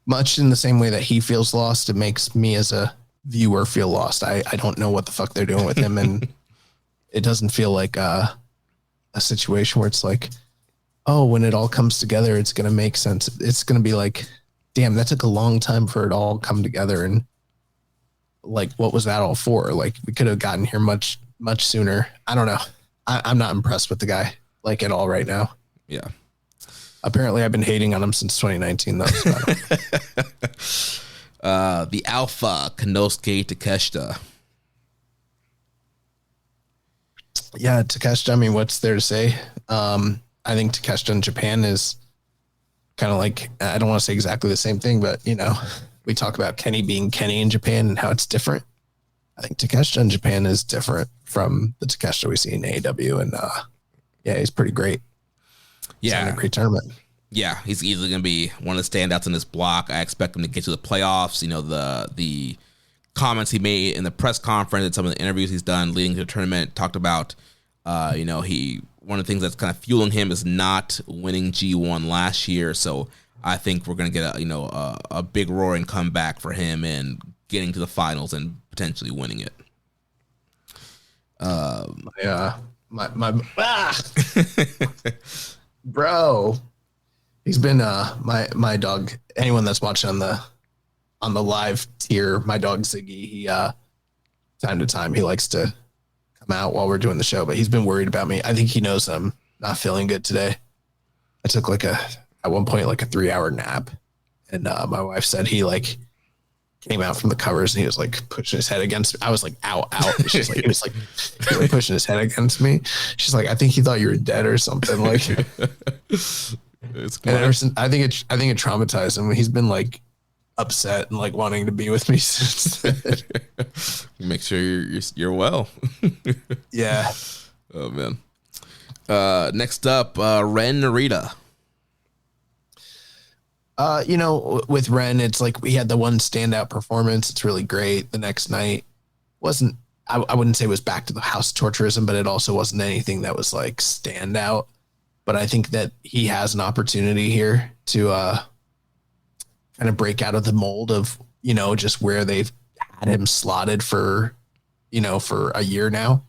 Much in the same way that he feels lost, it makes me as a viewer feel lost. I don't know what the fuck they're doing with him, and it doesn't feel like a situation where it's like, oh, when it all comes together, it's going to make sense. It's going to be like, damn, that took a long time for it all come together, and like, what was that all for? Like, we could have gotten here much sooner. I don't know. I'm not impressed with the guy like at all right now. Yeah. Apparently, I've been hating on him since 2019, though. So the Alpha, Konosuke Takeshita. Yeah, Takeshita, I mean, what's there to say? I think Takeshita in Japan is kind of like, I don't want to say exactly the same thing, but, we talk about Kenny being Kenny in Japan and how it's different. I think Takeshita in Japan is different from the Takeshita we see in AEW, and yeah, he's pretty great. Yeah, a great tournament. Yeah, he's easily going to be one of the standouts in this block. I expect him to get to the playoffs. The comments he made in the press conference and some of the interviews he's done leading to the tournament talked about, one of the things that's kind of fueling him is not winning G1 last year. So I think we're going to get a big roaring comeback for him and getting to the finals and potentially winning it. Yeah, bro, he's been my dog. Anyone that's watching on the live tier, my dog Ziggy, he time to time he likes to come out while we're doing the show, but he's been worried about me. I think he knows I'm not feeling good today. I took at one point a 3-hour nap, and my wife said he came out from the covers and he was pushing his head against me. I was out. She's he was really pushing his head against me. She's like, I think he thought you were dead or something. It's and ever since, I think it traumatized him. He's been upset and wanting to be with me since then. Make sure you're well. Yeah. Oh man. Next up, Ren Narita. With Ren, it's we had the one standout performance. It's really great. The next night wasn't, I wouldn't say it was back to the house torturism, but it also wasn't anything that was standout. But I think that he has an opportunity here to kind of break out of the mold of, just where they've had him slotted for a year now.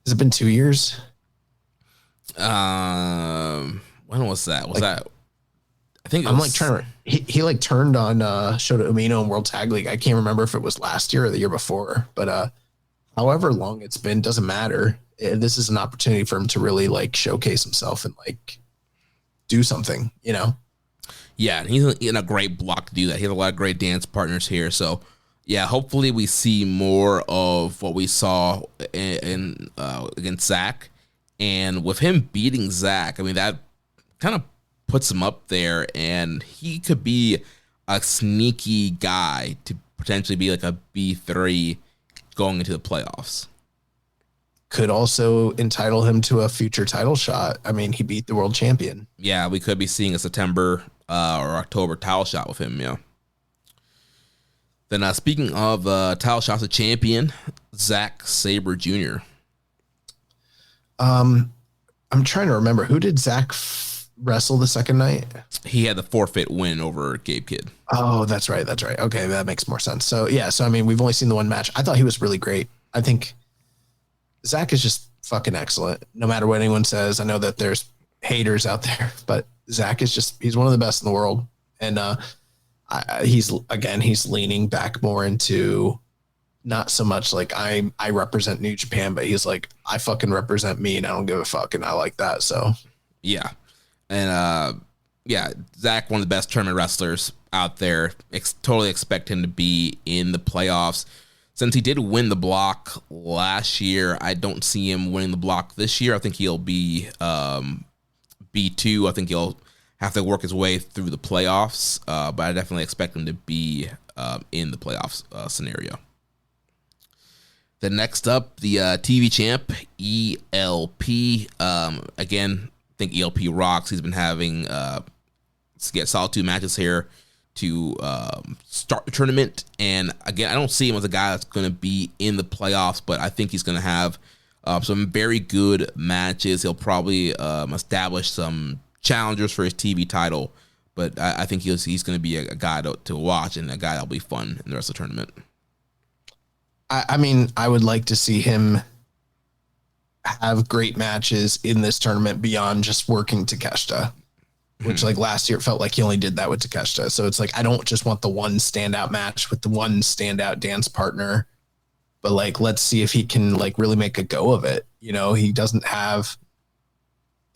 Has it been 2 years? When was that? I think I'm trying to. He turned on Shota Umino in World Tag League. I can't remember if it was last year or the year before, but however long it's been, doesn't matter. this is an opportunity for him to really like showcase himself and like do something, you know? Yeah, he's in a great block to do that. He has a lot of great dance partners here. So, yeah, hopefully we see more of what we saw in against Zach. And with him beating Zach, I mean, that kind of puts him up there, and he could be a sneaky guy to potentially be like a B3 going into the playoffs. Could also entitle him to a future title shot. I mean, he beat the world champion. Yeah, we could be seeing a September or October title shot with him, yeah. Then speaking of title shots, a champion, Zack Sabre Jr. I'm trying to remember, who did Zach wrestle the second night? He had the forfeit win over Gabe Kidd. Oh, that's right. Okay, that makes more sense. So, yeah, I mean, we've only seen the one match. I thought he was really great. I think Zach is just fucking excellent, no matter what anyone says. I know that there's haters out there, but Zach is he's one of the best in the world. And he's leaning back more into not so much like I represent New Japan, but he's like, I fucking represent me and I don't give a fuck. And I like that. So, yeah. And, Zach, one of the best tournament wrestlers out there. Totally expect him to be in the playoffs. Since he did win the block last year, I don't see him winning the block this year. I think he'll be B2. I think he'll have to work his way through the playoffs, but I definitely expect him to be in the playoffs scenario. Then next up, the TV champ, ELP. Again, I think ELP rocks. He's been having solid 2 matches here to start the tournament. And again, I don't see him as a guy that's going to be in the playoffs, but I think he's going to have some very good matches. He'll probably establish some challengers for his TV title, but I think he's going to be a guy to watch and a guy that'll be fun in the rest of the tournament. I mean, I would like to see him have great matches in this tournament beyond just working Takeshita, which like last year it felt like he only did that with Takeshita. So it's like, I don't just want the one standout match with the one standout dance partner, but like, let's see if he can like really make a go of it. You know, he doesn't have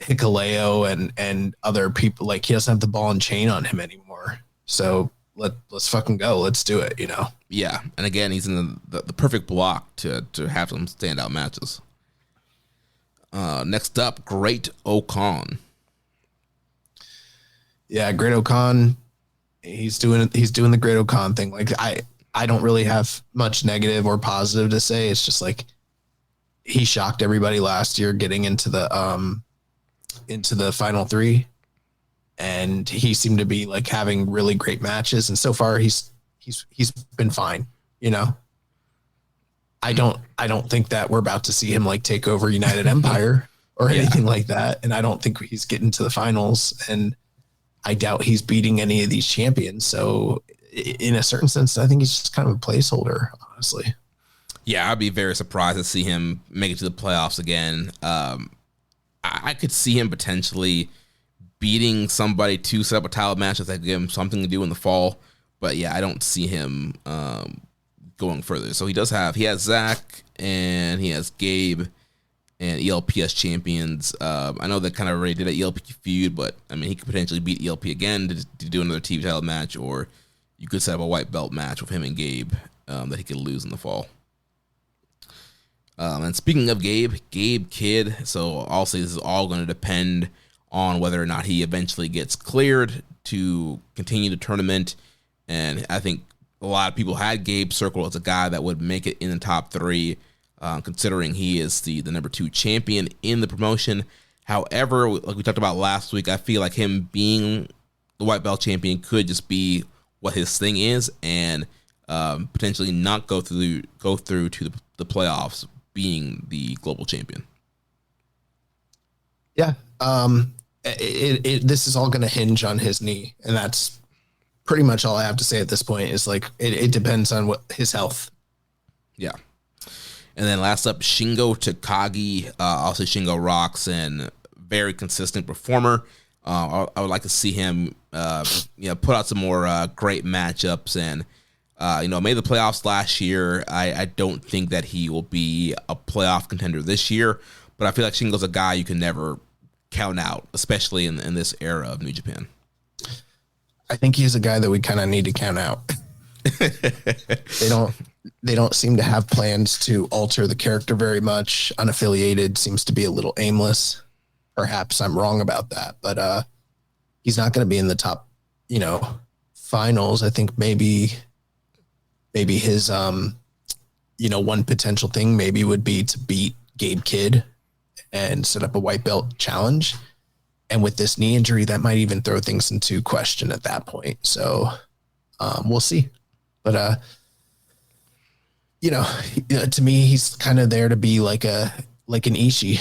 Hikuleo and other people, like he doesn't have the ball and chain on him anymore. So let's fucking go. Let's do it, you know? Yeah. And again, he's in the perfect block to have some standout matches. Next up, Great Okan. Yeah, Great Okan. He's doing the Great Okan thing. Like I don't really have much negative or positive to say. It's just like he shocked everybody last year getting into the final 3. And he seemed to be like having really great matches. And so far he's been fine, you know? I don't think that we're about to see him like take over United Empire or anything like that. And I don't think he's getting to the finals, and I doubt he's beating any of these champions. So in a certain sense, I think he's just kind of a placeholder, honestly. Yeah, I'd be very surprised to see him make it to the playoffs again. I could see him potentially beating somebody to set up a title match that give him something to do in the fall. But yeah, I don't see him going further. So he has Zach and he has Gabe and ELP as champions. I know they kind of already did an ELP feud, but I mean, he could potentially beat ELP again to do another TV title match, or you could set up a white belt match with him and Gabe that he could lose in the fall. And speaking of Gabe Kidd, so I'll say this is all going to depend on whether or not he eventually gets cleared to continue the tournament. And I think a lot of people had Gabe circled as a guy that would make it in the top 3, considering he is the number 2 champion in the promotion. However, like we talked about last week, I feel like him being the white belt champion could just be what his thing is, and potentially not go through to the playoffs being the global champion. Yeah. This is all going to hinge on his knee, and that's pretty much all I have to say at this point. Is like it depends on what his health. Yeah. And then last up, Shingo Takagi. Also Shingo rocks and very consistent performer. I would like to see him put out some more great matchups, and Made the playoffs last year. I don't think that he will be a playoff contender this year, but I feel like Shingo's a guy you can never count out, especially in this era of New Japan. I think he's a guy that we kind of need to count out. They don't seem to have plans to alter the character very much. Unaffiliated seems to be a little aimless. Perhaps I'm wrong about that, but he's not going to be in the top, finals. I think maybe his one potential thing maybe would be to beat Gabe Kidd and set up a white belt challenge. And with this knee injury, that might even throw things into question at that point. So we'll see. But to me, he's kind of there to be like an Ishii,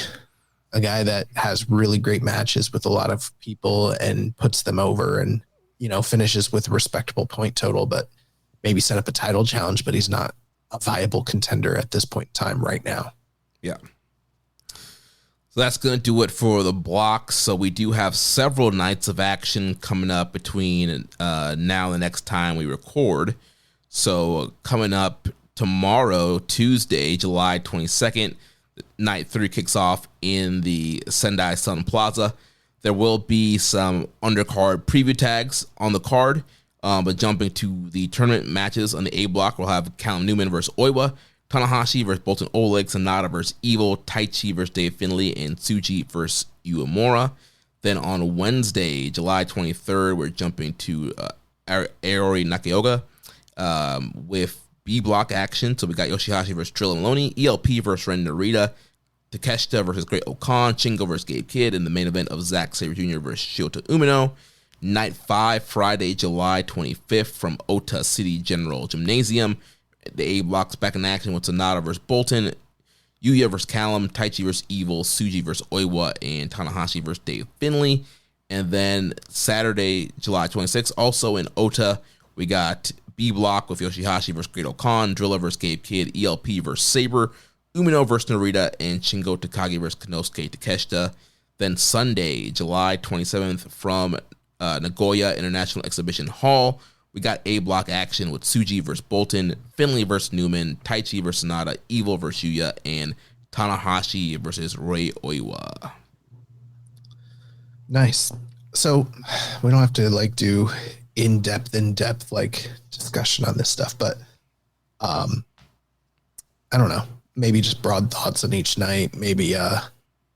a guy that has really great matches with a lot of people and puts them over and, finishes with a respectable point total, but maybe set up a title challenge, but he's not a viable contender at this point in time right now. Yeah. So that's going to do it for the block. So we do have several nights of action coming up between now and the next time we record. So coming up tomorrow, Tuesday, July 22nd, night 3 kicks off in the Sendai Sun Plaza. There will be some undercard preview tags on the card, but jumping to the tournament matches on the A block, we'll have Callum Newman versus Oiwa, Tanahashi versus Bolton Oleg, Sonata versus Evil, Taichi versus Dave Finlay, and Tsuji versus Uemura. Then on Wednesday, July 23rd, we're jumping to Aori Nakaoka with B block action. So we got Yoshihashi versus Trilla Maloney, ELP versus Ren Narita, Takeshita versus Great Okan, Shingo versus Gabe Kidd, and the main event of Zack Sabre Jr. versus Shota Umino. Night 5, Friday, July 25th from Ota City General Gymnasium. The A block's back in action with Sonata versus Bolton, Yuya versus Callum, Taichi versus Evil, Tsuji versus Oiwa, and Tanahashi versus Dave Finlay. And then Saturday, July 26th, also in Ota, we got B block with Yoshihashi versus Great Okan, Drilla versus Gabe Kidd, ELP versus Sabre, Umino versus Narita, and Shingo Takagi versus Konosuke Takeshita. Then Sunday, July 27th, from Nagoya International Exhibition Hall, we got A block action with Tsuji versus Bolton, Finlay versus Newman, Taichi versus Sonata, Evil versus Yuya, and Tanahashi versus Rei Oiwa. Nice. So we don't have to do in-depth discussion on this stuff, but I don't know, maybe just broad thoughts on each night, maybe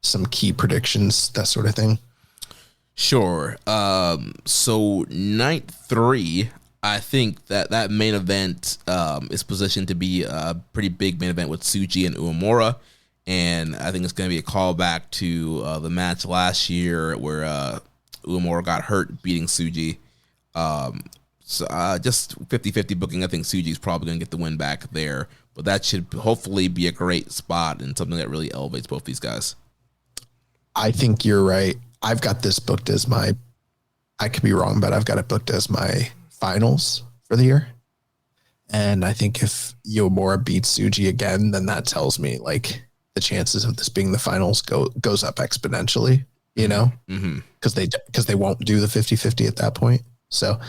some key predictions, that sort of thing. Sure. So night 3, I think that main event is positioned to be a pretty big main event with Tsuji and Uemura, and I think it's going to be a callback to the match last year where Uemura got hurt beating Tsuji. So just 50-50 booking. I think Tsuji's probably going to get the win back there, but that should hopefully be a great spot and something that really elevates both these guys. I think you're right. I've got this booked as I could be wrong, but I've got it booked as my finals for the year. And I think if Uemura beats Tsuji again, then that tells me the chances of this being the finals goes up exponentially, because they won't do the 50-50 at that point. So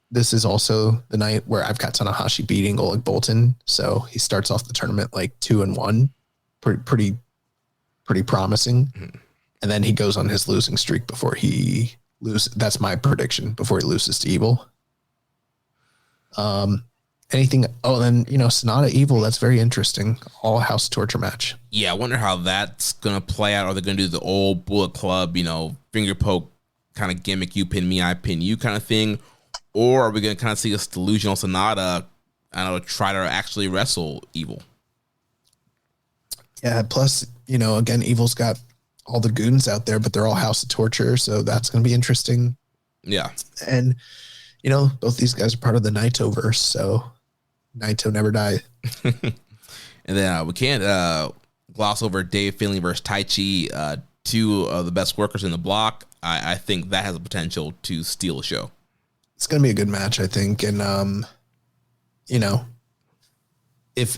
this is also the night where I've got Tanahashi beating Oleg Bolton. So he starts off the tournament 2-1, pretty promising. Mm-hmm. And then he goes on his losing streak before he loses. That's my prediction, before he loses to Evil. Anything? Oh, then, Sonata Evil, that's very interesting. All house torture match. Yeah, I wonder how that's going to play out. Are they going to do the old Bullet Club, finger poke kind of gimmick, you pin me, I pin you kind of thing? Or are we going to kind of see this delusional Sonata, try to actually wrestle Evil? Yeah, plus, again, Evil's got all the goons out there, but they're all house of torture, so that's going to be interesting. Yeah. And, both these guys are part of the Naito-verse, so Naito never die. And then we can't gloss over Dave Finlay versus Taichi, two of the best workers in the block. I think that has the potential to steal a show. It's going to be a good match, I think. And, if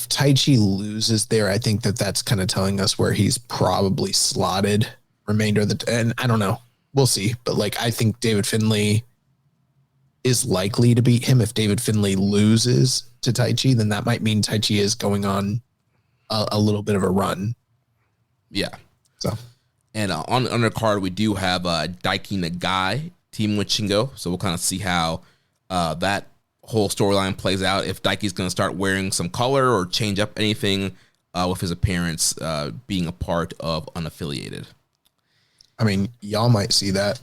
Taichi loses there, I think that's kind of telling us where he's probably slotted remainder of the, and I don't know, we'll see. But I think David Finlay is likely to beat him. If David Finlay loses to Taichi, then that might mean Taichi is going on a little bit of a run. Yeah. So, and on the undercard, we do have Daiki Nagai team with Shingo. So we'll kind of see how that whole storyline plays out. If Daiki's going to start wearing some color or change up anything with his appearance being a part of Unaffiliated. I mean, y'all might see that.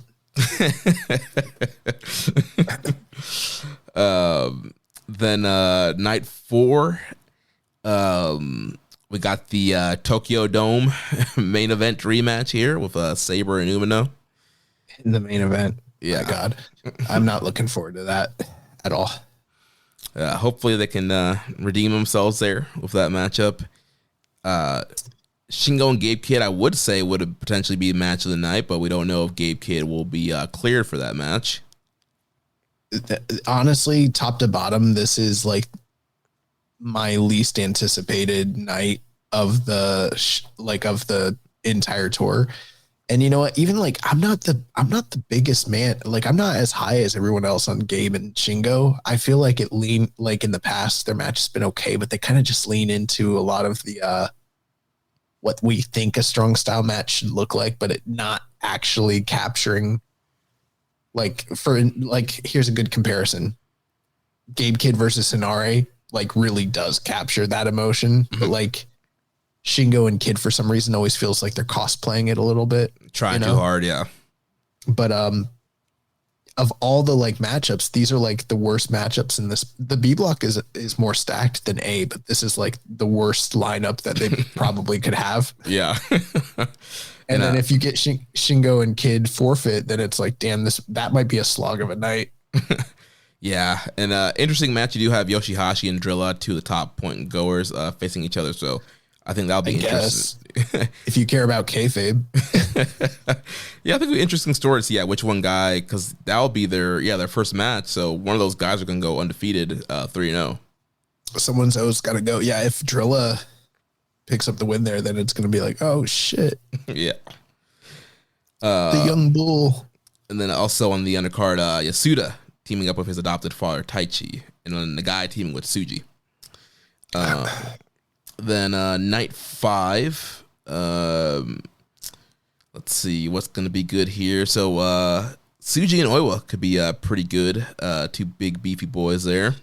Then night 4, we got the Tokyo Dome main event rematch here with Sabre and Umino. In the main event. Yeah. My God. I'm not looking forward to that at all. Hopefully they can redeem themselves there with that matchup. Shingo and Gabe Kidd, I would say, would potentially be a match of the night, but we don't know if Gabe Kidd will be cleared for that match. Honestly, top to bottom, this is like my least anticipated night of the of the entire tour. And you know what? Even like I'm not the biggest man. Like I'm not as high as everyone else on Gabe and Shingo. I feel like it lean like in the past their match has been okay, but they kind of just lean into a lot of the what we think a strong style match should look like, but it not actually capturing. Like here's a good comparison. Gabe Kidd versus Hinare like really does capture that emotion, but like Shingo and Kidd for some reason always feels like they're cosplaying it a little bit. Trying too hard, yeah. But of all the like matchups, these are like the worst matchups in this. The B block is more stacked than A, but this is like the worst lineup that they probably could have. Yeah. And then if you get Shingo and Kidd forfeit, then it's like, damn, that might be a slog of a night. Yeah, and interesting match. You do have Yoshihashi and Drilla, two of the top point goers, facing each other. So I think that'll be interesting. If you care about kayfabe. Yeah, I think it'll be interesting story to see which one guy, because that'll be their first match. So one of those guys are going to go undefeated 3-0. Someone's always got to go. Yeah, if Drilla picks up the win there, then it's going to be like, oh, shit. Yeah. The young bull. And then also on the undercard, Yasuda teaming up with his adopted father, Taichi. And then the guy teaming with Tsuji. Then night 5. Let's see what's going to be good here. So Tsuji and Oiwa could be pretty good. Two big beefy boys there.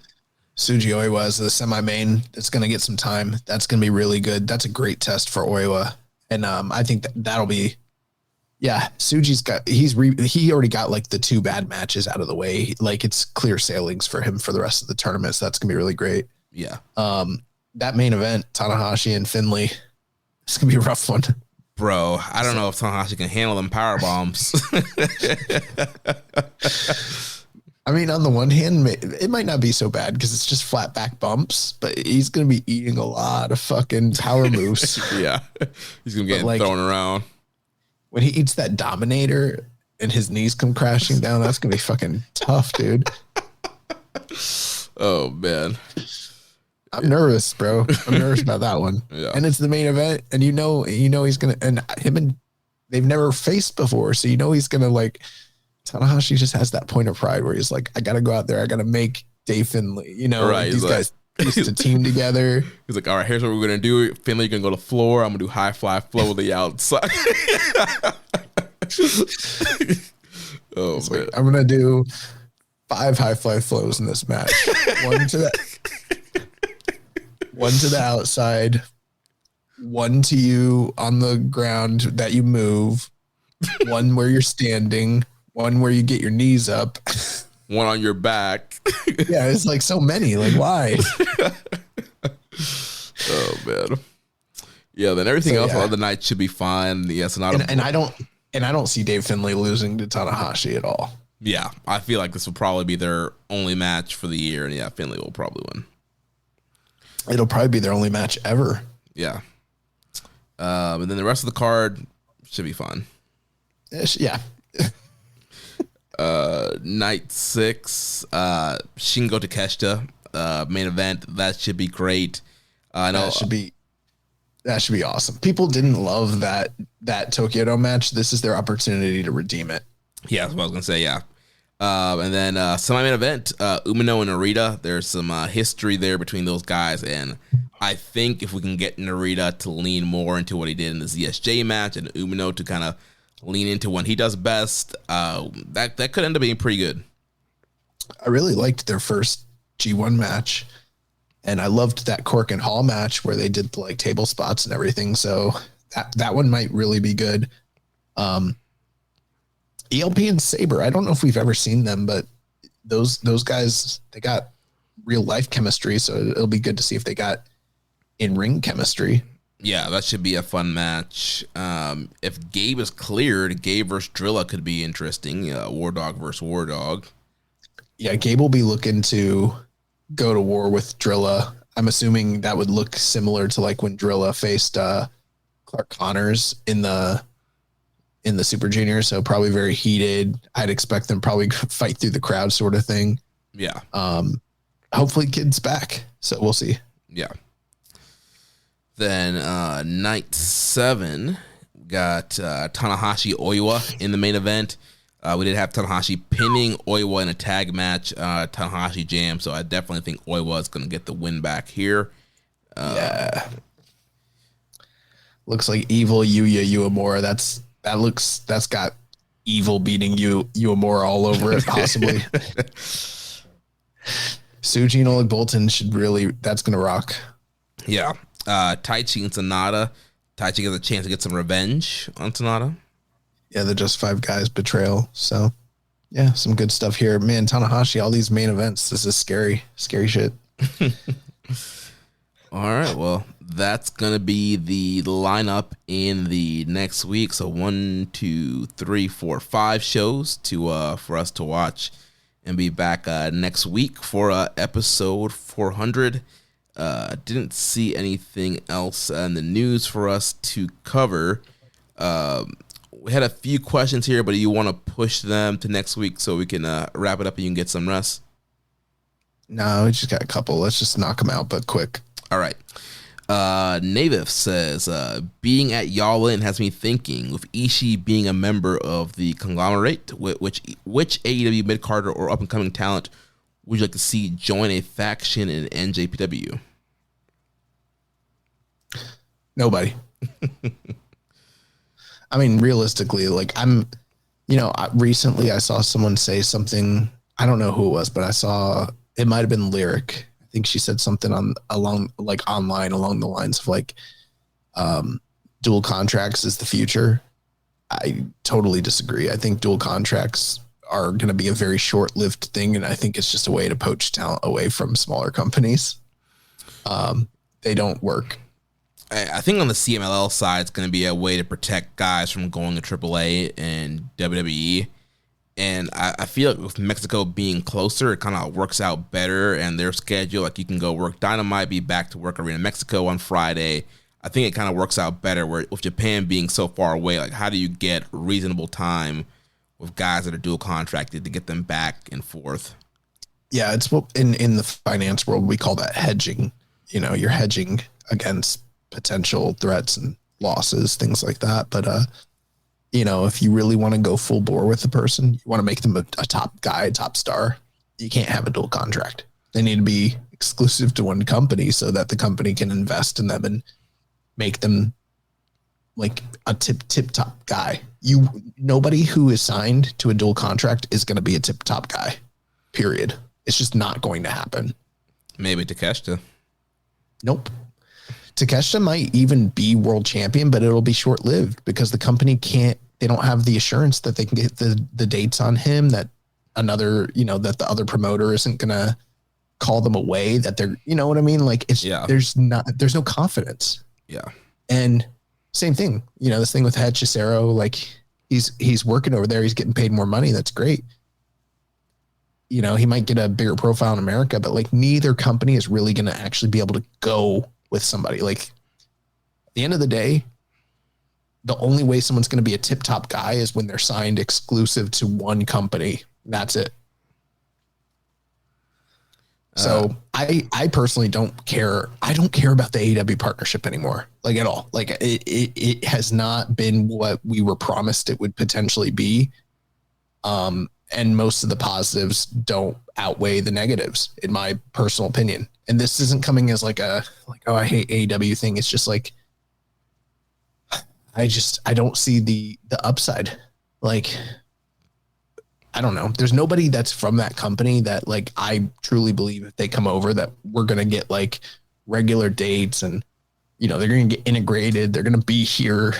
Tsuji Oiwa is the semi-main. It's going to get some time. That's going to be really good. That's a great test for Oiwa. And I think that'll be, yeah, Tsuji's got, he already got like the 2 bad matches out of the way. Like it's clear sailings for him for the rest of the tournament. So that's going to be really great. Yeah. That main event, Tanahashi and Finlay, it's going to be a rough one. Bro, I don't know if Tanahashi can handle them power bombs. I mean, on the one hand, it might not be so bad because it's just flat back bumps, but he's going to be eating a lot of fucking power moves. Yeah. He's going to get thrown around. When he eats that Dominator and his knees come crashing down, that's going to be fucking tough, dude. Oh, man. I'm nervous, bro. I'm nervous about that one. Yeah. And it's the main event, and you know he's going to, and they've never faced before, so he's going to like, Tanahashi just has that point of pride where he's like, I got to go out there. I got to make Dave Finlay, right, these guys used to team together. He's like, all right, here's what we're going to do. Finlay, you're going to go to the floor. I'm going to do high fly flow with the outside. Oh, man. Like, I'm going to do 5 high fly flows in this match. One to the outside, one to you on the ground that you move, one where you're standing, one where you get your knees up, one on your back. Yeah, it's like so many. Like, why? Oh, man. Yeah, then everything else on the night should be fine. Yes, and I don't see Dave Finlay losing to Tanahashi at all. Yeah, I feel like this will probably be their only match for the year, and yeah, Finlay will probably win. It'll probably be their only match ever. Yeah. And then the rest of the card should be fun. Yeah. Night 6, Shingo Takeshita, main event. That should be great. I know that should be awesome. People didn't love that Tokyo Dome match. This is their opportunity to redeem it. Yeah, that's what I was gonna say. Yeah, And then semi-main event, Umino and Narita. There's some history there between those guys, and I think if we can get Narita to lean more into what he did in the ZSJ match and Umino to kind of lean into what he does best, that could end up being pretty good. I really liked their first G1 match, and I loved that Cork and Hall match where they did like table spots and everything. So that one might really be good. ELP and Saber, I don't know if we've ever seen them, but those guys, they got real life chemistry, so it'll be good to see if they got in-ring chemistry. Yeah, that should be a fun match. If Gabe is cleared, Gabe versus Drilla could be interesting. War Dog versus War Dog. Yeah, Gabe will be looking to go to war with Drilla. I'm assuming that would look similar to like when Drilla faced Clark Connors in the Super Junior, so probably very heated. I'd expect them probably fight through the crowd sort of thing. Yeah. Hopefully Kid's back, so we'll see. Yeah. Then night 7, got Tanahashi Oiwa in the main event. We did have Tanahashi pinning Oiwa in a tag match, Tanahashi Jam, so I definitely think Oiwa is going to get the win back here. Yeah. Looks like evil Yuya Uemura. That's got evil beating Uemura all over it, possibly. Suji and Oleg Bolton that's going to rock. Yeah. Taichi and Sonata. Taichi gets a chance to get some revenge on Sonata. Yeah, they're just 5 guys betrayal. So, yeah, some good stuff here. Man, Tanahashi, all these main events. This is scary shit. All right, well, that's going to be the lineup in the next week. So 1, 2, 3, 4, 5 shows for us to watch and be back next week for episode 400. Didn't see anything else in the news for us to cover. We had a few questions here, but you want to push them to next week so we can wrap it up and you can get some rest? No, we just got a couple. Let's just knock them out, but quick. All right. Navif says, being at Y'all has me thinking, with Ishii being a member of the conglomerate, which AEW mid-carder or up-and-coming talent would you like to see join a faction in NJPW? Nobody. I mean, realistically, like recently I saw someone say something, I don't know who it was, but I saw, it might've been Lyric. I think she said something online along the lines of like, dual contracts is the future. I totally disagree. I think dual contracts are going to be a very short-lived thing, and I think it's just a way to poach talent away from smaller companies. They don't work. I think on the CMLL side, it's going to be a way to protect guys from going to AAA and WWE. And I feel like with Mexico being closer, it kind of works out better. And their schedule, like you can go work Dynamite, be back to work Arena Mexico on Friday. I think it kind of works out better where with Japan being so far away, like how do you get reasonable time with guys that are dual contracted to get them back and forth? Yeah, it's what in the finance world, we call that hedging. You know, you're hedging against potential threats and losses, things like that. But, if you really want to go full bore with the person, you want to make them a top guy, a top star, you can't have a dual contract. They need to be exclusive to one company so that the company can invest in them and make them like a tip top guy. Nobody who is signed to a dual contract is going to be a tip top guy, period. It's just not going to happen. Maybe Takeshita. Nope. Takeshita might even be world champion, but it'll be short lived because the company they don't have the assurance that they can get the dates on him, that that the other promoter isn't going to call them away, that they're, you know what I mean? Like there's no confidence. Yeah. And same thing, this thing with Hechicero, like he's working over there. He's getting paid more money. That's great. He might get a bigger profile in America, but like neither company is really going to actually be able to go with somebody. Like at the end of the day, the only way someone's going to be a tip top guy is when they're signed exclusive to one company. That's it. So I personally don't care. I don't care about the AEW partnership anymore, like at all. Like it has not been what we were promised it would potentially be. And most of the positives don't outweigh the negatives, in my personal opinion. And this isn't coming as like oh, I hate AEW thing. It's just like, I don't see the upside. Like, I don't know. There's nobody that's from that company that, like, I truly believe if they come over that we're going to get like regular dates and, you know, they're going to get integrated. They're going to be here.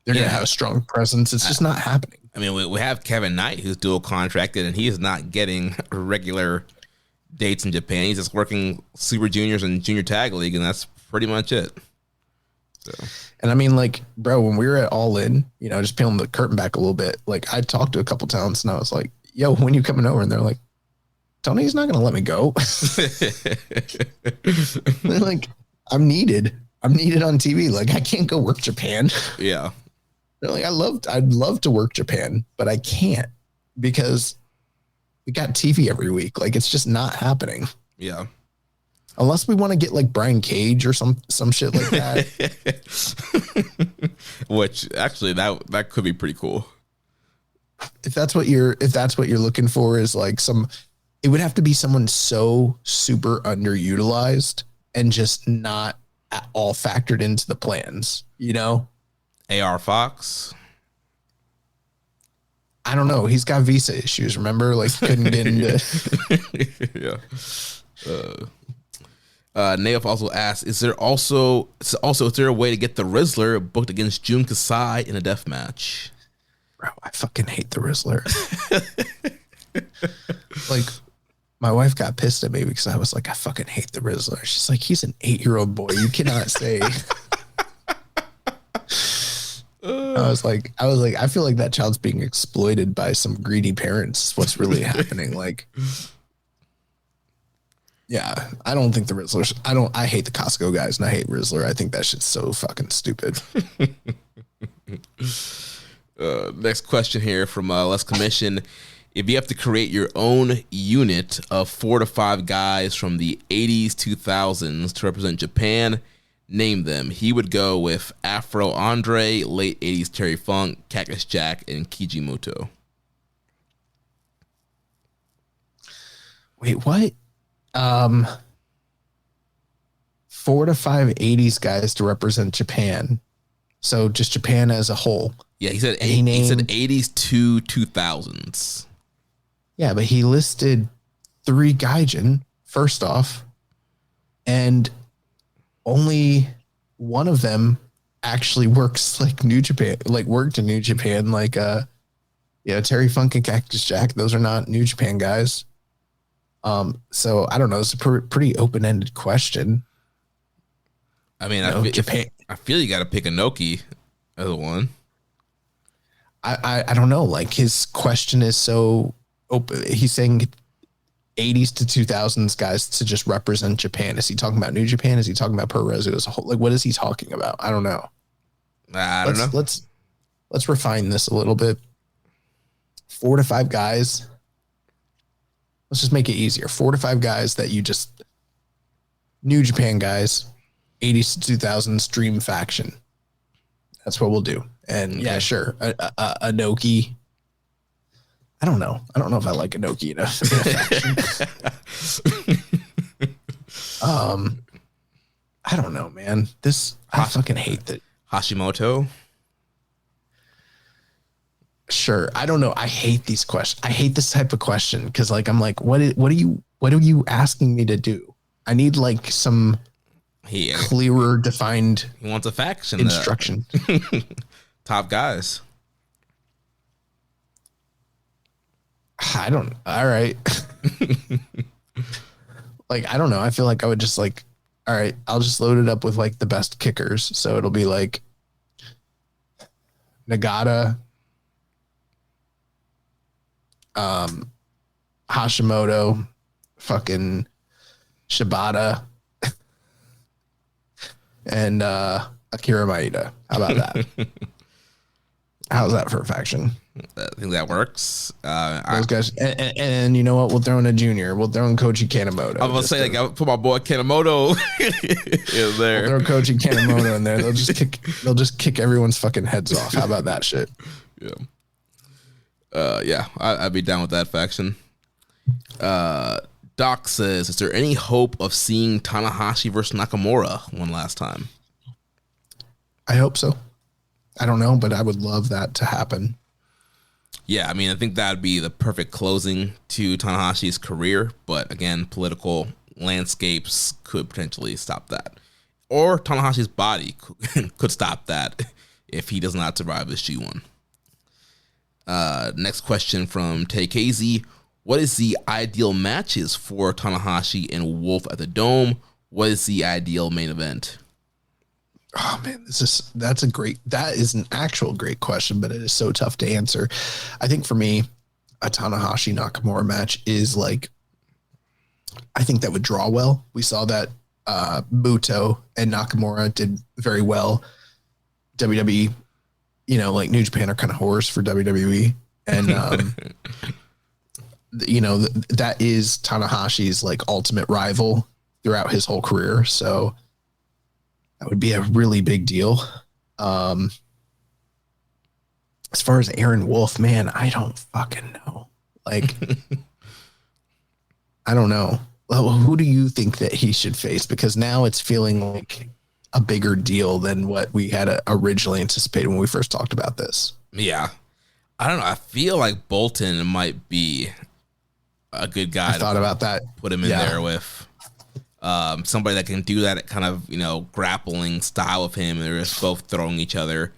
They're going to have a strong presence. It's just not happening. I mean, we have Kevin Knight, who's dual contracted, and he is not getting regular dates in Japan. He's just working Super Juniors and Junior Tag League, and that's pretty much it. So. And I mean, like, bro, when we were at All In, you know, just peeling the curtain back a little bit, like, I talked to a couple talents, and I was like, yo, when you coming over? And they're like, Tony's not going to let me go. They're like, I'm needed on TV. Like, I can't go work Japan. Yeah. They're like, I'd love to work Japan, but I can't because we got TV every week. Like, it's just not happening. Yeah. Unless we want to get like Brian Cage or some shit like that. Which actually that could be pretty cool. If that's what you're looking for, is like it would have to be someone so super underutilized and just not at all factored into the plans, you know? AR Fox. I don't know. He's got visa issues. Remember, like, couldn't get into. Yeah. Naof also asks, is there a way to get the Rizzler booked against Jun Kasai in a death match? Bro, I fucking hate the Rizzler. Like, my wife got pissed at me because I was like, I fucking hate the Rizzler. She's like, he's an 8-year-old boy. You cannot say. I was like, I feel like that child's being exploited by some greedy parents. What's really happening? Like, yeah, I don't think the Rizzler. I hate the Costco guys and I hate Rizzler. I think that shit's so fucking stupid. Next question here from Les Commission. If you have to create your own unit of 4 to 5 guys from the 80s, 2000s to represent Japan, name them. He would go with Afro Andre, late 80s Terry Funk, Cactus Jack, and Kijimoto. Wait, what? 4 to 5 80s guys to represent Japan. So just Japan as a whole. Yeah, he said 80s to 2000s. Yeah, but he listed 3 Gaijin first off, and only one of them actually works like New Japan, like worked in New Japan, like Terry Funk and Cactus Jack. Those are not New Japan guys. So I don't know. It's a pretty open-ended question. I mean, I feel you got to pick Inoki as a one. I don't know. Like, his question is so open. He's saying 80s to 2000s guys to just represent Japan. Is he talking about New Japan? Is he talking about Pro Resu as a whole? Like, what is he talking about? I don't know. I don't know. Let's refine this a little bit. 4 to 5 guys. Let's just make it easier. 4 to 5 guys that you just New Japan guys, 80s to 2000s Dream Faction. That's what we'll do. And yeah, sure. Inoki. I don't know. I don't know if I like Inoki in a faction. I don't know, man. I fucking hate that. Hashimoto. Sure. I don't know. I hate these questions. I hate this type of question because, like, I'm like, what are you asking me to do? I need like some clearer defined. He wants a faction instruction. Top guys. All right. Like, I don't know. I feel like I would just like, all right, I'll just load it up with like the best kickers. So it'll be like Nagata, Hashimoto, fucking Shibata, and Akira Maeda. How about that? How's that for a faction? I think that works. Those guys, and you know what? We'll throw in a junior. We'll throw in Koji Kanemoto. I was gonna say, like, I'll put my boy Kanemoto in there. We'll throw Koji Kanemoto in there. They'll just kick everyone's fucking heads off. How about that shit? Yeah. Yeah, I'd be down with that faction. Doc says, is there any hope of seeing Tanahashi versus Nakamura one last time? I hope so. I don't know, but I would love that to happen. Yeah, I mean, I think that would be the perfect closing to Tanahashi's career. But again, political landscapes could potentially stop that. Or Tanahashi's body could stop that if he does not survive this G1. Next question from TKZ. What is the ideal matches for Tanahashi and Wolf at the Dome? What is the ideal main event? Oh man, that is an actual great question, but it is so tough to answer. I think for me, a Tanahashi Nakamura match is like, I think that would draw well. We saw that Muto and Nakamura did very well. WWE, like New Japan are kind of whores for WWE. And, that is Tanahashi's like ultimate rival throughout his whole career. So that would be a really big deal. As far as Aaron Wolf, man, I don't fucking know. Like, I don't know. Well, who do you think that he should face? Because now it's feeling like a bigger deal than what we had originally anticipated when we first talked about this. Yeah. I don't know. I feel like Bolton might be a good guy. I thought about that. Put him in there with somebody that can do that kind of, grappling style of him. They're just both throwing each other.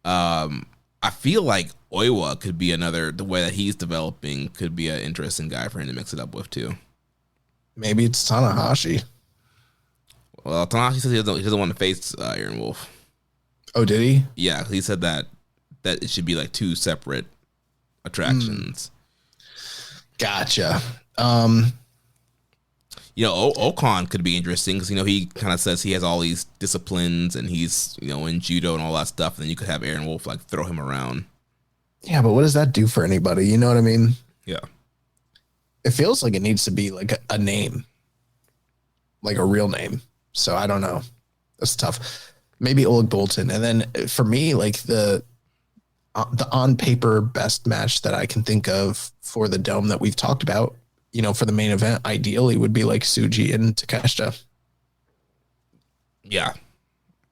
I feel like Oiwa could be the way that he's developing could be an interesting guy for him to mix it up with too. Maybe it's Tanahashi. Well, Tanahashi says he doesn't want to face Aaron Wolf. Oh, did he? Yeah, he said that it should be like two separate attractions. Gotcha. Okan could be interesting because, he kind of says he has all these disciplines and he's, in judo and all that stuff. And then you could have Aaron Wolf like throw him around. Yeah, but what does that do for anybody? You know what I mean? Yeah. It feels like it needs to be like a name, like a real name. So I don't know. That's tough. Maybe Oleg Bolton. And then for me, like the on paper best match that I can think of for the Dome that we've talked about, for the main event, ideally would be like Tsuji and Takeshita. Yeah.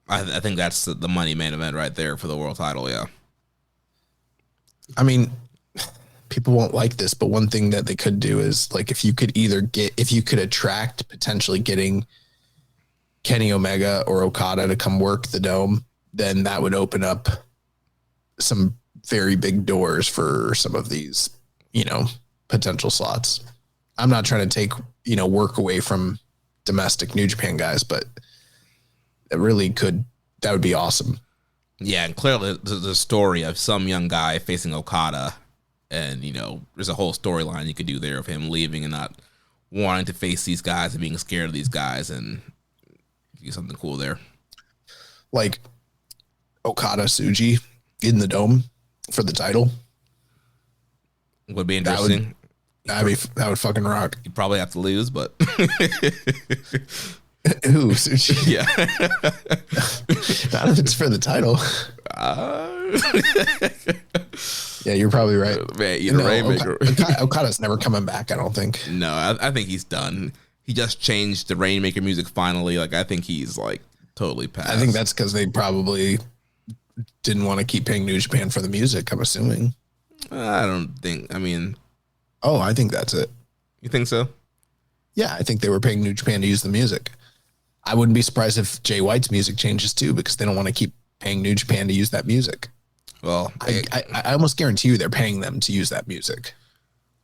I think that's the money main event right there for the world title. Yeah. I mean, people won't like this, but one thing that they could do is like, if you could attract potentially getting Kenny Omega or Okada to come work the Dome, then that would open up some very big doors for some of these, potential slots. I'm not trying to take, work away from domestic New Japan guys, but that would be awesome. Yeah. And clearly there's a story of some young guy facing Okada. And, there's a whole storyline you could do there of him leaving and not wanting to face these guys and being scared of these guys and do something cool there. Like Okada Tsuji in the Dome for the title. Would be interesting. That would fucking rock. You'd probably have to lose, but who? Tsuji? Yeah. Not if it's for the title. Yeah, you're probably right. Man, Rainmaker. Okada's never coming back, I don't think. No, I think he's done. He just changed the Rainmaker music finally. Like, I think he's like totally passed. I think that's because they probably didn't want to keep paying New Japan for the music, I'm assuming. I don't think. I mean. Oh, I think that's it. You think so? Yeah, I think they were paying New Japan to use the music. I wouldn't be surprised if Jay White's music changes too, because they don't want to keep paying New Japan to use that music. Well, I almost guarantee you they're paying them to use that music.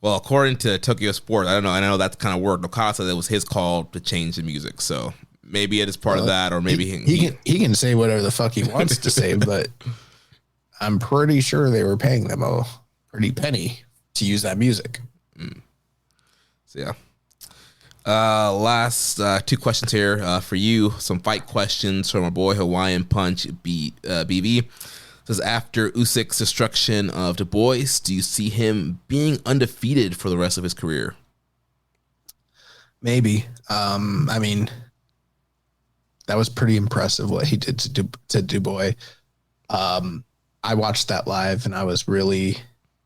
Well, according to Tokyo Sports, I don't know. I know that's kind of word. Okada said it was his call to change the music, so maybe it is part of that, or maybe he can say whatever the fuck he wants to say, but I'm pretty sure they were paying them a pretty penny to use that music. So yeah. Last two questions here for you. Some fight questions from our boy Hawaiian Punch BV. Says, after Usyk's destruction of Du Bois, do you see him being undefeated for the rest of his career? Maybe. I mean, that was pretty impressive what he did to Du Bois. I watched that live and I was really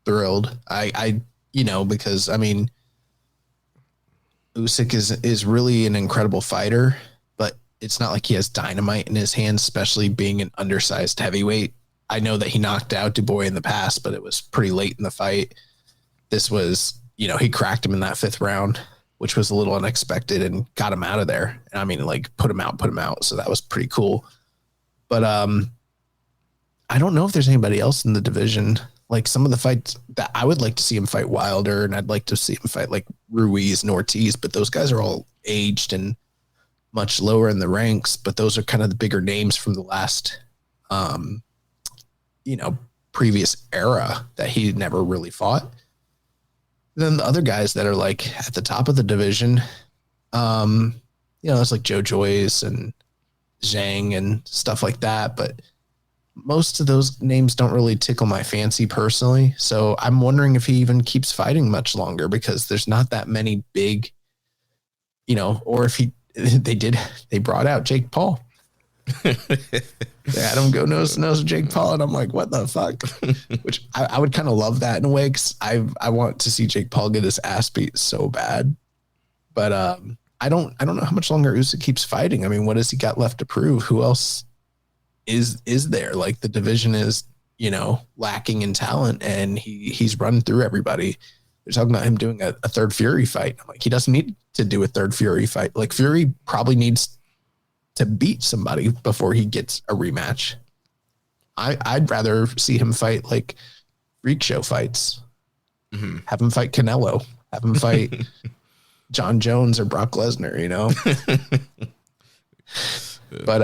thrilled. Because I mean, Usyk is really an incredible fighter, but it's not like he has dynamite in his hands, especially being an undersized heavyweight. I know that he knocked out Dubois in the past, but it was pretty late in the fight. This was, he cracked him in that 5th round, which was a little unexpected, and got him out of there. I mean, like put him out. So that was pretty cool. But I don't know if there's anybody else in the division. Like some of the fights that I would like to see him fight Wilder, and I'd like to see him fight like Ruiz and Ortiz, but those guys are all aged and much lower in the ranks. But those are kind of the bigger names from the last, previous era that he never really fought. Then the other guys that are like at the top of the division, it's like Joe Joyce and Zhang and stuff like that. But most of those names don't really tickle my fancy personally. So I'm wondering if he even keeps fighting much longer, because there's not that many big, or if they brought out Jake Paul. Adam go nose to nose with Jake Paul, and I'm like, what the fuck? Which I would kind of love that in a way, because I want to see Jake Paul get his ass beat so bad. But I don't know how much longer Usyk keeps fighting. I mean, what has he got left to prove? Who else is there? Like the division is, lacking in talent, and he's run through everybody. They're talking about him doing a third Fury fight. I'm like, he doesn't need to do a third Fury fight. Like Fury probably needs to beat somebody before he gets a rematch. I'd rather see him fight like freak show fights. Mm-hmm. Have him fight Canelo. Have him fight John Jones or Brock Lesnar, But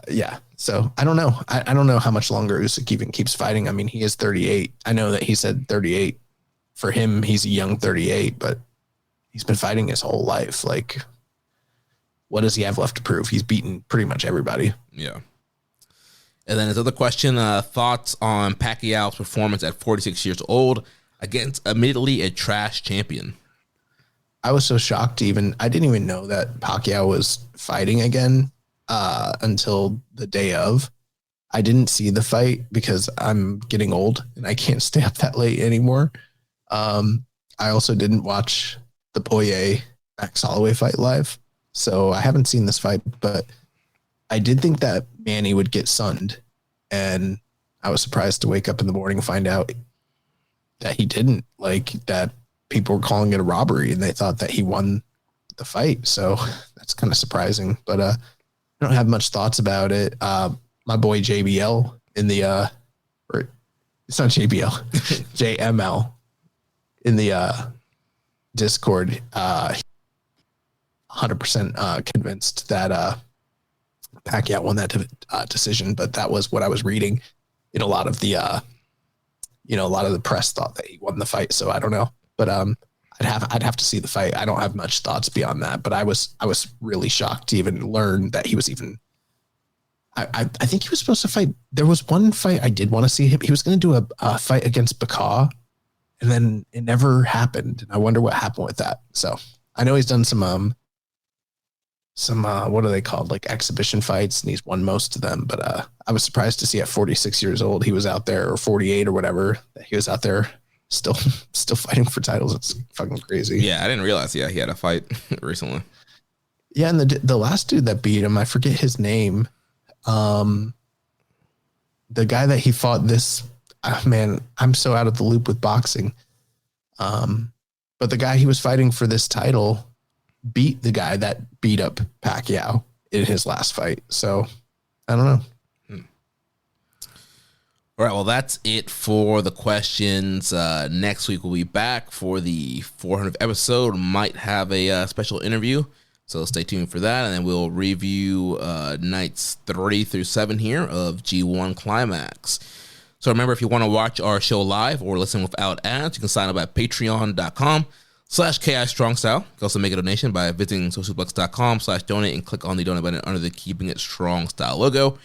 yeah. So I don't know. I don't know how much longer Usyk even keeps fighting. I mean, he is 38. I know that he said 38. For him, he's a young 38, but he's been fighting his whole life. Like, what does he have left to prove? He's beaten pretty much everybody. Yeah. And then his other question, thoughts on Pacquiao's performance at 46 years old against admittedly a trash champion. I was so shocked I didn't even know that Pacquiao was fighting again until the day of. I didn't see the fight because I'm getting old and I can't stay up that late anymore. I also didn't watch the Poirier Max Holloway fight live. So I haven't seen this fight, but I did think that Manny would get sunned, and I was surprised to wake up in the morning and find out that he didn't. Like, that people were calling it a robbery and they thought that he won the fight. So that's kind of surprising, but I don't have much thoughts about it. My boy JBL in the or it's not JBL, JML in the Discord, 100% convinced that Pacquiao won that decision, but that was what I was reading in a lot of the a lot of the press thought that he won the fight. So I don't know, but I'd have to see the fight. I don't have much thoughts beyond that, but I was really shocked to even learn that he was even. I think he was supposed to fight. There was one fight I did want to see him. He was going to do a fight against Bacall, and then it never happened. And I wonder what happened with that. So I know he's done some what are they called? Like exhibition fights, and he's won most of them. But I was surprised to see at 46 years old, he was out there, or 48 or whatever, that he was out there still fighting for titles. It's fucking crazy. Yeah, I didn't realize. Yeah, he had a fight recently. Yeah, and the last dude that beat him, I forget his name. The guy that he fought this, man, I'm so out of the loop with boxing. But the guy he was fighting for this title beat the guy that beat up Pacquiao in his last fight. So I don't know. All right, well, that's it for the questions. Next week we'll be back for the 400th episode. Might have a special interview, so stay tuned for that. And then we'll review nights 3 through 7 here of G1 Climax. So remember, if you want to watch our show live or listen without ads, you can sign up at patreon.com/KI Strong Style. You can also make a donation by visiting socialplex.com/donate and click on the donate button under the Keeping It Strong Style logo.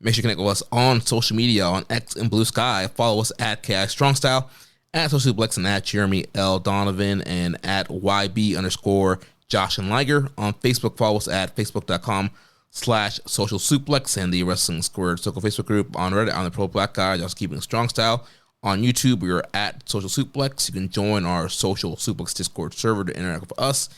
Make sure you connect with us on social media on X and Blue Sky. Follow us at KI Strong Style, at socialplex, and at Jeremy L. Donovan, and at YB_Josh and Liger. On Facebook, follow us at facebook.com/socialsuplex, and the Wrestling Squared Circle Facebook group. On Reddit, on the Pro Black Guy, just Keeping Strong Style. On YouTube, we are at Social Suplex. You can join our Social Suplex Discord server to interact with us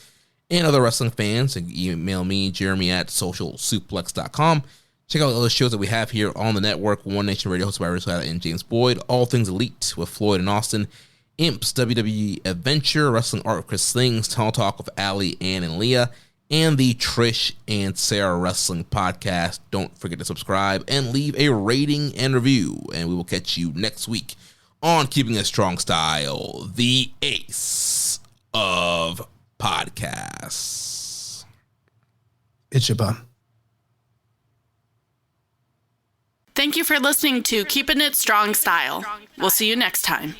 and other wrestling fans. You can email me, Jeremy, at socialsuplex.com. Check out the other shows that we have here on the network. One Nation Radio, hosted by Rich Latta and James Boyd. All Things Elite with Floyd and Austin. Imps, WWE Adventure, Wrestling Art with Chris Slings, Tunnel Talk with Allie, Ann, and Leah, and the Trish and Sarah Wrestling Podcast. Don't forget to subscribe and leave a rating and review. And we will catch you next week on Keeping It Strong Style, the ace of podcasts. It's your bum. Thank you for listening to Keepin' It Strong Style. We'll see you next time.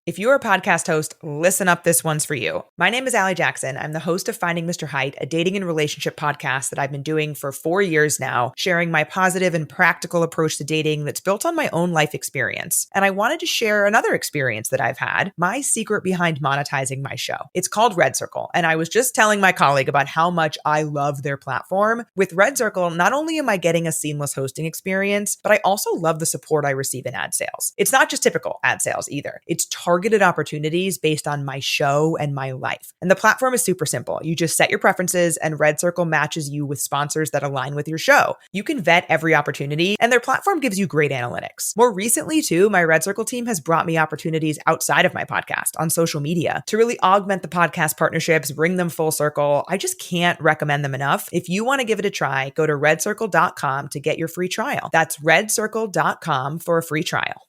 If you're a podcast host, listen up, this one's for you. My name is Allie Jackson. I'm the host of Finding Mr. Height, a dating and relationship podcast that I've been doing for 4 years now, sharing my positive and practical approach to dating that's built on my own life experience. And I wanted to share another experience that I've had, my secret behind monetizing my show. It's called Red Circle, and I was just telling my colleague about how much I love their platform. With Red Circle, not only am I getting a seamless hosting experience, but I also love the support I receive in ad sales. It's not just typical ad sales either. It's targeted opportunities based on my show and my life. And the platform is super simple. You just set your preferences and Red Circle matches you with sponsors that align with your show. You can vet every opportunity and their platform gives you great analytics. More recently too, my Red Circle team has brought me opportunities outside of my podcast on social media to really augment the podcast partnerships, bring them full circle. I just can't recommend them enough. If you want to give it a try, go to redcircle.com to get your free trial. That's redcircle.com for a free trial.